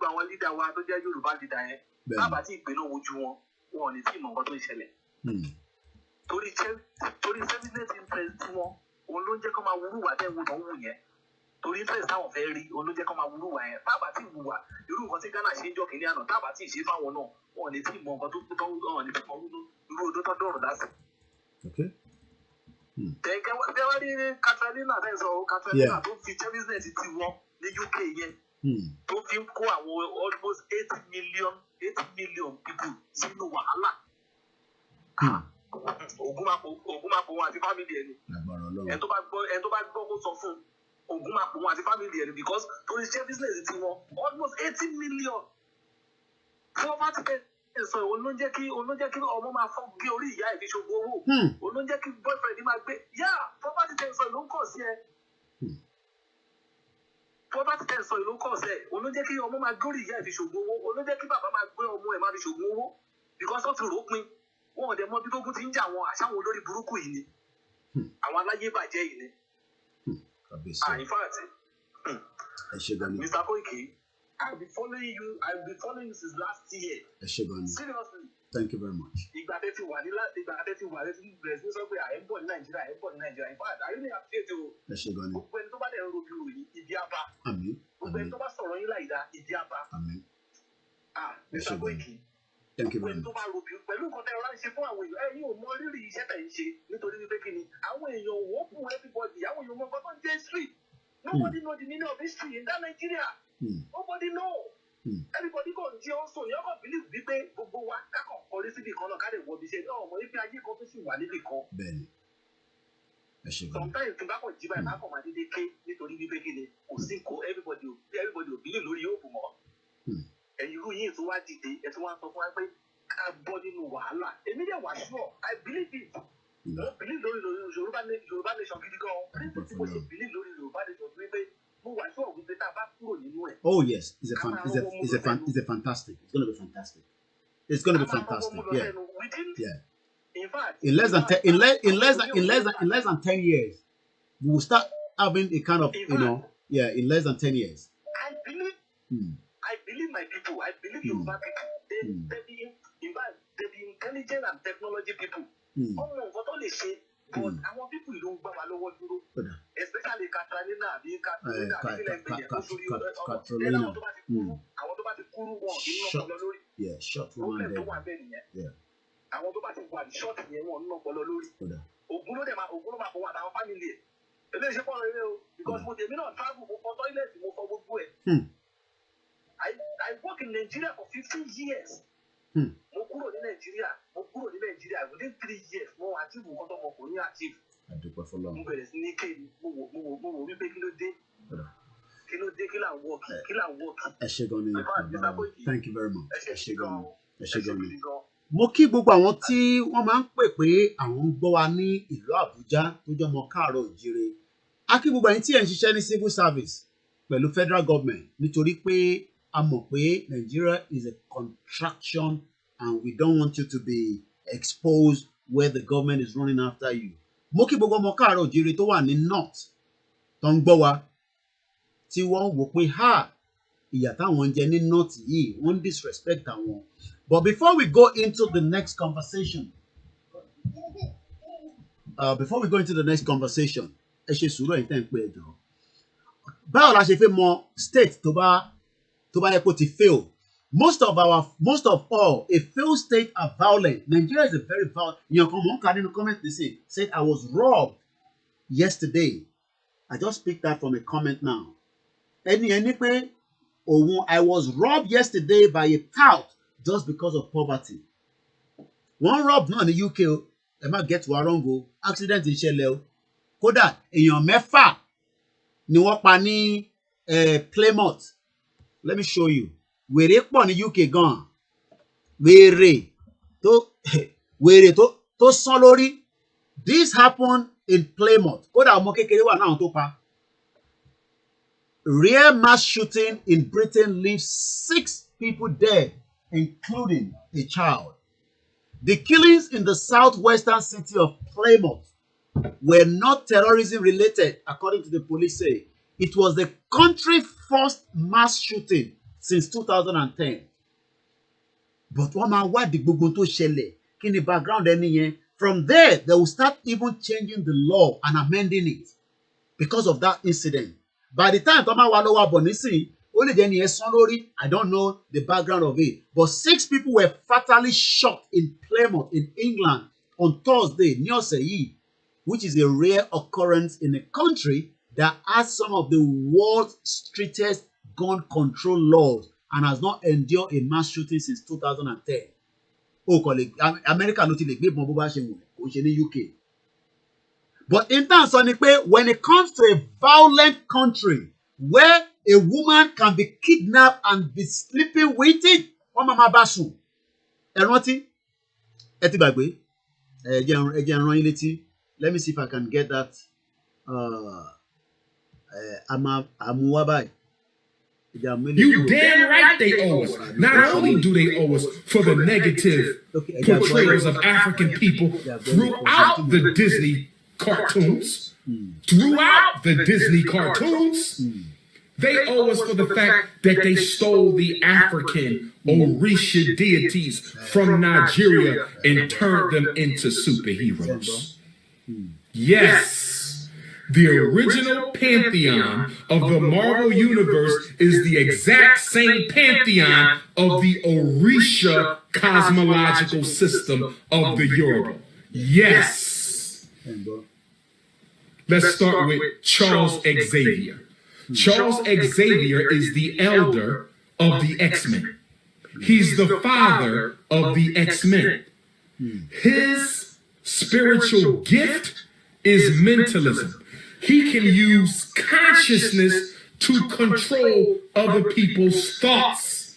[SPEAKER 2] àwọn leader wa tó jẹ́ Yorùbá leader yẹn bàbá tí ìpè náà wojú wọn ní tí ìmọ̀ nǹkan tó ń ṣẹlẹ̀ torí service interest wọn òun ló ń jẹ́ kó máa wúrú wà tẹ́wọ́ tó ń wù yẹn torí interest táwọn fẹ́ rí òun ló jẹ́ kó máa wúrú wà yẹn bàbá tí wù wà irú nǹkan tí Ghana ṣe ń jọ kìnìún àná bàbá tí ìṣe fáwọn náà wọn ní tí ìmọ̀ nǹkan tó kú tó wọn ní tí ìmọ̀ irú odó tó dọ̀rọ̀ lásì. Tẹ̀kẹ́ wá rí Catalina bẹ́ẹ̀ sọ Catalina tó fi service ti wọn ní UK yẹn. To fi ń kó àwọn almost 8 million people sínú wàhálà. Ogun máa pò wọn àti family ẹni. Ẹni tó bá gbọ́ kó sọ fún ogun máa pò wọn àti family ẹni because torí ṣe business ti wọn almost 80 million. Poverty ẹ̀ sọ òun ló ń jẹ́ kí ọmọ máa fọ́ gé orí ìyá ẹ̀ fi ṣògo owó. Òun ló ń jẹ́ kí boyfriend máa gbé. Poverty ẹ̀ sọ ló ń kọ̀ sí ẹ. Poverty tẹ̀ sọ ìlú kọ̀ọ̀sẹ̀ òun ló jẹ́ kí ọmọ máa gbórí ìyá ẹ̀ fi ṣògùn owó òun ló jẹ́ kí bàbá máa gbé ọmọ ẹ̀ máa fi ṣògùn owó because ó ti rò ó pin wọn ò dẹ̀ mọ bí tógun ti ń jà wọn àṣàwọn olórí burúkú yìí ni àwọn aláyé bàjẹ́ yìí ni. In fact, Mr. Koiki, I've been following you since last year. Seriously.
[SPEAKER 1] Thank you very much.
[SPEAKER 2] Ìgbà tẹ́ ti wà lẹ́tí bẹ̀rẹ̀ sí sọ pé à ń bọ̀ ní Nàìjíríà. In fact, I really appreciate o. Gbogbo ẹni tó bá dẹ̀ ń robi ròyìn ìdí abá. Gbogbo ẹni tó bá sọ̀rọ̀ yín láìda ìdí abá. Mr. Koiki.
[SPEAKER 1] Thank you very
[SPEAKER 2] Gbogbo ẹni
[SPEAKER 1] much.
[SPEAKER 2] tó bá robi pẹ̀lú nǹkan tẹ́ ẹ ránṣẹ́ fún àwọn èèyàn ẹ̀yin ò mọ rírì iṣẹ́ tẹ̀ ń ṣe nítorí wípé kí ni àwọn èèyàn ò wọ́pù everybody àwọn èèyàn mọ nǹkan tó ń jẹ́ history. Nobody know the meaning of history in that Nigeria. Nobody know. Everybody go jí ó sùn ní ọkọ̀ believe wípé gbogbo wa kákọ̀ kọrí síbi kan náà ká lè wọ ibi iṣẹ́ náà ọmọ ibi ayé kan tó sì wà níbì kan.
[SPEAKER 1] Bẹ́ẹ̀ni.
[SPEAKER 2] Sometimes tí bá kàn jí báyìí bá kàn máa dédé ké nítorí wípé kí ni kò sí kó everybody ò believe lórí yóò bù mọ́. Ẹ̀yin irú yìí tó wá dìde ẹ̀ tó wá sọ fún wa pé ká bọ́ nínú wàhálà. Èmi dẹ̀ wà sure I believe it. Mo believe lórí Yorùbá nation gidi gan. Mo ṣe believe lórí Yorùbá nation wípé
[SPEAKER 1] oh yes, it's fantastic. It's going to be fantastic. It's going to be fantastic. Yeah.
[SPEAKER 2] In fact,
[SPEAKER 1] in less than 10 years, we will start having a kind of in less than 10 years.
[SPEAKER 2] I believe my people. I believe Yoruba people. They be intelligent and technology people. But àwọn people ló ń gbà wá lọ́wọ́ dúró especially Catalina àbí Catalina àbí ilẹ̀ ìgbẹ̀yẹ̀ tó sórí àwọn tó bá ti kúrú wọn kì í lọ́pọ̀lọ́ lórí problem tó wà bẹ́ẹ̀ nìyẹn àwọn tó bá ti wà ní short yẹn wọn lọ́pọ̀lọ́ lórí ògùn ló máa fọwọ́ àtàwọn family ẹ̀ eléyìí ṣe pọ̀rọ̀ eré o because mo tèmi náà travel mo fọ toilet mo fọ gbogbo ẹ̀ I work in Nigeria for 15 years. Mo kúrò ní Nàìjíríà within 3 years mo achieve nǹkan tó ọmọkùnrin achieve. Mo bẹ̀rẹ̀ sí ní kéde mo wò wípé kí ló dé kí là ń wọ́ọ̀kì.
[SPEAKER 1] Ẹ ṣé gan ni. Thank you very much. Ẹ ṣé gan ni. Mo kí gbogbo àwọn tí wọ́n máa ń pè pé àwọn ń gbọ́ wa ní ìlú Àbújá tó jẹ́ ọmọ káàárọ̀ òjíire. A kí gbogbo ẹ̀yin tí ẹ̀ ń ṣiṣẹ́ ní civil service pẹ̀lú federal government nítorí pé a mọ̀ pé Nigeria is a contraction and we don't want you to be exposed where the government is running after you. Mo kí gbogbo ọmọ káàárọ̀ òjíire tó wà ní north tó ń gbọ́ wa tí wọ́n wò pé ìyà táwọn ń jẹ ní north yìí wọ́n disrespect àwọn. But before we go into the next conversation, ẹ ṣe sùúrù ẹ̀yin tẹ́ ń pè ẹjọ́. Báwo la ṣe fẹ́ mọ state tó bá tó bá yẹ kó ti fail. Most of all, a failed state are violent. Nigeria is a very violent. Èèyàn kan mọ̀ ń kà nínú comment this said I was robbed yesterday. I just picked that from a comment now. Ẹni pé òun I was robbed yesterday by a tout just because of poverty. Wọ́n rob náà ní UK o, ẹ má get wa wrong o, accident ń ṣẹlẹ̀ o. Kódà èèyàn 6 ni wọ́n pa ní Plymouth. Let me show you. Wèrè pọ̀ ní UK gan. Wèrè tó sán lórí. This happened in Plymouth. Kódà ọmọ kékeré wà náà tó pa. Rare mass shooting in Britain leaves 6 people dead, including a child. The killings in the southwestern city of Plymouth were not terrorism related, according to the police say. It was the country's first mass shooting since 2010. But wọ́n máa wádìí gbogbo tó ṣẹlẹ̀, kí ni background ẹni yẹn. From there, they will start even changing the law and amending it because of that incident. By the time tó máa wá lọ́wọ́ bọ̀ nísìnyí, ó lè jẹ́ ẹni yẹn sán lórí. I don't know the background of it. But 6 people were fatally shot in Plymouth in England on Thursday, ní ọ̀sẹ̀ yìí, which is a rare occurrence in a country that has some of the world's strictest gun control laws and has not endured a mass shooting since 2010. America ló ti lè gbé ìbọn bó bá ṣe wù kó ṣe ní UK. But in terms of when it comes to a violent country where a woman can be kidnapped and be sleeping with it, wọ́n máa bá sùn. Ẹ rántí? Ẹ ti gbàgbé? Ẹ jẹ́ rán yín létí. Let me see if I can get that. Àmúwá báyìí.
[SPEAKER 8] You damn right they owe us. Not only do they owe us for the negative portrayals of African people throughout the Disney cartoons, they owe us for the fact that they stole the African Orisha deities from Nigeria and turned them into superheroes. Yes, the original pantheon of the Marvel Universe is the exact same pantheon of the Orisha cosmological system of the Yoruba. Yes. Let's start with Charles Xavier. Charles Xavier is the elder of the X-Men. He's the father of the X-Men. His spiritual gift is mentalism. He can use consciousness to control other people's thoughts.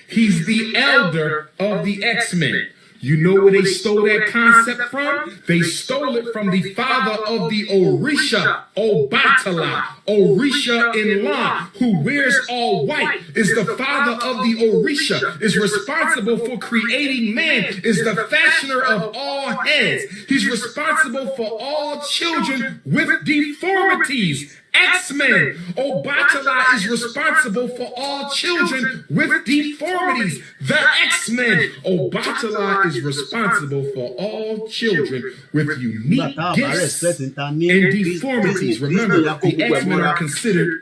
[SPEAKER 8] He's the elder of the X-Men. You know where they stole that concept from? They stole it from the father of the Orisha, Obatala, Orisha in law, who wears all white, is the father of the Orisha, is responsible for creating man, is the fashioner of all heads. He's responsible for all children with deformities. X-Men. Obatala is responsible for all children with deformities. The X-Men. Obatala is responsible for all children with unique gifts and deformities. Remember, the X-Men are considered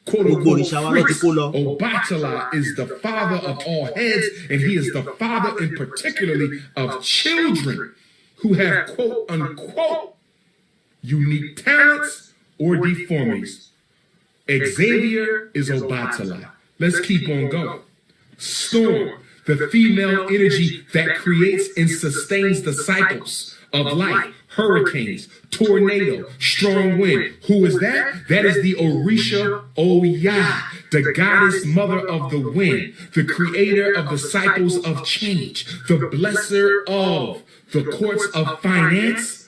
[SPEAKER 8] quote-unquote freaks. Obatala is the father of all heads, and he is the father in particularly of children who have quote-unquote unique talents or deformities. Xavier is Obatala. Let's keep on going. Storm, the female energy that creates and sustains the cycles of life. Hurricanes, tornado, strong wind. Who is that? That is the Orisha Oya, the goddess mother of the wind, the creator of the cycles of change, the blesser of the courts of finance,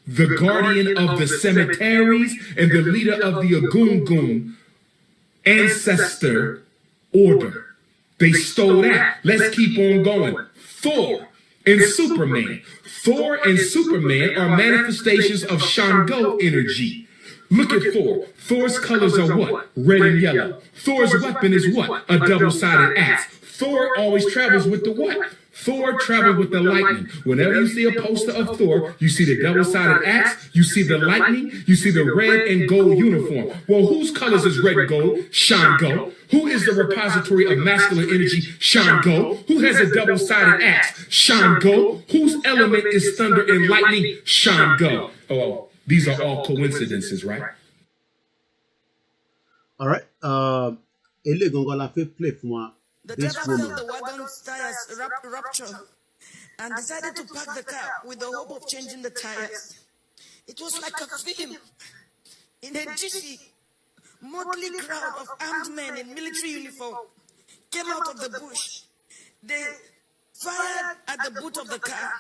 [SPEAKER 8] the guardian of the cemeteries, and the leader of the Agungun ancestor order. They stole that. Let's keep on going. Thor and Superman. Thor and Superman are manifestations of Shango energy. Look at Thor. Thor's colors are what? Red and yellow. Thor's weapon is what? A double-sided axe. Thor always travels with the what? Thor traveled with the lightning. Whenever you see a poster of Thor, you see the double-sided axe, you see the lightning, you see the red and gold uniform. Well, whose colors is red and gold? Shango. Who is the repository of masculine energy? Shango. Who has a double-sided axe? Shango. Whose element is thunder and lightning? Shango. Oh, these are all coincidences, right?
[SPEAKER 1] All right. Ele gongola fe play for
[SPEAKER 9] The
[SPEAKER 1] this
[SPEAKER 9] driver
[SPEAKER 1] woman.
[SPEAKER 9] felt the wagon's tires rupture and decided to park the car with the hope of changing the tires. It was like a film. In a jiffy, motley crowd of armed men in military uniform came out of the bush. They fired at the boot of the car.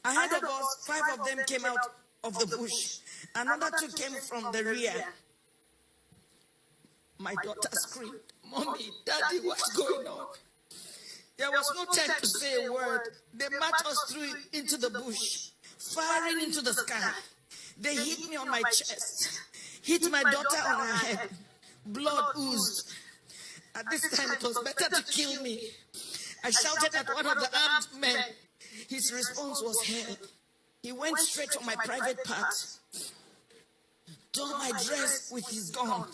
[SPEAKER 9] Ahead of us, 5 of them came out of the bush. Another 2 came from the rear. My daughter screamed, "Mommy, Daddy, what's going on?" There was no time to say a word. They marched us through into the bush, firing into the sky. They hit me on my chest, hit my daughter on her head. Blood oozed. At this time, it was better to kill me. I shouted at one of the armed men. His response was hell. He went straight for my private part, tore my dress with his gun.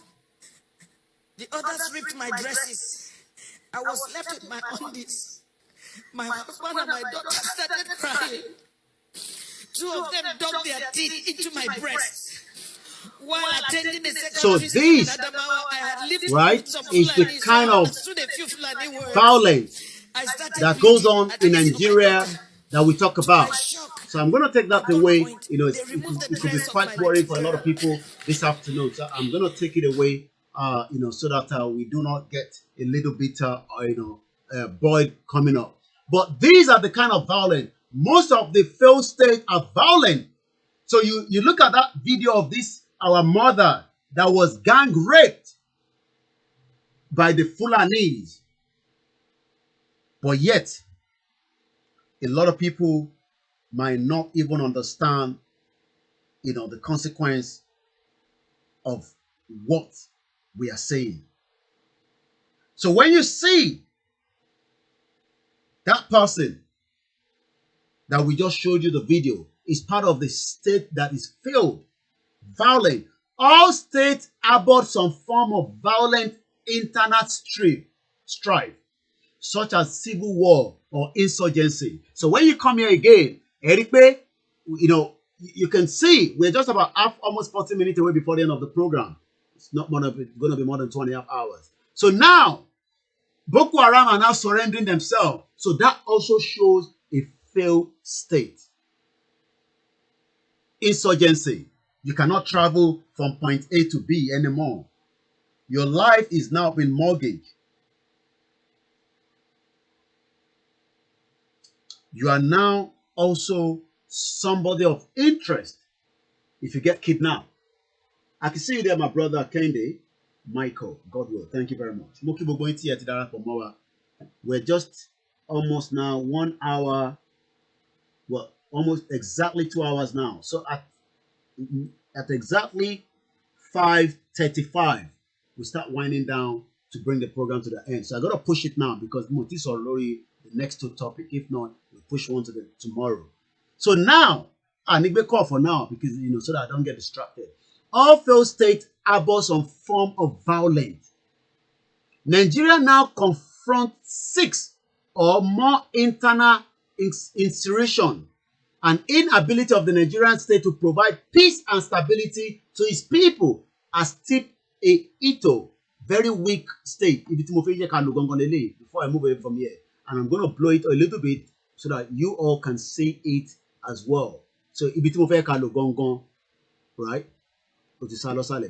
[SPEAKER 9] The others ripped my dresses. I was left with my undies. My husband and my daughter started crying. 2 of them dug their teeth into my breast. While attending the
[SPEAKER 1] So
[SPEAKER 9] second
[SPEAKER 1] this, right, is the kind of violence that goes on in Nigeria that we talk about. So I'm going to take that away. You know, it could be quite worrying for a lot of people this afternoon. So I'm going to take it away, you know, so that we do not get a little bit, boiled coming up. But these are the kind of violence. Most of the failed states are violent. So you look at that video of this, our mother that was gang raped by the Fulanis. But yet, a lot of people might not even understand, you know, the consequence of what we are saying. So when you see that person that we just showed you the video is part of the state that is filled, violent. All states abort some form of violent internal strife, such as civil war or insurgency. So when you come here again, Eric, you know, you can see we're just about almost 40 minutes away before the end of the program. It's not going to be more than 2.5 hours. So now, Boko Haram are now surrendering themselves. So that also shows a failed state. Insurgency. You cannot travel from point A to B anymore. Your life is now being mortgaged. You are now also somebody of interest if you get kidnapped. I can see you there, my brother Kendi. Michael, God will. Thank you very much. We're just almost now 1 hour, well, almost exactly 2 hours now. So at exactly 5:35, we start winding down to bring the program to the end. So I got to push it now because this is already the next 2 topic. If not, we'll push one to the tomorrow. So now, I need to call for now because, you know, so that I don't get distracted. All failed states abort some form of violence. Nigeria now confronts 6 or more internal insurrection and inability of the Nigerian state to provide peace and stability to its people as tip a Ito, very weak state. Before I move away from here, and I'm going to blow it a little bit so that you all can see it as well. So right? But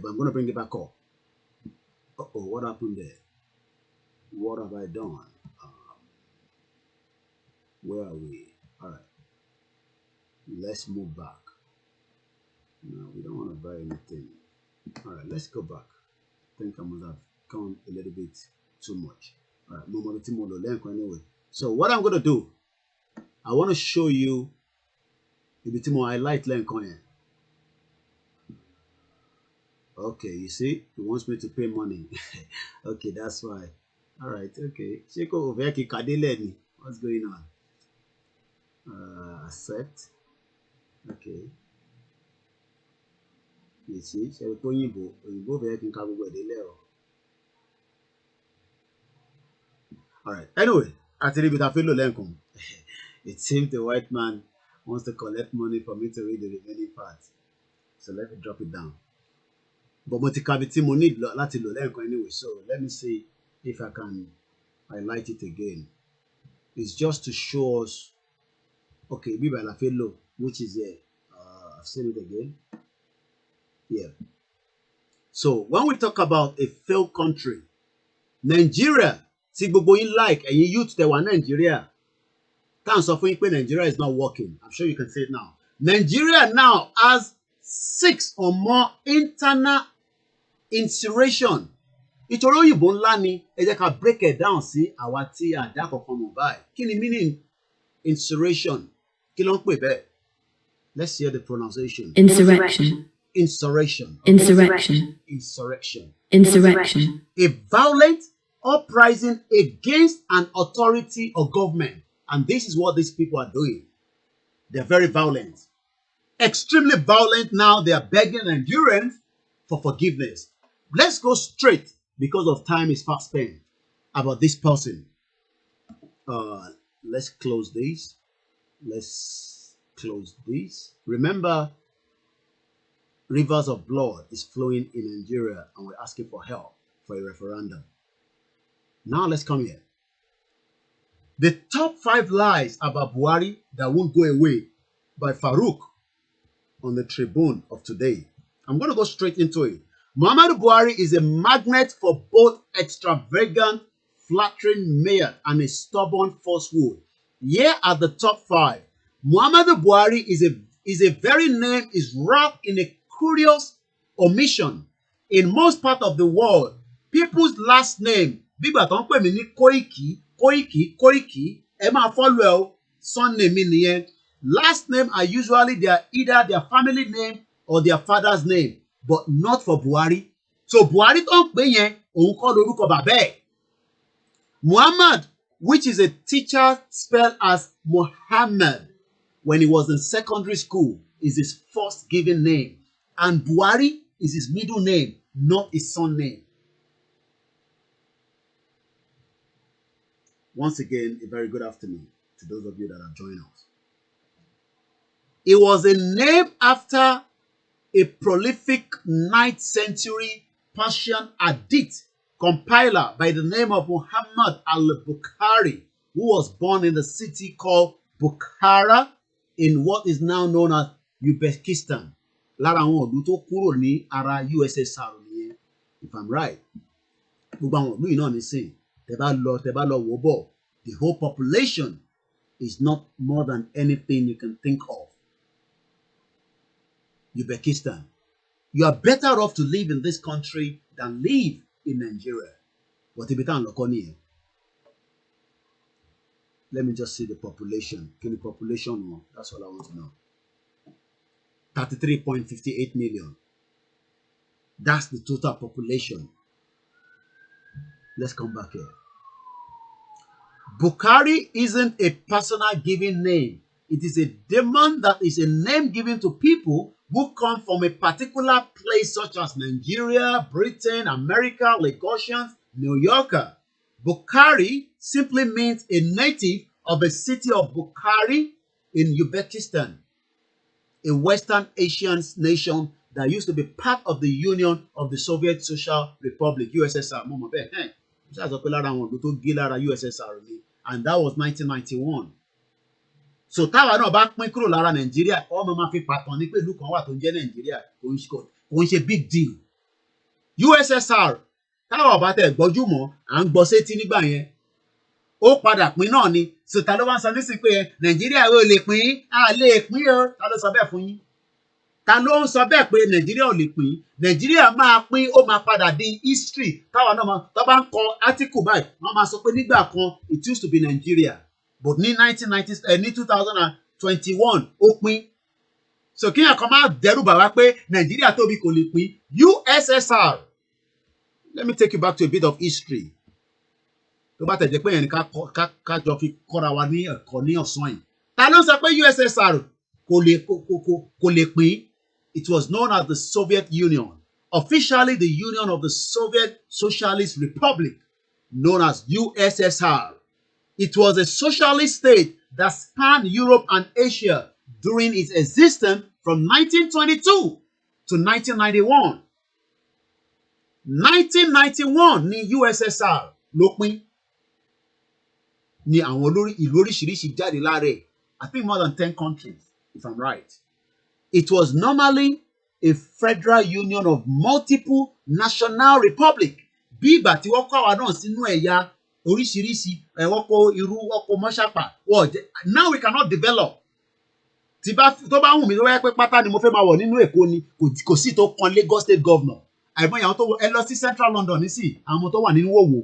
[SPEAKER 1] I'm going to bring it back up. Uh-oh, what happened there? What have I done? Where are we? All right. Let's move back. No, we don't want to buy anything. All right, let's go back. I think I must have gone a little bit too much. All right, anyway. So what I'm going to do, I want to show you a bit more highlight Lenkoyen. Okay, you see, he wants me to pay money. Okay, that's why. All right, okay. What's going on? Accept. Okay. You see, ṣe pé òyìnbó bẹ̀rẹ̀ kí n ka gbogbo ẹ̀dẹ́ lẹ́ o. Alright, anyway, àti ríbi ta fi lò lẹ́ǹkan. It seems the white man wants to collect money for me to read the remaining part. So let me drop it down. But mo ti ka bi tí mo need láti lò lẹ́ǹkan anyway, so let me see if I can highlight it again. It's just to show us, okay, bíbá la fi lò, which is here. I've seen it again. Yeah. So when we talk about a failed country, Nigeria, tí gbogbo yín like ẹ̀yin youth tẹ́ wà Nigeria, tá à ń sọ fún yín pé Nigeria is not working. I'm sure you can say it now. Nigeria now has 6 or more internal insurrection. Ìtòrí òyìnbó ńlá ni, ẹ jẹ́ ká break it down sí àwa tí àdá kankan mọ̀ báyìí. Kí ni meaning insurrection? Kí ló ń pè bẹ́ẹ̀? Let's hear the pronunciation.
[SPEAKER 7] Insurrection.
[SPEAKER 1] Insurrection.
[SPEAKER 7] Insurrection.
[SPEAKER 1] Insurrection.
[SPEAKER 7] Insurrection.
[SPEAKER 1] A violent uprising against an authority or government. And this is what these people are doing. They're very violent. Extremely violent now. They are begging Nigerians for forgiveness. Let's go straight, because of time is fast spent, about this person. Let's close this. Let's close this. Remember, rivers of blood is flowing in Nigeria, and we're asking for help for a referendum. Now let's come here. The top 5 lies about Buhari that won't go away, by Farouk on the Tribune of today. I'm going to go straight into it. Muhammadu Buhari is a magnet for both extravagant, flattering mayor and a stubborn falsehood. Here are the top 5. Muhammadu Buhari is a very name is wrapped in a curious omission. In most parts of the world, people's last name, bígbà tó ń pè mí ní Koiki, ẹ máa follow ẹ, son name mi nìyẹn. Last name are usually either their family name or their father's name, but not for Buhari. So Buhari tó ń pè yẹn, òun kọ́ lórúkọ bàbá ẹ̀. Muhammad, which is a teacher spelled as Muhammad when he was in secondary school, is his first given name. And Buhari is his middle name, not his son name. Once again, a very good afternoon to those of you that have joined us. It was a name after a prolific 9th century Persian hadith compiler by the name of Muhammad al-Bukhari, who was born in the city called Bukhara in what is now known as Uzbekistan. Lára àwọn ìlú tó kúrò ní ara USSR nìyẹn, if I'm right. Gbogbo àwọn ìlú yìí náà nísìn, tẹ́ bá lọ wò bọ̀, the whole population is not more than anything you can think of. Uzbekistan. You are better off to live in this country than live in Nigeria. But ibi tá à ń lọ kọ́ nìyẹn. Let me just see the population. Kí ni population wọn? That's all I want to know. 33.58 million. That's the total population. Let's come back here. Bukhari isn't a personal given name. It is a demon that is a name given to people who come from a particular place such as Nigeria, Britain, America, Lagosians, New Yorker. Bukhari simply means a native of the city of Bukhari in Uzbekistan, a Western Asian nation that used to be part of the Union of the Soviet Social Republic, USSR. And that was 1991. So táwa náà bá pín kúrò lára Nàìjíríà, ọmọ máa fi pàtàn ní pé ìlú kan wà tó ń jẹ́ Nàìjíríà, kò ń ṣe big deal. USSR táwa ọba tẹ̀ gbọ́jú mọ́, à ń gbọ́ sétí nígbà yẹn. Ó padà pín náà ni. So ta ló wá ń sọ nísìnyí pé Nàìjíríà ò lè pín, a lè pín o. Ta ló sọ bẹ́ẹ̀ fún yín? Ta ló ń sọ bẹ́ẹ̀ pé Nàìjíríà ò lè pín? Nàìjíríà máa pín, ó máa padà di history. Táwa náà máa tó bá ń kọ article báyìí, wọ́n máa sọ pé nígbà kan it used to be Nigeria. But ní 2021 ó pín. So kíyàn kan máa dẹ́rù bà wá pé Nàìjíríà tóbi kò lè pín. USSR. Let me take you back to a bit of history. Tó bá tẹ̀jẹ́ pé yẹn ni ká jọ fi kọ́ra wa ní ẹ̀kọ́ ní ọ̀sán yìí. Ta ló sọ pé USSR kò lè pín? It was known as the Soviet Union, officially the Union of the Soviet Socialist Republic, known as USSR. It was a socialist state that spanned Europe and Asia during its existence from 1922 to 1991. 1991 ni USSR ló pín. Ni àwọn ìlú oríṣiríṣi jáde láre. I think more than 10 countries, if I'm right. It was normally a federal union of multiple national republic. Bí ìgbà tí wọ́n kọ́ àwa náà sínú ẹ̀yà oríṣiríṣi, wọ́n kó irú, wọ́n kó mọ́ṣápà. Now we cannot develop. Tó bá wù mí ló wáyé pé pátá ni mo fẹ́ máa wọ̀ nínú Èkó ni, kò sí tó kan Lagos State Governor. Àìmọye àwọn tó wọ ẹ lọ sí Central London nísì, àwọn ọmọ tó wà nínú òwò.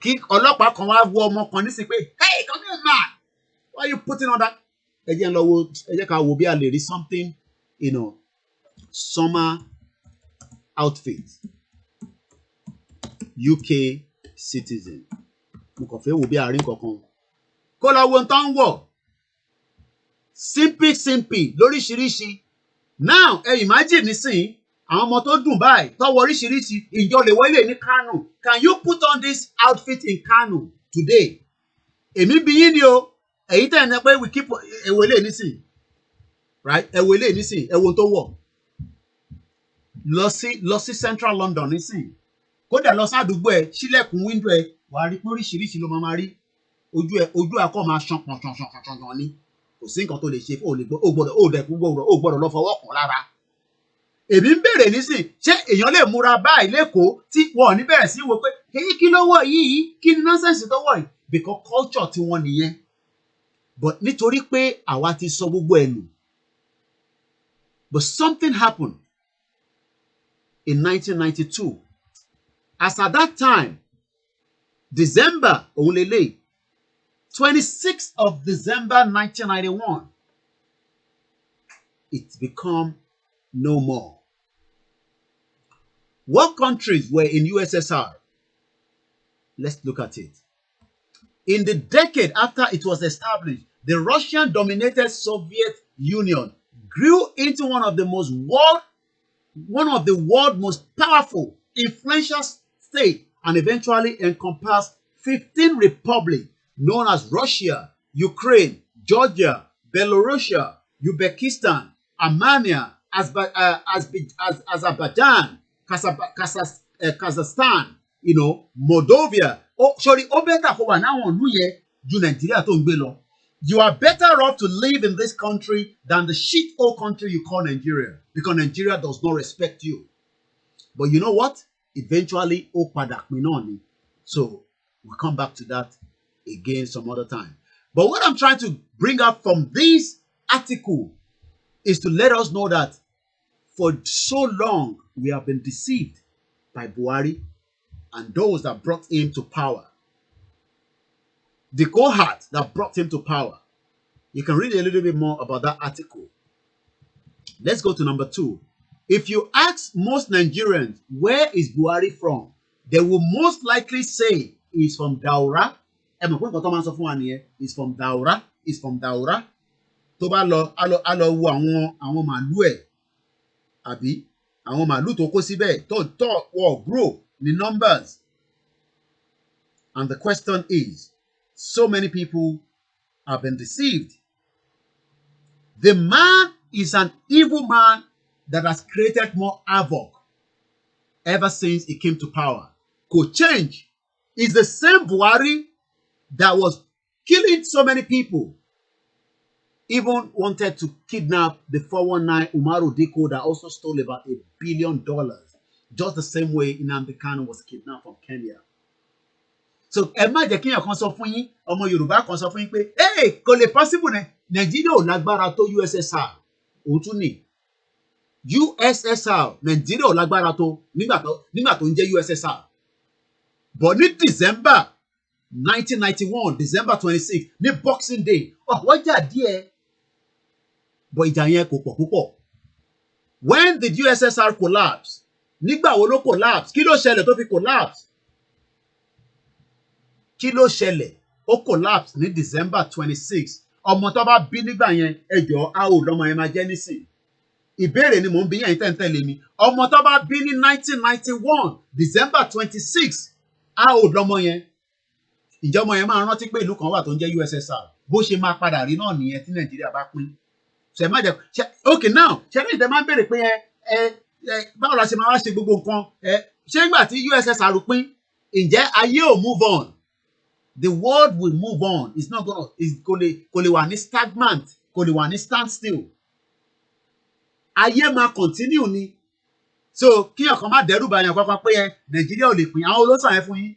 [SPEAKER 1] Kí ọlọ́pàá kan wá wọ ọmọ kan nísì pé, hey, come here, man. Why are you putting on that? Ẹ jẹ́ ká wo bí a lè rí something, summer outfit. UK citizen. Mo kàn fẹ́ wo bí a rí nǹkankan. Kó lọ wo tán wọ̀. Simpi lóríṣiríṣi. Now, imagine nísìnyí, àwọn ọmọ tó dùn báyìí, tó wọ oríṣiríṣi, ìjọ lè wọlé ní Kano. Can you put on this outfit in Kano today? Èmi bí yín ni o. Èyí tẹ̀ ẹ́ pé we keep ẹ̀wọ̀ ilé nísìnyí. Right? Ẹ̀wọ̀ ilé nísìnyí, ẹ̀wọ̀ tó wọ̀. Lọ sí Central London nísìnyí. Kódà lọ sádùúgbò ẹ̀, ṣílẹ̀kùn window ẹ̀, wàá rí pé oríṣiríṣi ló máa rí. Ojú akọ́ máa ṣan pọ̀nṣọ̀nṣọ̀nṣọ̀nṣọ̀n ni. Kò sí nǹkan tó lè ṣe fún ó gbọ́dọ̀ lọ fọwọ́ kàn lára. Èmi ń bèrè nísìn, ṣé èèyàn lè múra báyìí lẹ́kọ̀ọ́ tí wọn ò ní bẹ̀rẹ̀ sí wo pé kí ló wọ̀ yìí, kí ni nonsense tó wọ̀ yìí? Because culture tí wọ́n nìyẹn. But nítorí pé àwa ti sọ gbogbo ẹ̀ nù. But something happened in 1992. As at that time, December, 26th of December 1991, it's become no more. What countries were in USSR? Let's look at it. In the decade after it was established, the Russian-dominated Soviet Union grew into one of the world's most powerful, influential states, and eventually encompassed 15 republics known as Russia, Ukraine, Georgia, Belarus, Uzbekistan, Armenia, Azerbaijan, Kazakhstan, Moldova. You are better off to live in this country than the shit old country you call Nigeria, because Nigeria does not respect you. But you know what? Eventually, so we'll come back to that again some other time. But what I'm trying to bring up from this article is to let us know that for so long we have been deceived by Buhari and those that brought him to power. The cohort that brought him to power. You can read a little bit more about that article. Let's go to number 2. If you ask most Nigerians, where is Buhari from? They will most likely say he's from Daura. He's from Daura. He's from Daura. Tó bá lọ wo àwọn màlúù ẹ̀. Àbí àwọn màlúù tó kó síbẹ̀ tó grow the numbers. And the question is, so many people have been deceived. The man is an evil man that has created more havoc ever since he came to power. Could change. It's the same Buhari that was killing so many people. Even wanted to kidnap the 419 Umaru Diko that also stole about $1 billion. Just the same way Nnamdi Kanu was kidnapped from Kenya. So, ẹ má jẹ́ kí èèyàn kan sọ fún yín, ọmọ Yorùbá kan sọ fún yín pé, hey, kò lè possible ne, Nigeria ò lágbára tó USSR. Òótọ́ ni. USSR, Nigeria ò lágbára tó nígbà tó ń jẹ́ USSR. But ní December 1991, December 26, ní Boxing Day, wọ́n jà díẹ̀. But ìjà yẹn kò pọ̀ púpọ̀. When did USSR collapse? Nígbà wo ló collapse? Kí ló ṣẹlẹ̀ tó fi collapse? Kí ló ṣẹlẹ̀? Ó collapse ní December 26 ọmọ tó bá bí nígbà yẹn ẹjọ́ a ò lọ́mọ yẹn máa jẹ́ nísìn ìbéèrè ni mò ń bí yẹn tẹ̀ǹtẹ̀lé mi ọmọ tó bá bí ní 1991 December 26 a ò lọ́mọ yẹn ìjọmọ yẹn máa rántí pé ìlú kan wà tó ń jẹ́ USSR bó ṣe máa padà rí náà nìyẹn tí Nàìjíríà bá pín ṣe má jẹ okay now ṣe ní ìtẹ́ máa ń béèrè pé báwo la ṣe máa wá ṣe gbogbo nǹkan ṣé nígbà tí USSR pín ǹjẹ́ ayé ò move on the world will move on it's not gonna kò lè wà ní stagnant kò lè wà ní stand still ayé máa continue ni so kíyàn kan má dẹ́rù bá yàn kankan pé Nàìjíríà ò lè pín àwọn olóṣàn yẹn fún yín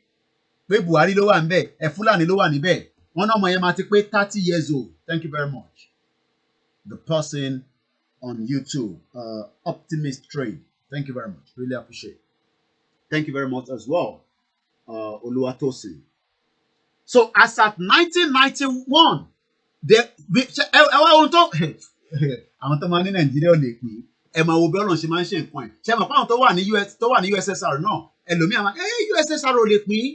[SPEAKER 1] pé Buhari ló wà níbẹ̀ Fúlàní ló wà níbẹ̀ wọn náà ọmọ yẹn máa ti pé 30 years old thank you very much the person on YouTube Optimist Trade thank you very much really appreciate thank you very much as well Oluwatosin so as at 1991 àwọn tó máa ní Nàìjíríà ò lè pín ẹ máa wo bí Ọlọ́run ṣe máa ń ṣe nǹkan ẹ̀ ṣe mọ̀ pé àwọn tó wà ní USSR náà ẹlòmíà máa USSR ò lè pín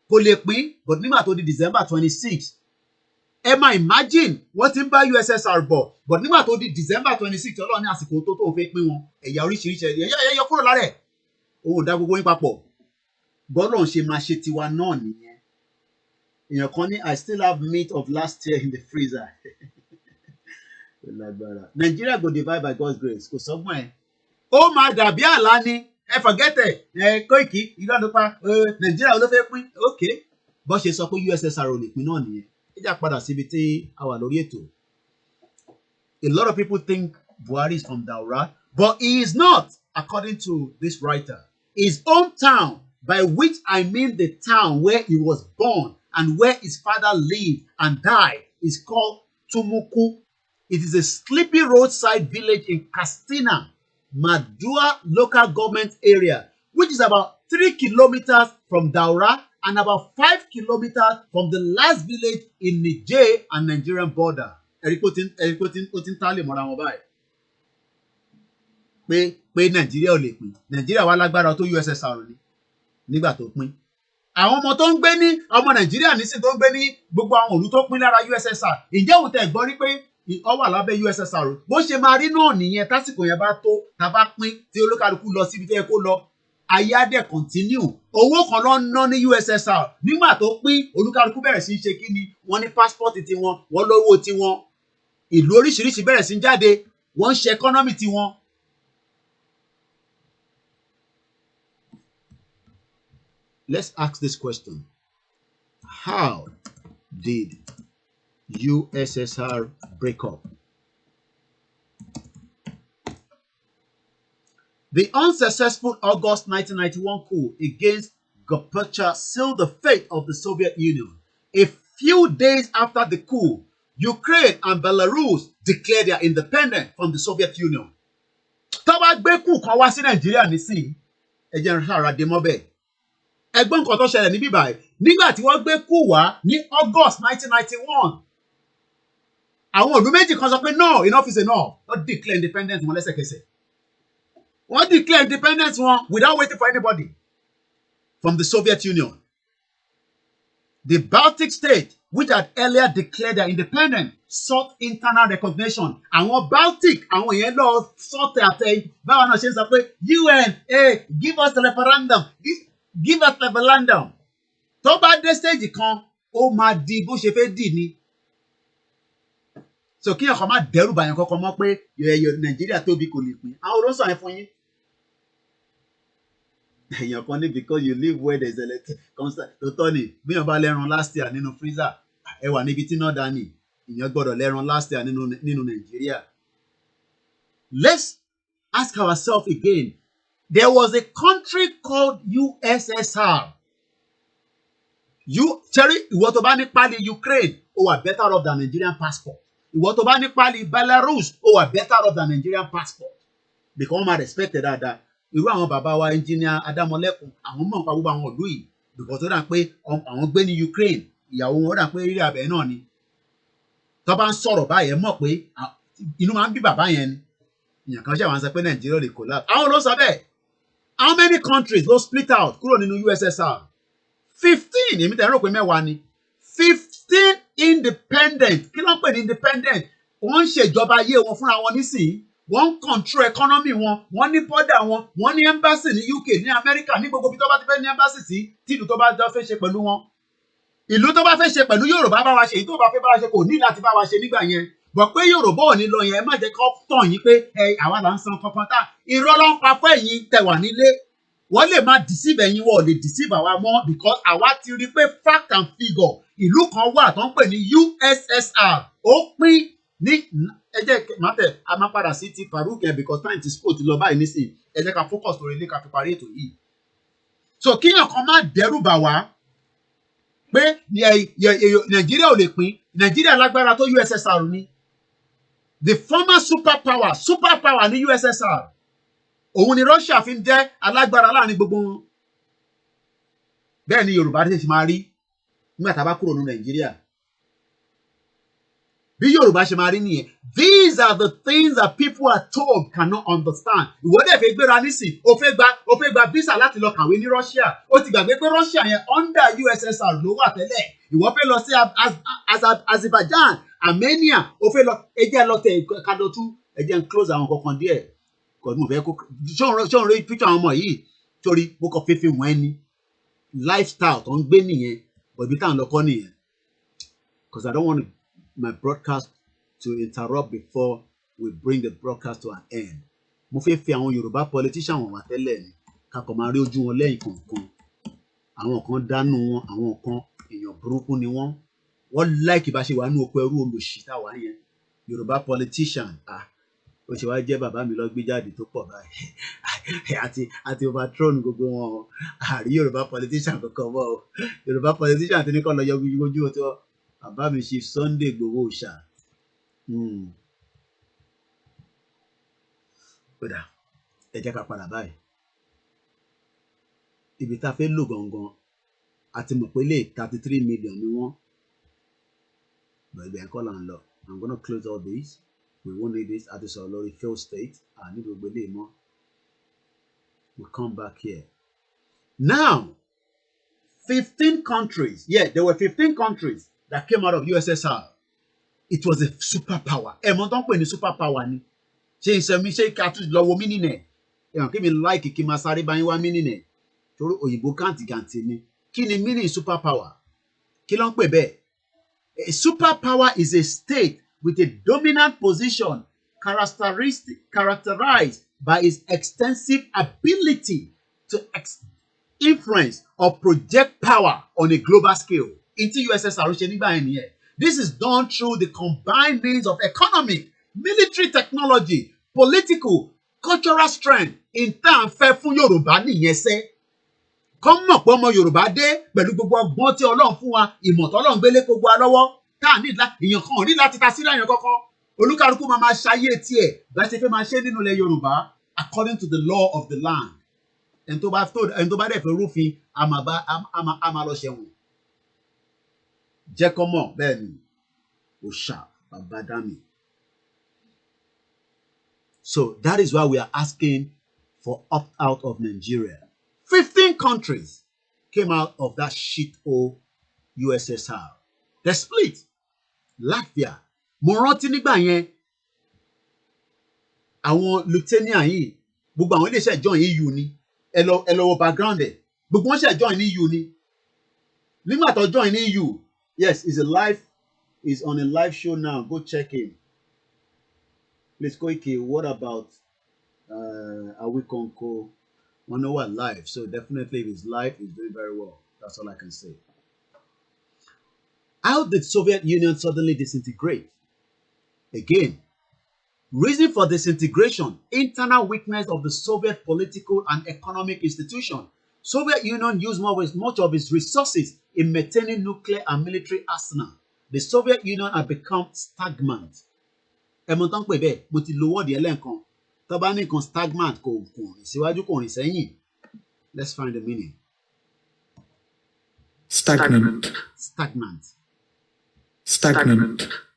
[SPEAKER 1] kò lè pín but nígbà tó di December 26 ẹ máa imagine wọ́n ti ń bá USSR bọ̀ but nígbà tó di December 26 Ọlọ́run ní àsìkò tó fẹ́ pín wọn ẹ̀yà oríṣiríṣi ẹ̀yà kúrò lára ẹ̀ owó dá gbogbo yín papọ̀ bọ́lọ́run ṣe máa ṣe tiwa náà nìyẹn èèyàn kan ní I still have meat of last year in the freezer Nigeria go divide by God's grace kò sọ́gbọ́n ẹ̀ ó máa dàbí àlá ni ẹ forget ẹ Koiki ìdánilọ́pá Nigeria ló fẹ́ pín ok bó ṣe sọ pé USSR ò lè pín náà nìyẹn ìjà padà síbi tí a wà lórí ètò a lot of people think Buhari is from Daura but he is not according to this writer his hometown by which I mean the town where he was born and where his father lived and died is called Tumuku. It is a sleepy roadside village in Katsina, Madua local government area, which is about 3 kilometers from Daura and about 5 kilometers from the last village in Niger and Nigerian border. Ẹ̀ríkótín tálè mọ́ra wọn báyìí. Pé Nàìjíríà ò lè pín. Nàìjíríà wà lágbára tó USSR ni nígbà tó pín. Àwọn ọmọ tó ń gbé ní ọmọ Nàìjíríà nísìn tó ń gbé ní gbogbo àwọn ìlú tó pín lára USSR. Ǹjẹ́ òun tẹ̀ gbọ́ rí pé ó wà lábẹ́ USSR bó ṣe máa rí náà nìyẹn tásìkò yẹn bá tó tá bá pín tí olúkálùkù lọ síbi tó yẹ kó lọ ayé á dẹ̀ continue owó kan ló ń ná ní USSR nígbà tó pín olúkálùkù bẹ̀rẹ̀ sí í ṣe kí ni wọ́n ní passport tiwọn wọ́n lówó tiwọn ìlú oríṣiríṣi bẹ̀rẹ̀ sí í jáde wọ́n ń ṣe economy tiwọn. Let's ask this question. How did USSR break up? The unsuccessful August 1991 coup against Gorbachev sealed the fate of the Soviet Union. A few days after the coup, Ukraine and Belarus declared their independence from the Soviet Union. Tó bá gbé coup kan wá sí Nàìjíríà nísìnyí, ẹ jẹ́ n rárá dé mọ́ bẹ́ẹ̀. Ẹgbọ́n nǹkan tó ṣẹlẹ̀ níbí báyìí nígbà tí wọ́n gbé coup wá ní August 1991. Àwọn ìlú méjì kan sọ pé no, enough is enough. Wọ́n declare independence wọn lẹ́sẹ̀kẹsẹ̀. Wọ́n declare independence wọn without waiting for anybody from the Soviet Union. The Baltic states, which had earlier declared their independence, sought internal recognition. Àwọn Baltic, àwọn yẹn lọ sọ́tẹ̀ àtẹ báwọn náà ṣe ń sọ pé UN, give us the referendum, give us the referendum. Tó bá dé stage kan, ó máa di bó ṣe fẹ́ dì ni. So kí ẹ̀kọ́ má dẹ́rù bàyàn kankan mọ́ pé Nàìjíríà tóbi kò lè pín. Àwọn olóńsọ yẹn fún yín. Èèyàn kan ní because you live where there is electric constant. Tòótọ́ ni bí wọ́n bá lẹ́ran last year nínú freezer, ẹ wà níbi tí náà dání. Ìyẹn gbọ́dọ̀ lẹ́ran last year nínú Nàìjíríà. Let's ask ourselves again. There was a country called USSR. Cherry, ìwọ tó bá ní pálí Ukraine, ó wà better off than Nigerian passport. Ìwọ tó bá ní pálí Belarus, ó wà better off than Nigerian passport. Because wọ́n máa respect dáadáa. Irú àwọn bàbá wa engineer Adámọlẹ́kùn, àwọn mọ̀ nípa gbogbo àwọn ìlú yìí. Because ó dà pé àwọn gbé ní Ukraine, ìyàwó wọn ó dà pé rírí abẹ náà ni. Tó bá ń sọ̀rọ̀ báyẹn mọ̀ pé inú máa ń bí bàbá yẹn ni. Ìyàn kan ṣe àwọn sọ pé Nàìjíríà lè collapse. Àwọn ló sọ bẹ́ẹ̀. How many countries ló split out kúrò nínú USSR? 15, èmi tẹ̀ ń rò pé mẹ́wàá ni. 15 still independent. Kí ló ń pè ní independent? Wọ́n ń ṣèjọba ayé wọn fúnra wọn nísìnyí. Wọ́n ń control economy wọn. Wọ́n ní border wọn. Wọ́n ní embassy ní UK, ní America, ní gbogbo ibi tó bá ti fẹ́ ní embassy sí, tí ìlú tó bá fẹ́ ṣe pẹ̀lú wọn. Ìlú tó bá fẹ́ ṣe pẹ̀lú Yorùbá bá wa ṣe, èyí tó bá fẹ́ bá wa ṣe kò ní láti bá wa ṣe nígbà yẹn. Bọ̀ pé Yorùbá ò ní lọ yẹn, ẹ má jẹ́ kó tàn yín pé àwa là ń san kankan tá. Irọ́ ló ń pa fún ẹ̀yin tẹ́ wà nílé. Wọ́n lè máa deceive ẹ̀yin, wọ́n ò lè deceive àwa mọ́, because àwa ti rí pé fact and figure ìlú kan wà tó ń pè ní USSR. Ó pín ní ẹ jẹ́ mátẹ̀ a máa padà sí ti Farouk yẹn because time ti sport lọ báyìí nísìnyí. Ẹ jẹ́ ká focus lórí ilé ká fi parí ètò yìí. So kíyàn kan má dẹ́rù bà wá pé Nàìjíríà ò lè pín. Nàìjíríà lágbára tó USSR ni. The former superpower ní USSR. Òun ni Russia fi ń jẹ́ alágbára láàrin gbogbo wọn. Bẹ́ẹ̀ ni Yorùbá ṣe máa rí nígbà tá a bá kúrò ní Nàìjíríà. Bí Yorùbá ṣe máa rí nìyẹn. These are the things that people are told cannot understand. Ìwọ dẹ̀ fẹ́ gbéra nísìn, o fẹ́ gba visa láti lọ kàwé ní Russia. O ti gbàgbé pé Russia yẹn under USSR ló wà tẹ́lẹ̀. Ìwọ fẹ́ lọ sí Azerbaijan, Armenia, o fẹ́ lọ ẹjẹ́ lọ tẹ̀ kadọ̀tú ẹjẹ́ ń close àwọn kankan díẹ̀. Kò mo fẹ́ kó ṣọ́n rí picture àwọn ọmọ yìí torí mo kàn fífi wọ́n ẹni. Lifestyle tó ń gbé nìyẹn, but ibi tá à ń lọ kọ́ nìyẹn. Because I don't want my broadcast to interrupt before we bring the broadcast to an end. Mo fẹ́ fi àwọn Yorùbá politician wọn wá tẹ́lẹ̀ ni kakọ̀ máa rí ojú wọn lẹ́yìn kọ̀ọ̀kan. Àwọn kan dánú wọn, àwọn kan èèyàn burúkú ni wọ́n. Wọ́n like bá ṣe wà ní oko ẹrú olùṣí táwa yẹn. Yorùbá politician ó ṣe wá jẹ́ bàbá mi lọ gbé jáde tó pọ̀ báyìí àti overthrown gbogbo wọn. Àrí Yorùbá politician kankan mọ́ o. Yorùbá politician ti ní kọ́ lọ yọ ojú tó bàbá mi ṣe Sunday Igboho ṣá. Kódà ẹ jẹ́ ká padà báyìí. Ibi tá a fẹ́ lò gangan àti mọ̀ pé lè 33 million ni wọ́n. Bẹ̀rẹ̀ ẹ̀kọ́ là ń lọ. I'm gonna close all this. We won't need this at this already failed state. I need to believe more. We'll come back here. Now, 15 countries. Yeah, there were 15 countries that came out of USSR. It was a superpower. Mo ton pe ni superpower ni. Ṣé ìṣe mi ṣe ká tún lọ wo mí nínú ẹ̀. Ẹ̀hàn kí mi like kí máa sáré bá yín wá mí nínú ẹ̀. Torí òyìnbó kàǹtìkàǹtì ni. Kí ni meaning superpower? Kí ló ń pè bẹ́ẹ̀? A superpower is a state with a dominant position characterized by its extensive ability to influence or project power on a global scale. Into USSR ṣe nígbà yẹn nìyẹn. This is done through the combined means of economic, military technology, political, cultural strength. In tá à ń fẹ́ fún Yorùbá nìyẹn sẹ́. Kọ́ mọ̀ pé ọmọ Yorùbá dé pẹ̀lú gbogbo ọgbọ́n tí Ọlọ́run fún wa, ìmọ̀ tí Ọlọ́run gbélé gbogbo wa lọ́wọ́. Tá à ní èèyàn kan ò ní láti ta sílẹ̀ èèyàn kankan. Olúkálùkù máa ṣayé tiẹ̀ bá ṣe fẹ́ máa ṣe nínú ilẹ̀ Yorùbá according to the law of the land. Ẹni tó bá dẹ̀ fẹ́ rúfin a máa lọ ṣẹ̀wọ̀n. Jẹ́ kọ́ mọ̀ bẹ́ẹ̀ ni òòṣà bàbá dá mi. So that is why we are asking for opt-out of Nigeria. 15 countries came out of that shithole USSR. They split. Latvia. Mo rántí nígbà yẹn àwọn Lithuania yìí gbogbo àwọn iléeṣẹ́ join EU ni. Ẹ lọ wo background ẹ̀. Gbogbo wọn ṣe join ní EU ni. Nígbà tó join ní EU. Yes, is on a live show now. Go check him. Please, Koiki, what about Awikonko? We know what live. So definitely if it's live, he's doing very well. That's all I can say. How did Soviet Union suddenly disintegrate? Again, reason for disintegration, internal weakness of the Soviet political and economic institution. Soviet Union used much of its resources in maintaining nuclear and military arsenal. The Soviet Union had become stagnant. Ẹ̀mọ̀ tán pè bẹ́ẹ̀, mo ti lo wọ́ọ̀dì ẹlẹ́ǹkan. Tó bá ní nǹkan stagnant kò rìn síwájú kò rìn sẹ́yìn. Let's find the meaning.
[SPEAKER 8] Stagnant. Stagnant.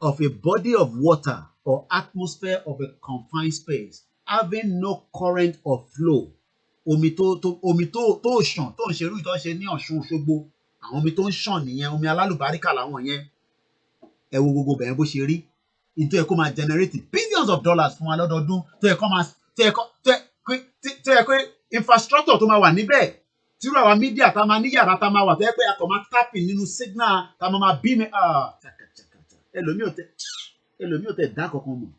[SPEAKER 1] Of a body of water or atmosphere of a confined space, having no current or flow. Omi tó ṣàn tó ń ṣerú ìtọ́ ṣe ní Ọ̀ṣun Òṣogbo. Àwọn omi tó ń ṣàn nìyẹn, omi alálùbáríkà làwọn yẹn. ẹ wo gbogbo bẹ̀rẹ̀ bó ṣe rí into ẹ kó máa generate billions of dollars fún wa lọ́dọọdún tó yẹ kó infrastructure tó máa wà níbẹ̀ tírú àwa media tá máa ní yàrá tá máa wà tó yẹ pé a kò máa tapping nínú signal tá máa bí mi ẹlòmíì ò tẹ dá kankan mọ̀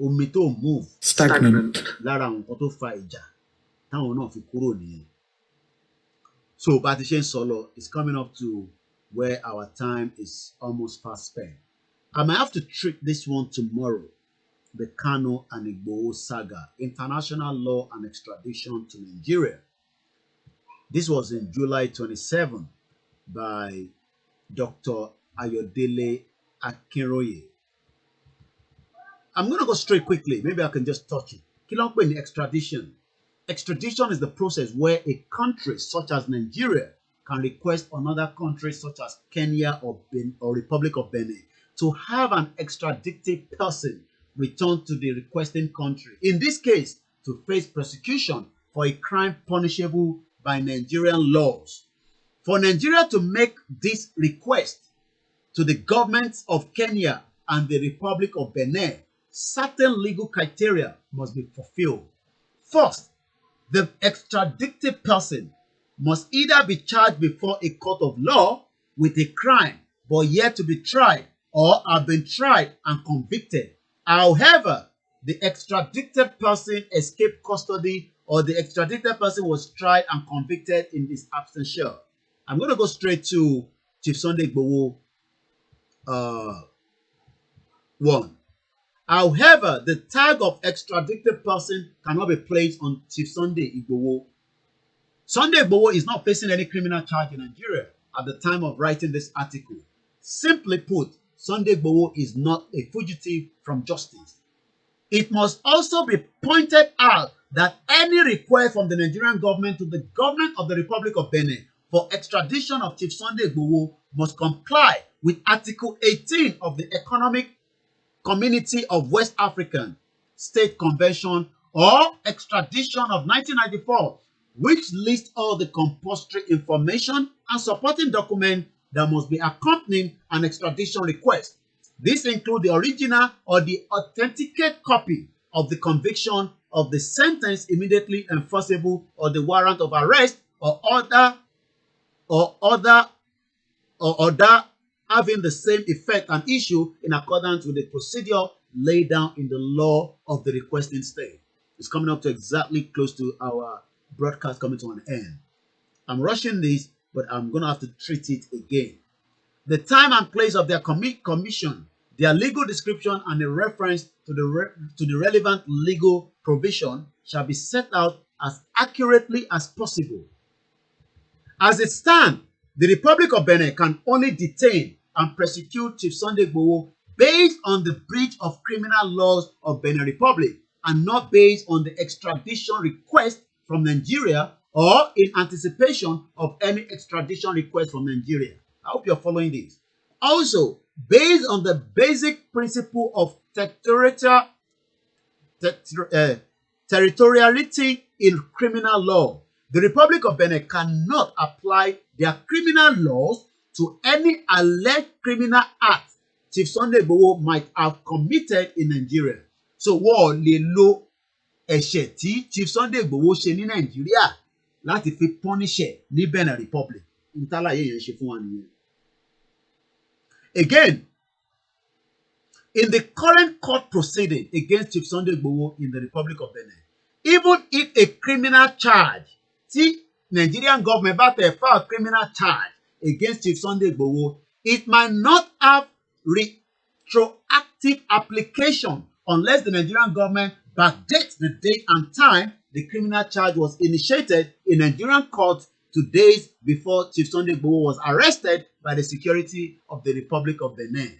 [SPEAKER 1] omi tó move
[SPEAKER 3] Stagnant.
[SPEAKER 1] lára nǹkan tó fa ìjà táwọn náà fi kúrò nìyẹn. So bá a ti ṣe ń sọ lọ, it's coming up to where our time is almost fast spent. I might have to treat this one tomorrow, the Kano and Igboho saga, international law and extradition to Nigeria. This was in July 27 by Dr. Ayodele Akinroye. I'm going to go straight quickly. Maybe I can just touch it. Kí ló ń pè ní extradition? Extradition is the process where a country such as Nigeria can request another country such as Kenya or Republic of Benin to have an extradited person returned to the requesting country. In this case, to face prosecution for a crime punishable by Nigerian laws. For Nigeria to make this request to the governments of Kenya and the Republic of Benin, certain legal criteria must be fulfilled. First, the extradited person must either be charged before a court of law with a crime but yet to be tried, or have been tried and convicted. However, the extradited person escaped custody or the extradited person was tried and convicted in his absentia. I'm going to go straight to Chief Sunday Igboho 1. However, the tag of extradited person cannot be placed on Chief Sunday Igboho. Sunday Igboho is not facing any criminal charge in Nigeria at the time of writing this article. Simply put, Sunday Igboho is not a fugitive from justice. It must also be pointed out that any request from the Nigerian government to the government of the Republic of Benin for extradition of Chief Sunday Igboho must comply with Article 18 of the Economic Community of West African State Convention or extradition of 1994, which lists all the compulsory information and supporting documents that must be accompanying an extradition request. This includes the original or the authenticate copy of the conviction of the sentence immediately enforceable or the warrant of arrest or order having the same effect and issue in accordance with the procedure laid down in the law of the requesting state. It's coming up to exactly close to our broadcast coming to an end. I'm rushing this, but I'm going to have to treat it again. The time and place of their commission, their legal description, and a reference to the relevant legal provision shall be set out as accurately as possible. As it stands, the Republic of Benin can only detain and prosecute Chief Sunday Igboho based on the breach of criminal laws of Benin Republic and not based on the extradition request from Nigeria or in anticipation of any extradition request from Nigeria. I hope you're following this. Also, based on the basic principle of territoriality in criminal law, the Republic of Benin cannot apply their criminal laws to any alleged criminal act Chief Sunday Igboho might have committed in Nigeria. So, wọ́n lè lo ẹ̀ṣẹ̀ tí Chief Sunday Igboho ṣe ní Nàìjíríà láti fi punish ní Benin Republic. Ntàlàyé yẹn ṣe fún wa nìyẹn. Again, in the current court proceeding against Chief Sunday Igboho in the Republic of Benin, even if a criminal charge, tí Nigerian government bá tẹ̀ file criminal charge against Chief Sunday Igboho, it might not have retroactive application unless the Nigerian government backdates the date and time the criminal charge was initiated in Nigerian court to days before Chief Sunday Igboho was arrested by the security of the Republic of Benin.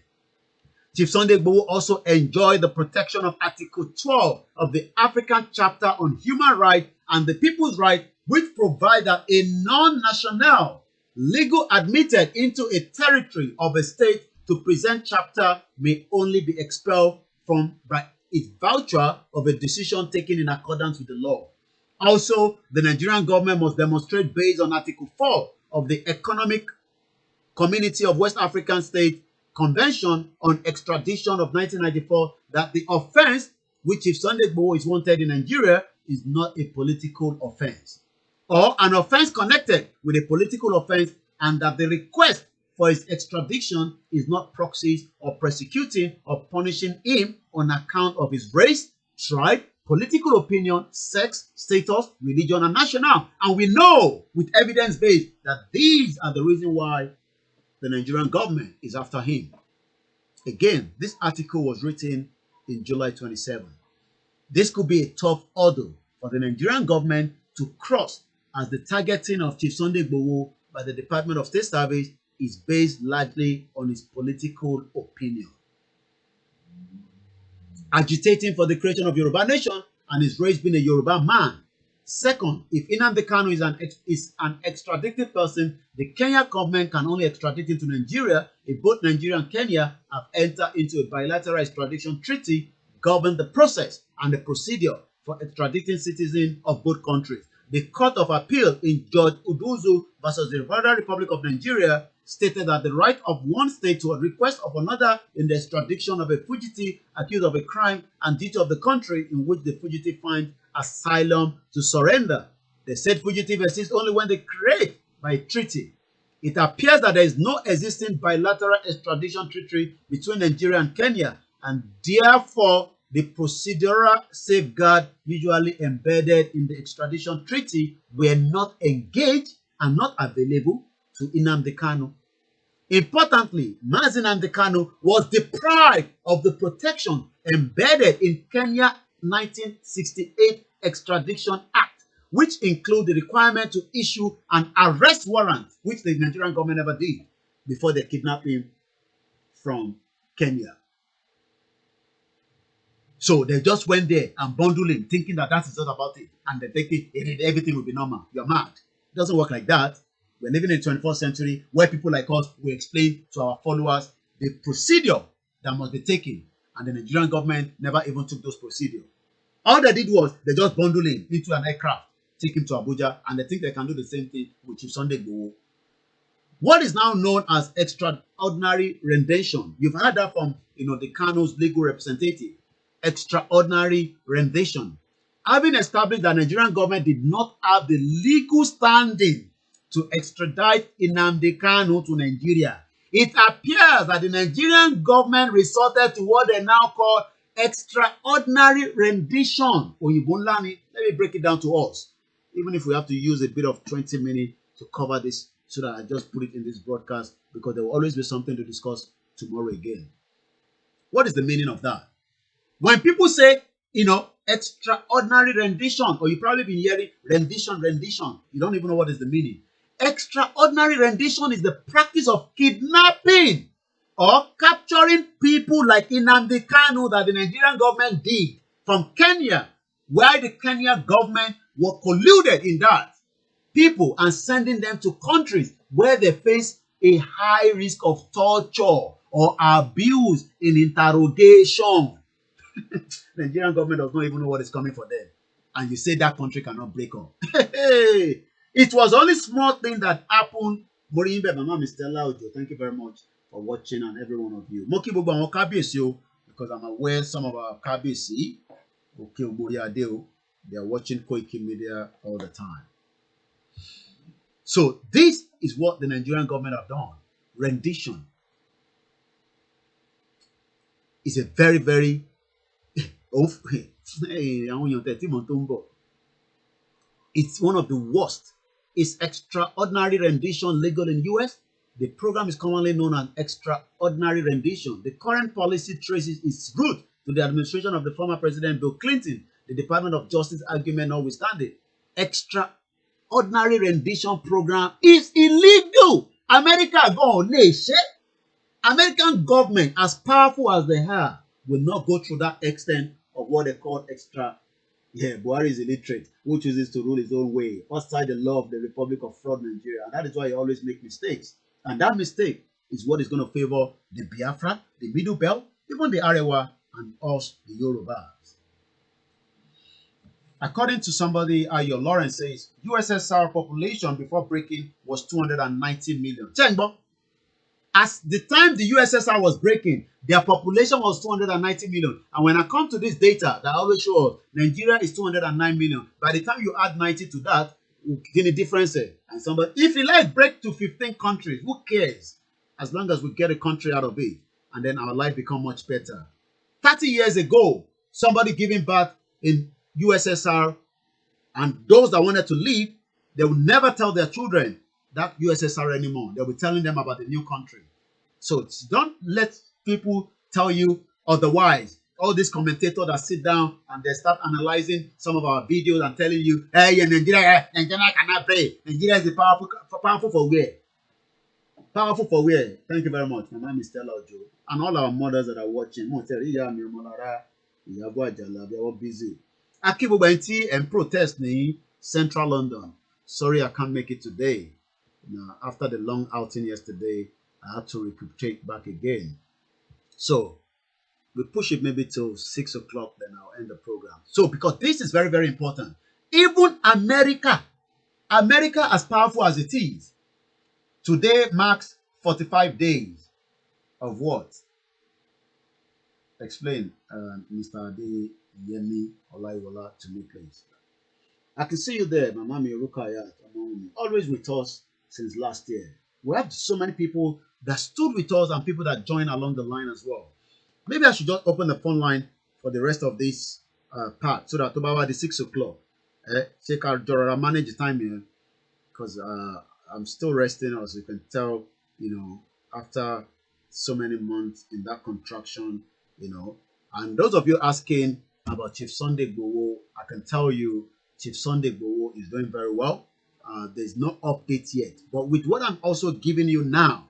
[SPEAKER 1] Chief Sunday Igboho also enjoyed the protection of Article 12 of the African Chapter on Human Rights and the People's Right, which provide that a non-national legal admitted into a territory of a state to present chapter may only be expelled from by its voucher of a decision taken in accordance with the law. Also, the Nigerian government must demonstrate based on Article 4 of the Economic Community of West African States Convention on Extradition of 1994 that the offense which if Sunday Igboho is wanted in Nigeria is not a political offense or an offense connected with a political offense, and that the request for his extradition is not proxies or persecuting or punishing him on account of his race, tribe, political opinion, sex, status, religion, and national. And we know with evidence based that these are the reason why the Nigerian government is after him. Again, this article was written in July 27. This could be a tough hurdle for the Nigerian government to cross, as the targeting of Chief Sunday Igboho by the Department of State Service is based largely on his political opinion. Agitating for the creation of Yoruba nation and his race being a Yoruba man. Second, if Nnamdi Kanu is an extradited person, the Kenya government can only extradite him to Nigeria if both Nigeria and Kenya have entered into a bilateral extradition treaty governing the process and the procedure for extraditing citizens of both countries. The Court of Appeal in Judge Uduzu versus the Federal Republic of Nigeria stated that the right of one state to a request of another in the extradition of a fugitive accused of a crime and duty of the country in which the fugitive finds asylum to surrender. The said fugitive exists only when they create by a treaty. It appears that there is no existing bilateral extradition treaty between Nigeria and Kenya, and therefore the procedural safeguard usually embedded in the extradition treaty were not engaged and not available to Nnamdi Kanu. Importantly, Mazi Nnamdi Kanu was deprived of the protection embedded in Kenya 1968 Extradition Act, which include the requirement to issue an arrest warrant, which the Nigerian government never did before they kidnapped him from Kenya. So they just went there and bundled him, thinking that that is all about it, and they think everything will be normal. You're mad. It doesn't work like that. We're living in the 21st century where people like us will explain to our followers the procedure that must be taken, and the Nigerian government never even took those procedures. All they did was they just bundled him into an aircraft, take him to Abuja, and they think they can do the same thing with Chief Sunday Igboho. What is now known as extraordinary rendition, you've heard that from the Kanu's legal representative. Extraordinary rendition. Having established that the Nigerian government did not have the legal standing to extradite Nnamdi Kanu to Nigeria, it appears that the Nigerian government resorted to what they now call extraordinary rendition. Let me break it down to us, even if we have to use a bit of 20 minutes to cover this, so that I just put it in this broadcast, because there will always be something to discuss tomorrow again. What is the meaning of that? When people say, extraordinary rendition, or you've probably been hearing rendition, you don't even know what is the meaning. Extraordinary rendition is the practice of kidnapping or capturing people like Nnamdi Kanu that the Nigerian government did from Kenya, where the Kenya government were colluded in that people and sending them to countries where they face a high risk of torture or abuse in interrogation. The Nigerian government does not even know what is coming for them, and you say that country cannot break up. It was only small thing that happened. Morimbe, Mama, Mr. Laudio, thank you very much for watching, and every one of you. Moki Bobo and Okabisi, because I'm aware some of our Kabisi, they are watching Koikimedia all the time. So this is what the Nigerian government have done. Rendition is a very, very it's one of the worst. It's extraordinary rendition legal in US. The program is commonly known as extraordinary rendition. The current policy traces its root to the administration of the former President Bill Clinton. The Department of Justice argument notwithstanding, extraordinary rendition program is illegal. America go American government, as powerful as they are, will not go through that extent of what they call extra. Yeah, Buhari is illiterate, who chooses to rule his own way outside the law of the Republic of Fraud Nigeria. And that is why he always makes mistakes. And that mistake is what is going to favor the Biafra, the Middle Belt, even the Arewa, and us, the Yorubas. According to somebody, Ayo Lawrence says, USSR population before breaking was 290 million. as the time the USSR was breaking, their population was 290 million. And when I come to this data that I always show us, Nigeria is 209 million. By the time you add 90 to that, get a difference. And somebody, if you like break to 15 countries, who cares? As long as we get a country out of it, and then our life become much better. 30 years ago, somebody giving birth in USSR, and those that wanted to leave, they would never tell their children that USSR anymore. They'll be telling them about the new country. So don't let people tell you otherwise. All these commentators that sit down and they start analyzing some of our videos and telling you, hey, Nigeria cannot pray. Nigeria is powerful for where? Powerful for where? Thank you very much. My name is Stella Ojo. And all our mothers that are watching, busy. Akibubenti and protest in Central London. Sorry, I can't make it today. After the long outing yesterday, I had to recuperate back again. So we push it maybe till 6 o'clock, then I'll end the program. So because this is very, very important. Even America, as powerful as it is, today marks 45 days of what? Explain, Mr. Ade Yemi Olaiwola, to me, please. I can see you there, my mommy Rukayat, always with us since last year. We have so many people that stood with us and people that joined along the line as well. Maybe I should just open the phone line for the rest of this part so that about the 6 o'clock. Check out Jorara, manage the time here because I'm still resting, as you can tell, after so many months in that contraction, And those of you asking about Chief Sunday Igboho, I can tell you Chief Sunday Igboho is doing very well. There's no update yet. But with what I'm also giving you now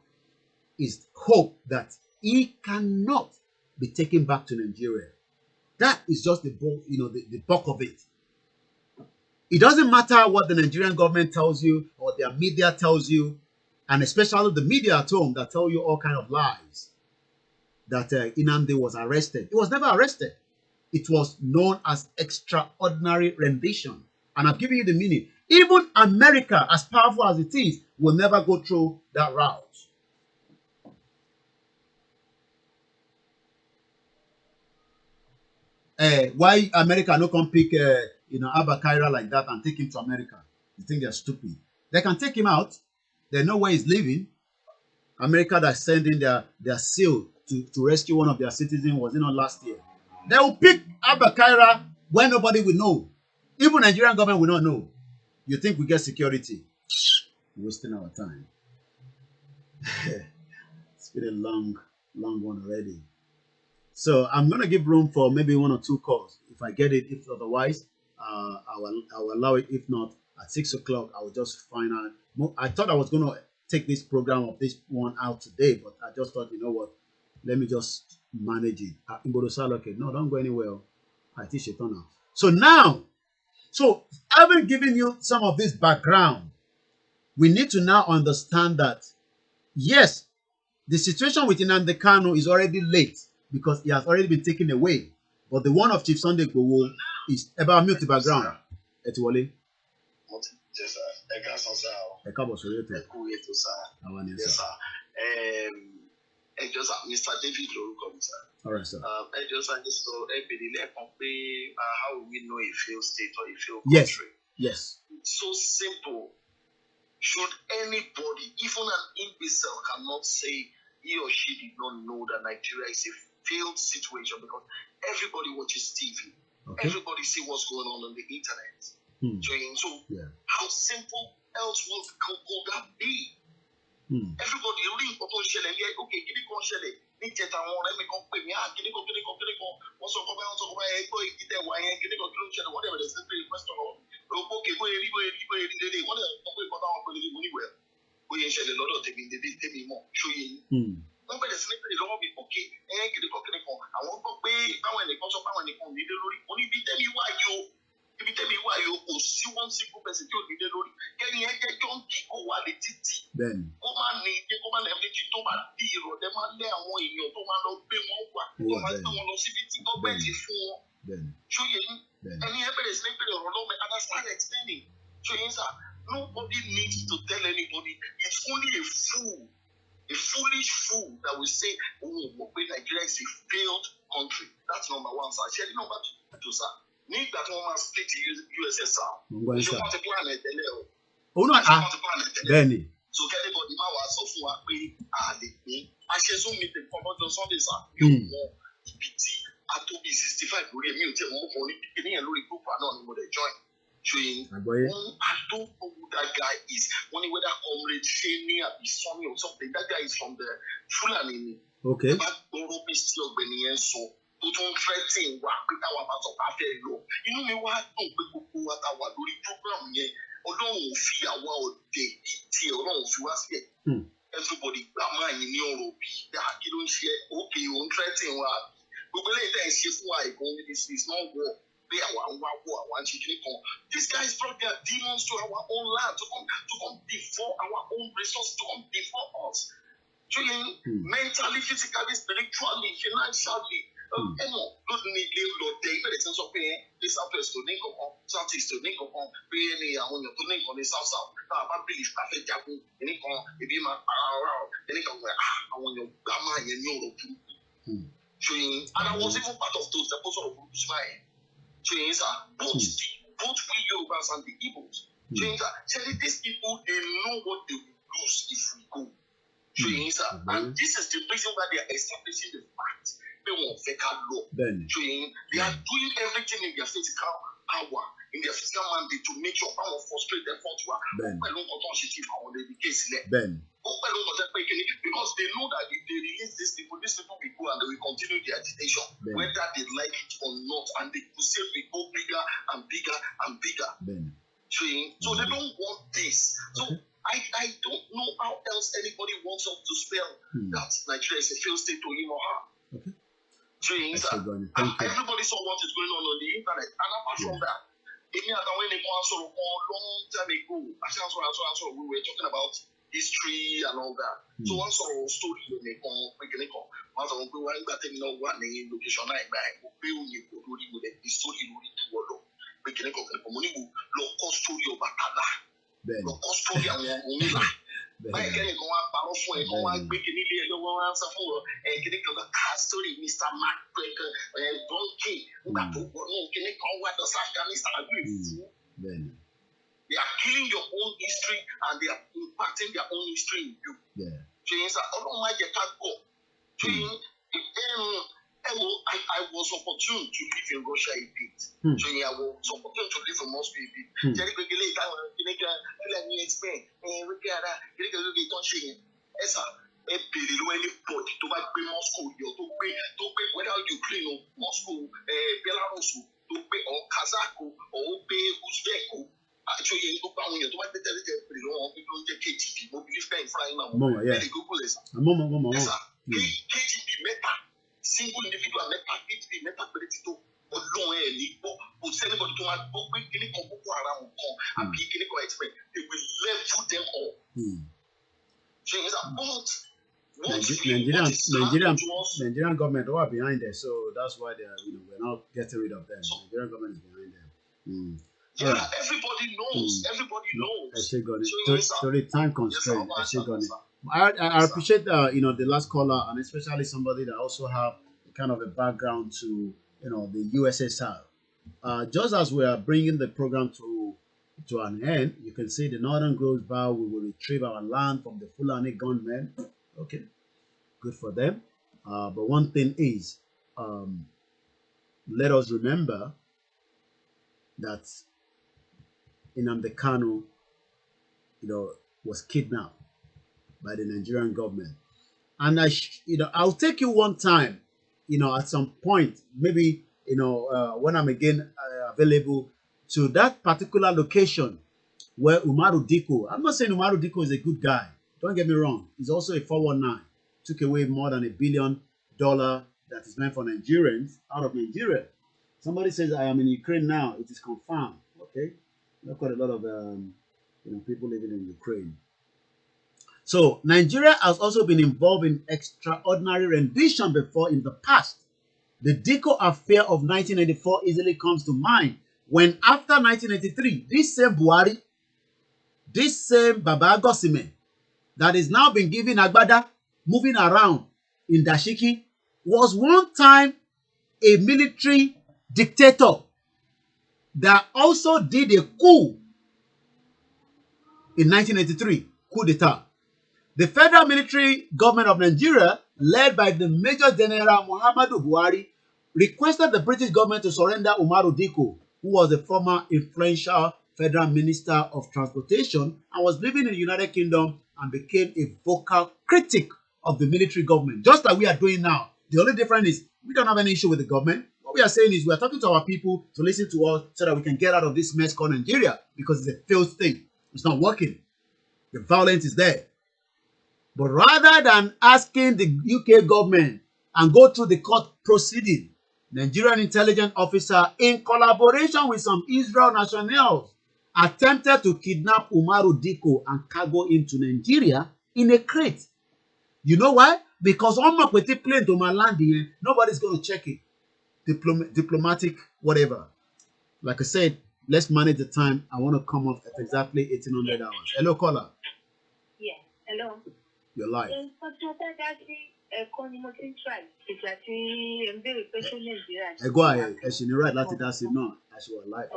[SPEAKER 1] is hope that he cannot be taken back to Nigeria. That is just the bulk of it. It doesn't matter what the Nigerian government tells you or their media tells you, and especially the media at home that tell you all kind of lies that Nnamdi was arrested. He was never arrested. It was known as extraordinary rendition. And I've given you the meaning. Even America, as powerful as it is, will never go through that route. Why America no come pick Abba Kaira like that and take him to America? You think they're stupid? They can take him out. They know where he's living. America that's sending their SEAL to rescue one of their citizens, was it not last year? They will pick Abba Kaira when nobody will know. Even Nigerian government will not know. You think we get security? We're wasting our time. It's been a long one already. So I'm going to give room for maybe 1 or 2 calls. If I get it, if otherwise, I will allow it. If not, at 6 o'clock, I will just find out. I thought I was going to take this program of this one out today, but I just thought, you know what, let me just manage it. Okay, no, don't go anywhere. I teach it now. So having given you some of this background, we need to now understand that, yes, the situation with Nnamdi Kanu is already late because he has already been taken away. But the one of Chief Sunday Igboho is about mute background. Etiwole.
[SPEAKER 2] Yes, sir. Yes, sir. Mr. David lorúkọ mi, sir.
[SPEAKER 1] All right, sir.
[SPEAKER 2] How will we know a failed state or a failed
[SPEAKER 1] Yes.
[SPEAKER 2] country?
[SPEAKER 1] Yes.
[SPEAKER 2] It's so simple. Should anybody, even an imbecile, cannot say he or she did not know that Nigeria is a failed situation because everybody watches TV. Okay. Everybody see what's going on the internet. So how simple else could that be? Everybody only okay, give me conscience. Need to tell one, let me come pay me. What's up, whatever the simple question on. Okay, go ahead, whatever. We ain't a lot of things. They be more. Show you. Nobody is sleeping. They don't be okay. I want to pay. I want to come. Need the lorry. Only be tell me why you. If you tell me why you go see one simple person to need the lorry. Can you get John Kiko while the titi? Then. Come on, everything to my deal. Them man there want you. To man no pay one kwa. To man no want to see the government for. Then. Show you. And everybody is sleeping. And I start explaining. Show you, sir. Nobody needs to tell anybody. It's only a fool. A foolish fool that will say, oh, Nigeria is a failed country. That's number one, sir. Share number two, sir. Need that one must split USSR. You want to plan it,
[SPEAKER 1] oh no, Benny.
[SPEAKER 2] So anybody now was so far pay I share so many things from on Sunday, sir. You more EPT at to be 65 we me tell more money any and lori group and no join. Showing I don't know who that guy is. When whether comrade Shani or Sonny or something, that guy is from the Fulani.
[SPEAKER 1] Okay.
[SPEAKER 2] But Europe is still Benian so. Don't threaten what Peter was about to low. You know me what what our program here. Ọlọ́run ò fi àwa òde ìtì ọlọ́run fi wá sílẹ̀. Everybody gba máa yin ní ọ̀rọ̀ bí kí ló ń ṣe òkè òun threatening wa. Gbogbo eléyìí tẹ̀ ń ṣe fún wa ìgbọ̀n this is not war. Bí àwa ń wá wọ àwa ń ṣe kíní kan. These guys brought their demons to our own land to come before our own resources to come before us. Mentally, physically, spiritually, financially. Good need live Lord David. It's also paying this southwest to Ninko, southeast to Ninko, pay any on your to Ninko, the south. I believe perfect Jabu, Ninko, if you are around, Ninko, I want your Gamma and Europe. And I was even part of those that was sort of mine. Both we Yorubas and the Igbos. These people, they know what they will lose if we go. And this is the reason why they are establishing the fact. They won't fake law. They are doing everything in their physical power, in their physical mandate to make sure power frustrate their thoughts. Because they know that if they release these people will go and they will continue the agitation, whether they like it or not, and they will say we go bigger and bigger and bigger. So they don't want this. So I don't know how else anybody wants us to spell that Nigeria is a failed state to him or her.
[SPEAKER 1] Okay.
[SPEAKER 2] Everybody saw what is going on the internet, and apart from that, long time ago, we were talking about history and all that. So one sort of story location báyìí kẹ́ni kan wá parọ́ fún ẹ kan wá gbé kíní ilé ẹjọ́ wọn wá sọ fún ọ kíní kan ká story Mr. Mark Donkey nígbà tó wọ náà kíní kan wá lọ sí Afghanistan àbí ìfú. They are killing your own history and they are impacting their own history in you. Ṣèyí sá ọlọ́run máa jẹ ká gbọ́. I was opportune to live in Russia a bit. Ṣèyí I was opportune to live in Moscow a bit. Ṣèyí gbẹgẹlẹ ìtàwọn kìnìkan fúlẹ̀ ní Spain wíkẹ́ ara kìnìkan lóde tó ń ṣe yẹn. Ẹ sà ẹ bèrè lọ́wọ́ ẹni bọ̀dì tó bá gbé Moscow yọ tó gbé whether Ukraine o Moscow Belarus o tó gbé or Kazakh o gbé Uzbek o. Ṣèyí gbogbo àwọn èèyàn tó bá gbé tẹ́lẹ̀ bèrè lọ́wọ́ wọn pé ló ń jẹ́ KGB mo bí fẹ́ ìfúnra yín náà. Ẹ lè Google ẹ̀ sà. Ẹ sà KGB mẹ́ta. Single individual mẹ́ta KGB mẹ́ta péré ti tó ọlọ́run ẹ̀ ní gbọ́ kò sẹ́nìbọ̀dì tó máa gbọ́ pé kíní kan Boko Haram kan àbí kíní kan expect they will level them all. Ṣé yẹn sá
[SPEAKER 1] Nigerian government are behind them, so that's why they are, we're not getting rid of them. Nigerian government is behind them.
[SPEAKER 2] Everybody knows. Everybody knows.
[SPEAKER 1] So the time constraint. I appreciate the last caller, and especially somebody that also have kind of a background to the USSR. Just as we are bringing the program to an end, you can see the Northern Groves vow we will retrieve our land from the Fulani gunmen. Okay, good for them. But one thing is, let us remember that Nnamdi Kanu, was kidnapped by the Nigerian government, and I'll take you one time, at some point, maybe when I'm again available to that particular location where Umaru Diko. I'm not saying Umaru Diko is a good guy. Don't get me wrong. He's also a 419. Took away more than $1 billion that is meant for Nigerians out of Nigeria. Somebody says I am in Ukraine now. It is confirmed. Okay, there are quite a lot of people living in Ukraine. So Nigeria has also been involved in extraordinary rendition before in the past. The Diko affair of 1994 easily comes to mind when after 1983, this same Buhari, this same Baba Gosime that is now been given Agbada moving around in Dashiki, was one time a military dictator that also did a coup in 1983, coup d'etat. The federal military government of Nigeria, led by the Major General Muhammadu Buhari, requested the British government to surrender Umaru Diko, who was a former influential federal minister of transportation and was living in the United Kingdom and became a vocal critic of the military government, just like we are doing now. The only difference is we don't have any issue with the government. What we are saying is we are talking to our people to listen to us so that we can get out of this mess called Nigeria, because it's a failed state. It's not working. The violence is there. But rather than asking the UK government and go through the court proceeding, Nigerian intelligence officer, in collaboration with some Israel nationals, attempted to kidnap Umaru Diko and cargo him to Nigeria in a crate. You know why? Because on my plane to my land here, nobody's going to check it. Diplomatic, whatever. Like I said, let's manage the time. I want to come off at exactly 1800 hours. Hello, caller.
[SPEAKER 10] Yeah, hello.
[SPEAKER 1] You're live. Go ahead. She ní right láti dá sí náà. As you are live.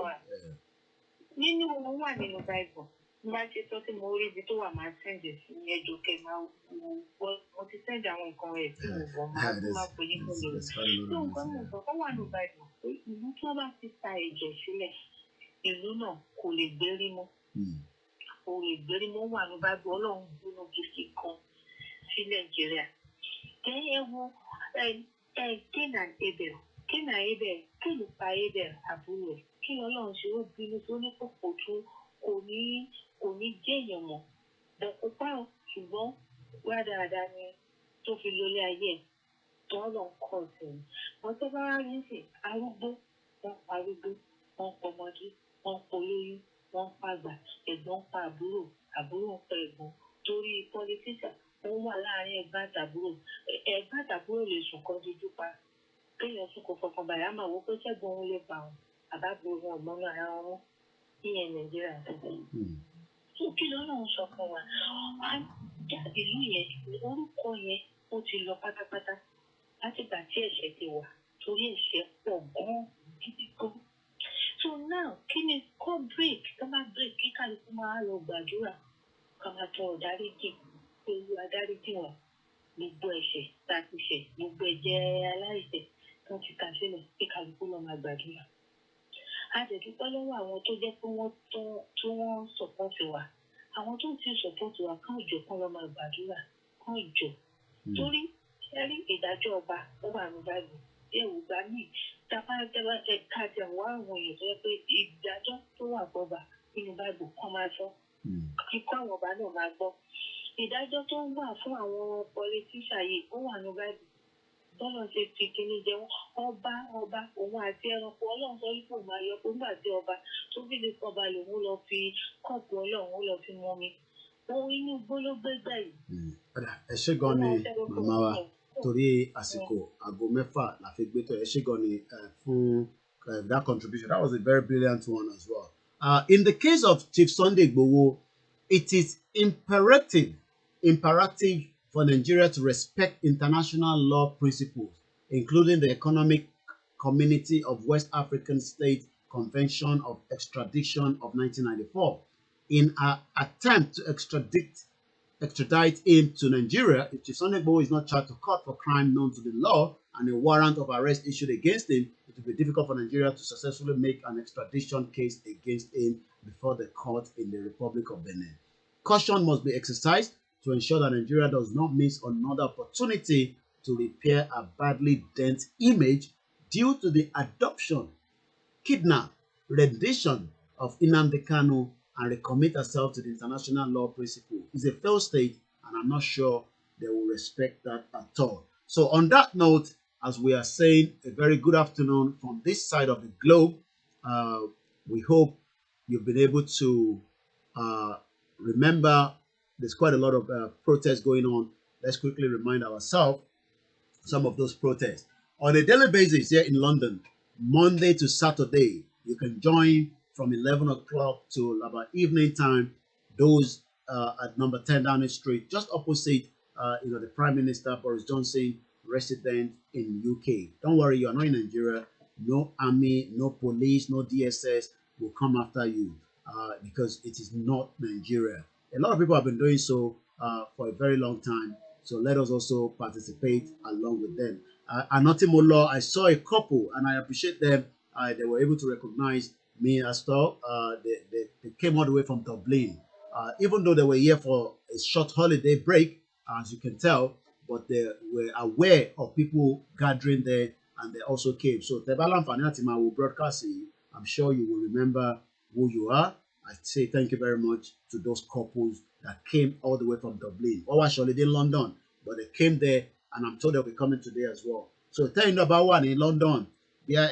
[SPEAKER 10] Nínú wọn wà nínú Bible. Nígbà tí tó tí mo rí ibi tó wà máa sẹ́ǹdì sí ní ẹjọ́ kẹ́ máa mo ti sẹ́ǹdì àwọn nǹkan rẹ̀ tí mo bọ̀ máa pè ní fún mi. Tí nǹkan mọ̀ sọ, ó wà nínú Bible pé ìlú tí wọ́n bá ti ta ẹ̀jẹ̀ sílẹ̀, ìlú náà kò lè gbérí mọ́. Kò lè gbérí mọ́, wà nínú Bible. Ọlọ́run gbóná gidi kan sí Nàìjíríà. Ẹ wo Cain and Abel. Cain and Abel, kí ló pa Abel àbúrò ẹ̀? Kí Ọlọ́run ṣe ó bínú tó ní kòkò tún kò ní jẹ́ èèyàn mọ̀. Bẹ̀kú pa ọ́, ṣùgbọ́n rádaràda ni tó fi lólé ayé ẹ̀ tó Ọlọ́run kọ̀ sí i. Wọ́n tó bá wá rí sí arúgbó, wọ́n pa arúgbó, wọ́n pa ọmọdé, wọ́n pa olóyún, wọ́n pa àgbà, ẹ̀gbọ́n pa àbúrò, àbúrò ń pa ẹ̀gbọ́n. Torí politician, wọ́n wà láàárín ẹ̀gbọ́n àtàbúrò. Ẹ̀gbọ́n àtàbúrò lè sùn kan dúdú pa. Kéèyàn tún kò fọkàn bàyá máa wò pé ṣẹ́gun òun lè pa òun. Àbábọ̀ wọn ọ̀gbọ́n ara wọn ìyẹn Nàìjíríà tẹ̀lé. Tó kí lọ́nà ń sọ fún wa? Ìlú yẹn, orúkọ yẹn ó ti lọ pátápátá látìgbà tí ẹ̀ṣẹ̀ ti wà, torí ẹ̀ṣẹ̀ pọ̀ gan-an gidi gan. So now kí ni kó break, ká má break kí kálukú máa lọ gbàdúrà ká máa tọrọ dáríjì pẹ̀lú adáríjì wọn. Gbogbo ẹ̀ṣẹ̀ tá a ti ṣẹ̀, gbogbo ẹ̀jẹ̀ aláìṣẹ̀ tó ti kà sílẹ̀ kí kálukú lọ máa gbàdúrà. A dẹ̀ dúpẹ́ lọ́wọ́ àwọn tó jẹ́ pé wọ́n sọ̀pọ̀tì wa. Àwọn tó ti sọ̀pọ̀tì wa kán jọ kán lọ máa gbàdúrà kán jọ. Torí ẹ̀rí ìdájọ́ ọba ó wà ní báyìí. Ẹ̀wù gbà míì tábà ẹ̀ka àti àwọn àwọn èèyàn tó yẹ pé ìdájọ́ tó wà gbọ́ba nínú báyìí kán máa sọ. Kíkọ́ àwọn ọba náà máa gbọ́. Ìdájọ́ tó wà fún àwọn pọlitíṣà yìí ó wà ní báyìí. Bọ́lá ṣe fi kíní jẹun ọba òun àti ẹranko Ọlọ́run sọ wípé òun máa yọ pé nígbà tí ọba tó bí lè kọba lòun lọ fi kọ́ọ̀pù Ọlọ́run ó lọ fi mọ́ mi. Ohun inú igbó ló gbé gbà yìí.
[SPEAKER 1] Ẹ ṣé gan ni màmá wa, torí àsìkò aago 6 la fi gbé tó. Ẹ ṣé gan ni fún that contribution. That was a very brilliant one as well. In the case of Chief Sunday Igboho, it is imperative for Nigeria to respect international law principles, including the Economic Community of West African States Convention of Extradition of 1994. In an attempt to extradite him to Nigeria, if Chief Sunday Igboho is not charged to court for crime known to the law and a warrant of arrest issued against him, it will be difficult for Nigeria to successfully make an extradition case against him before the court in the Republic of Benin. Caution must be exercised to ensure that Nigeria does not miss another opportunity to repair a badly dent image due to the adoption, kidnap, rendition of Nnamdi Kanu and recommit herself to the international law principle. It's a failed state, and I'm not sure they will respect that at all. So on that note, as we are saying, a very good afternoon from this side of the globe. We hope you've been able to remember there's quite a lot of protests going on. Let's quickly remind ourselves some of those protests. On a daily basis here in London, Monday to Saturday, you can join from 11 o'clock to about evening time. Those at number 10 Downing Street, just opposite the Prime Minister Boris Johnson resident in UK. Don't worry, you are not in Nigeria. No army, no police, no DSS will come after you because it is not Nigeria. A lot of people have been doing so for a very long time. So let us also participate along with them. Anotimo I saw a couple and I appreciate them. They were able to recognize me as well. They came all the way from Dublin. Even though they were here for a short holiday break, as you can tell, but they were aware of people gathering there and they also came. So Tebalam Fanatima will broadcast it. I'm sure you will remember who you are. I say thank you very much to those couples that came all the way from Dublin. Or actually in London, but they came there and I'm told they'll be coming today as well. So tell you about one in London. Even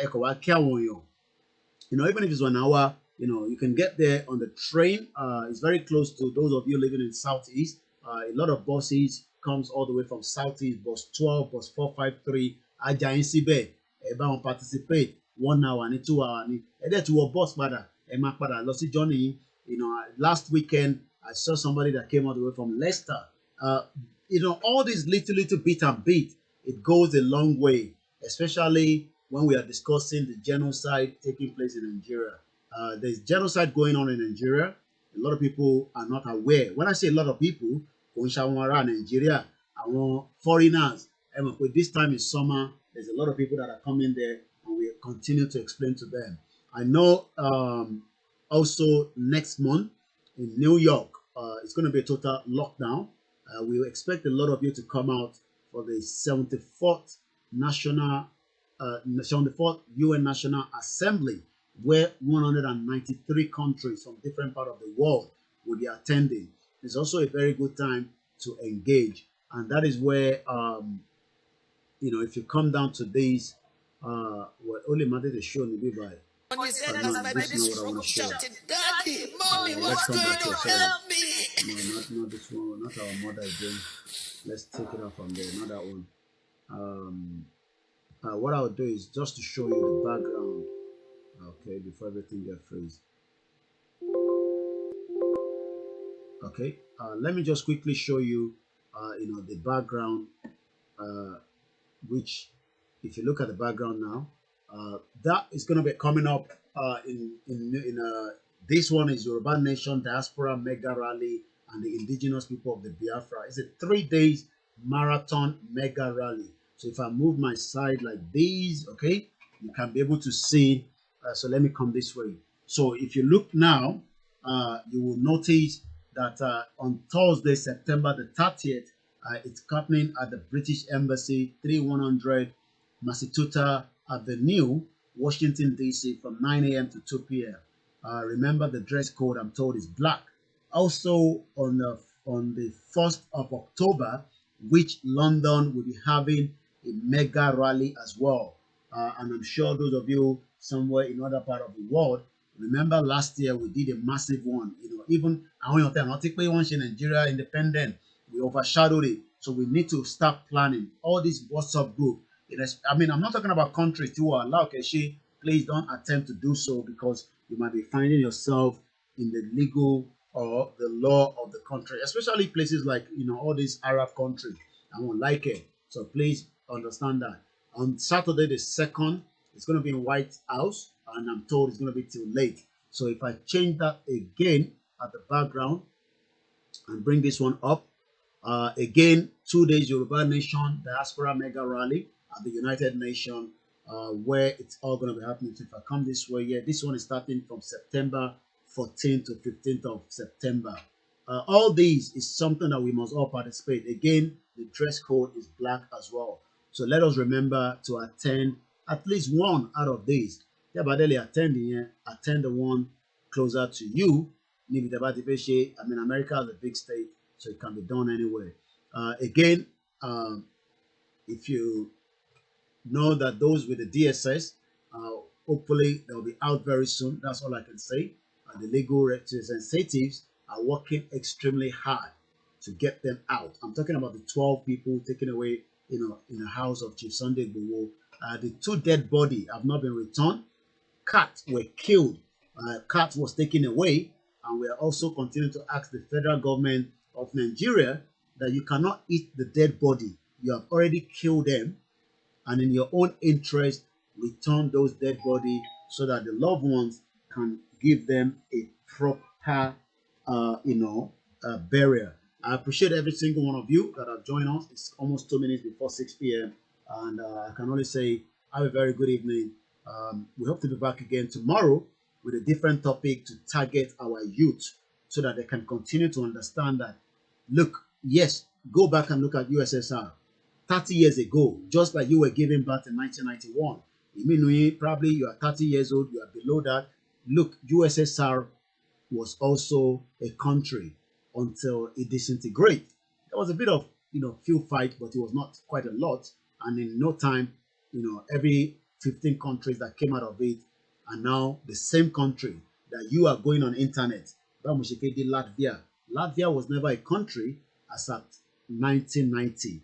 [SPEAKER 1] if it's 1 hour, you can get there on the train. It's very close to those of you living in Southeast. A lot of buses comes all the way from Southeast, bus 12, bus 453, Ajayin Sibe. Everyone participate 1 hour and 2 hours. And then to a bus pada, Emma pada, Lossy Johnny. Last weekend I saw somebody that came all the way from Leicester. All these little bit and bit, it goes a long way, especially when we are discussing the genocide taking place in Nigeria. There's genocide going on in Nigeria. A lot of people are not aware. When I say a lot of people, Nigeria, foreigners, with this time is summer, there's a lot of people that are coming there and we continue to explain to them. I know also next month in New York, it's going to be a total lockdown. We expect a lot of you to come out for the 74th 74th UN National Assembly, where 193 countries from different parts of the world will be attending. It's also a very good time to engage, and that is where if you come down to these, only matter the show be by.
[SPEAKER 9] When you said as my baby struggled, shouting, Daddy, Mommy, what's going on? Help me!
[SPEAKER 1] No, not this one, not our mother again. Let's take it out from there, not that one. What I'll do is just to show you the background, okay, before everything gets freeze. Okay, let me just quickly show you, the background, which, if you look at the background now, that is going to be coming up this one is Yoruba Nation Diaspora Mega Rally and the Indigenous People of the Biafra. It's a 3 days marathon mega rally. So if I move my side like this, okay, you can be able to see. So let me come this way. So if you look now, you will notice that on Thursday, September the 30th, it's happening at the British Embassy, 3100 Massachusetts Avenue, Washington, D.C. from 9 a.m. to 2 p.m. Remember the dress code, I'm told, is black. Also on the 1st of October, which London will be having a mega rally as well. And I'm sure those of you somewhere in other part of the world, remember last year we did a massive one. Even Nigeria independent, we overshadowed it. So we need to start planning all this WhatsApp group. I'm not talking about countries who are allowed. Please don't attempt to do so because you might be finding yourself in the legal or the law of the country, especially places like all these Arab countries. I won't like it. So please understand that. On Saturday the 2nd, it's going to be in White House, and I'm told it's going to be till late. So if I change that again at the background and bring this one up, again, 2 days Yoruba Nation Diaspora Mega Rally at the United Nations, where it's all going to be happening. So if I come this way here, this one is starting from September 14th to 15th of September. All these is something that we must all participate. Again, the dress code is black as well. So let us remember to attend at least one out of these. Attend the one closer to you. America is a big state, so it can be done anywhere. Again, if you know that those with the DSS, hopefully they'll be out very soon. That's all I can say. The legal representatives are working extremely hard to get them out. I'm talking about the 12 people taken away, in the house of Chief Sunday Igboho. The 2 dead bodies have not been returned. Cats were killed. Cats was taken away, and we are also continuing to ask the federal government of Nigeria that you cannot eat the dead body. You have already killed them, and in your own interest, return those dead body so that the loved ones can give them a proper, burial. I appreciate every single one of you that have joined us. It's almost 2 minutes before 6 p.m. And I can only say, have a very good evening. We hope to be back again tomorrow with a different topic to target our youth so that they can continue to understand that, look, yes, go back and look at USSR 30 years ago, just like you were giving birth in 1991. Probably you are 30 years old, you are below that. Look, USSR was also a country until it disintegrated. There was a bit of, few fight, but it was not quite a lot. And in no time, every 15 countries that came out of it are now the same country that you are going on internet. Latvia. Latvia was never a country as at 1990.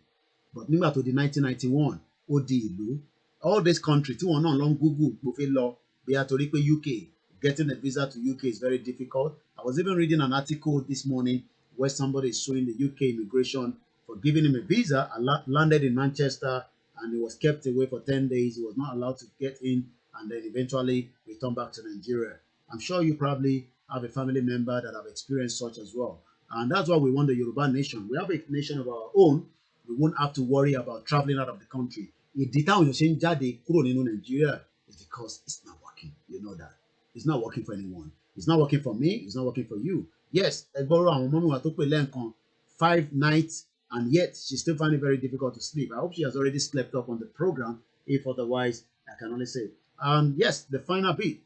[SPEAKER 1] But nígbà tó di 1991, ó di ìlú. All these countries, tí wọ́n náà lọ ń Google, mo fi lọ, bí a torí pé UK, getting a visa to UK is very difficult. I was even reading an article this morning where somebody is suing the UK immigration for giving him a visa. Landed in Manchester and he was kept away for 10 days. He was not allowed to get in and then eventually returned back to Nigeria. I'm sure you probably have a family member that have experienced such as well. And that's why we want the Yoruba nation. We have a nation of our own. We won't have to worry about traveling out of the country. Ìdí táwọn èèyàn ṣe ń jáde kúrò nínú Nigeria is because it's not working. You know that. It's not working for anyone. It's not working for me. It's not working for you. Yes, ẹgbọ́rọ̀ àwọn ọmọ mi wà tó pè lẹ́ǹkan 5 nights and yet she still find it very difficult to sleep. I hope she has already slept up on the program. If otherwise, I can only say. Yes, the final bit.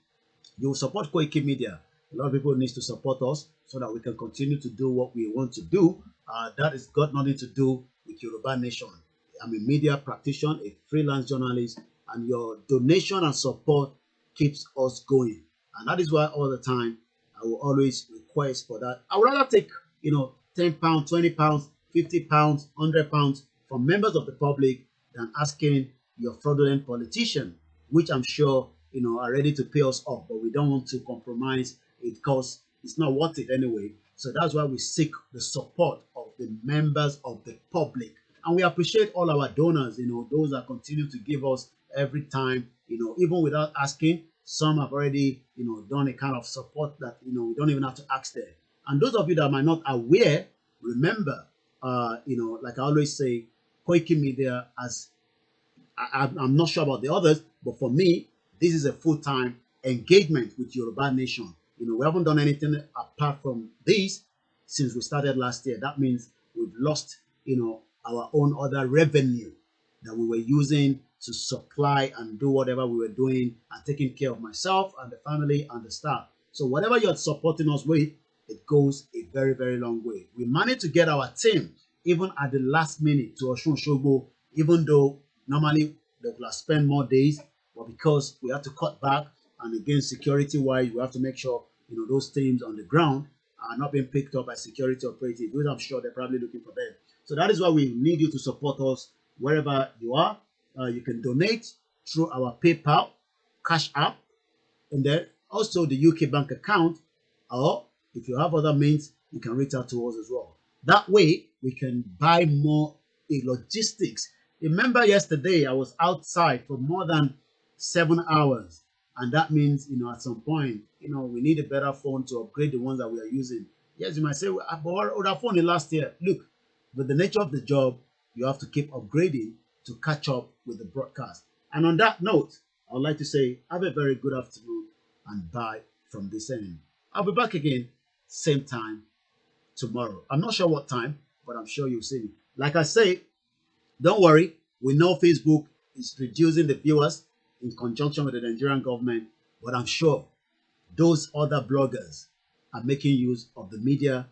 [SPEAKER 1] You will support Koiki Media. A lot of people need to support us so that we can continue to do what we want to do. That has got nothing to do with Yoruba Nation. I'm a media practitioner, a freelance journalist, and your donation and support keeps us going. And that is why all the time I will always request for that. I would rather take, £10, £20, £50, £100 from members of the public than asking your fraudulent politician, which I'm sure, are ready to pay us off, but we don't want to compromise it because it's not worth it anyway. So that's why we seek the support of the members of the public. And we appreciate all our donors, those that continue to give us every time, even without asking. Some have already, done a kind of support that, we don't even have to ask them. And those of you that might not aware, remember, like I always say, Koiki Media, I'm not sure about the others, but for me, this is a full-time engagement with Yoruba Nation. We haven't done anything apart from this since we started last year. That means we've lost, our own other revenue that we were using to supply and do whatever we were doing and taking care of myself and the family and the staff. So whatever you're supporting us with, it goes a very, very long way. We managed to get our team, even at the last minute, to Osun Shogbo, even though normally they would have spent more days, but because we had to cut back, and again, security-wise, we have to make sure, those teams on the ground are not being picked up by security operatives, which I'm sure they're probably looking for them. So that is why we need you to support us wherever you are. You can donate through our PayPal, Cash App, and then also the UK bank account, or if you have other means, you can reach out to us as well. That way, we can buy more logistics. Remember yesterday, I was outside for more than 7 hours. And that means, at some point, we need a better phone to upgrade the ones that we are using. Yes, you might say, well, I bought our phone last year. Look, with the nature of the job, you have to keep upgrading to catch up with the broadcast. And on that note, I would like to say, have a very good afternoon and bye from this end. I'll be back again, same time tomorrow. I'm not sure what time, but I'm sure you'll see me. Like I say, don't worry. We know Facebook is reducing the viewers in conjunction with the Nigerian government, but I'm sure those other bloggers are making use of the media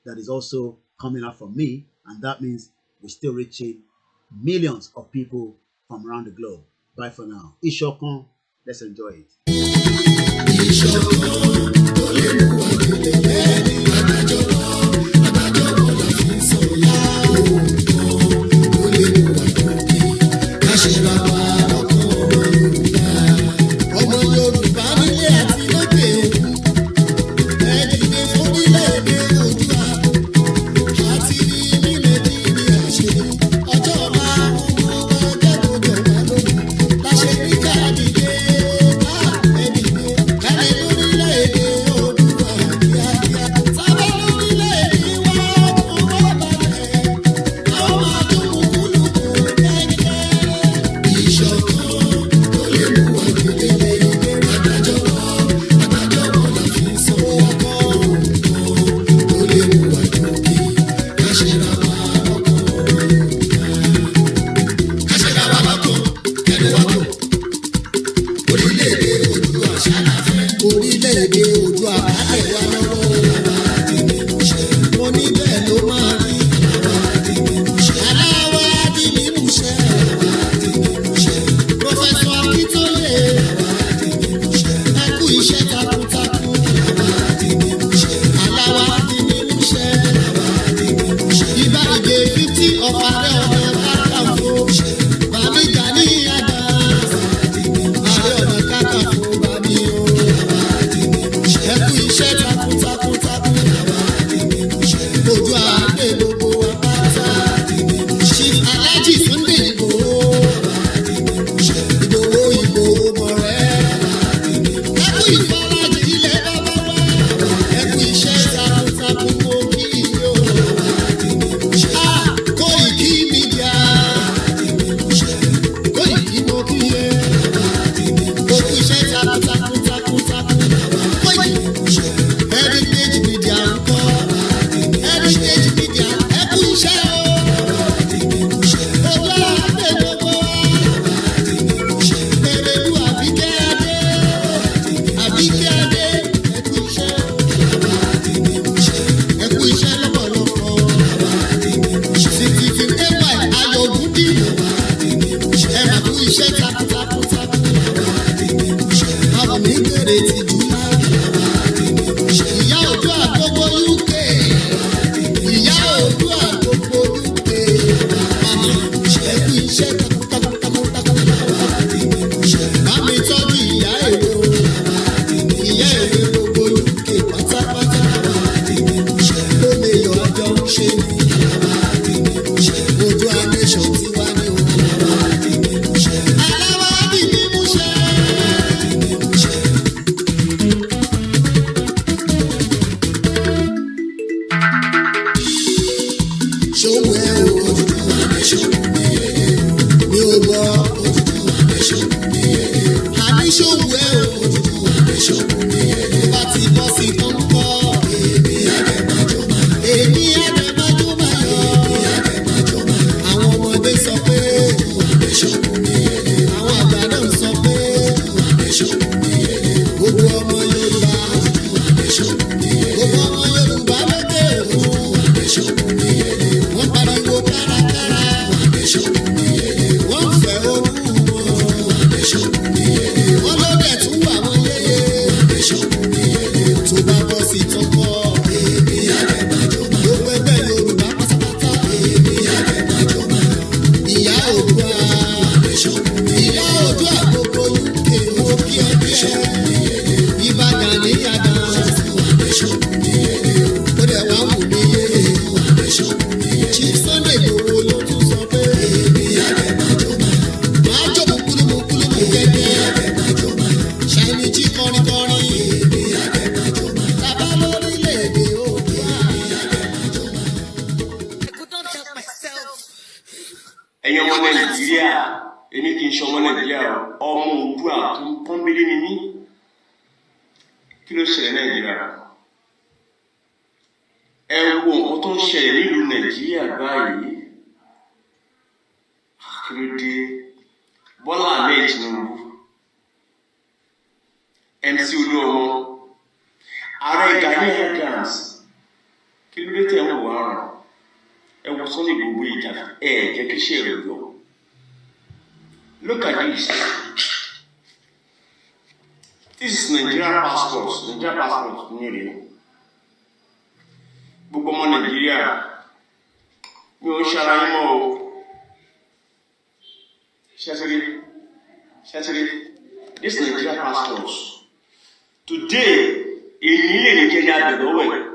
[SPEAKER 1] that is also coming out from me, and that means we're still reaching millions of people from around the globe. Bye for now. Ishokon, let's enjoy it.
[SPEAKER 11] ṣiṣẹ́ takuntakun. Bámi tọ́jú ìyá èrè o. Ìyá èrè gbogbo UK pátápátá. Ó lè yọ àjọ ń ṣe ni. Ojú anation ti wá ní o. Aláwádìí ní múṣẹ́. Ṣòwò ẹ̀ o. Mi ò gbọ́. Àní ṣòwò ẹ̀ o. Bá ti bọ́ sí kọ́ńkọ́. Èmi àdèmájọ́ máa yọ. Àwọn ọmọdé sọ pé. Àwọn àgbà náà sọ pé. Gbogbo ọmọ Yorùbá. Gbogbo ọmọ Yorùbá lókè òkun. Wọ́n pariwo kárakára. Wọ́n fẹ́ ogún wọn. Wọ́n ló dẹ̀ tún wà wọ́n yéye. Tó bá bọ́ sí tọ́kọ́. Gbogbo ẹgbẹ́ Yorùbá pátápátá. Ìyá Oòduà. Ìyá Oòduà gbogbo UK mo kí ẹ bí ẹ. Ìbàdàn ní Ìyàdàn. Ó dẹ̀ wá wù mí yéye. Chief Sunday Igboho ló tún sọ pé. Máa jó mùkúlùmùkúlù mú gẹ́gẹ́. Ṣáìní jí kọrinkọrin. Bàbá lórílẹ̀-èdè Oòduà.
[SPEAKER 9] I could not help myself.
[SPEAKER 4] Ẹ̀yin ọmọ Nàìjíríà, èmi kì í ṣe ọmọ Nàìjíríà, ọmọ Oòduà tó ń pọ́nbélé ni mí. Kí ló ṣẹlẹ̀ Nàìjíríà? Ẹ wo nǹkan tó ń ṣẹlẹ̀ nílùú Nàìjíríà báyìí. Kí ló dé? Bọ́lá Ahmed Tinubu, MC Olúọmọ, Ààrẹ Gani Adams, kí ló dé tẹ̀ ń wò àrùn? Ẹ wo Sunday Igboho ìjà jẹ́ kí ṣe rẹ̀ lọ. Look at this. This is Nigerian passport. Nigerian passport ní èrè. Gbogbo ọmọ Nàìjíríà mi ò ṣara yín mọ́ o. Ṣẹ́tìrì. This is Nigerian passport. Today, èyí lè ní kẹ́ni àbẹ̀lọ́wẹ̀.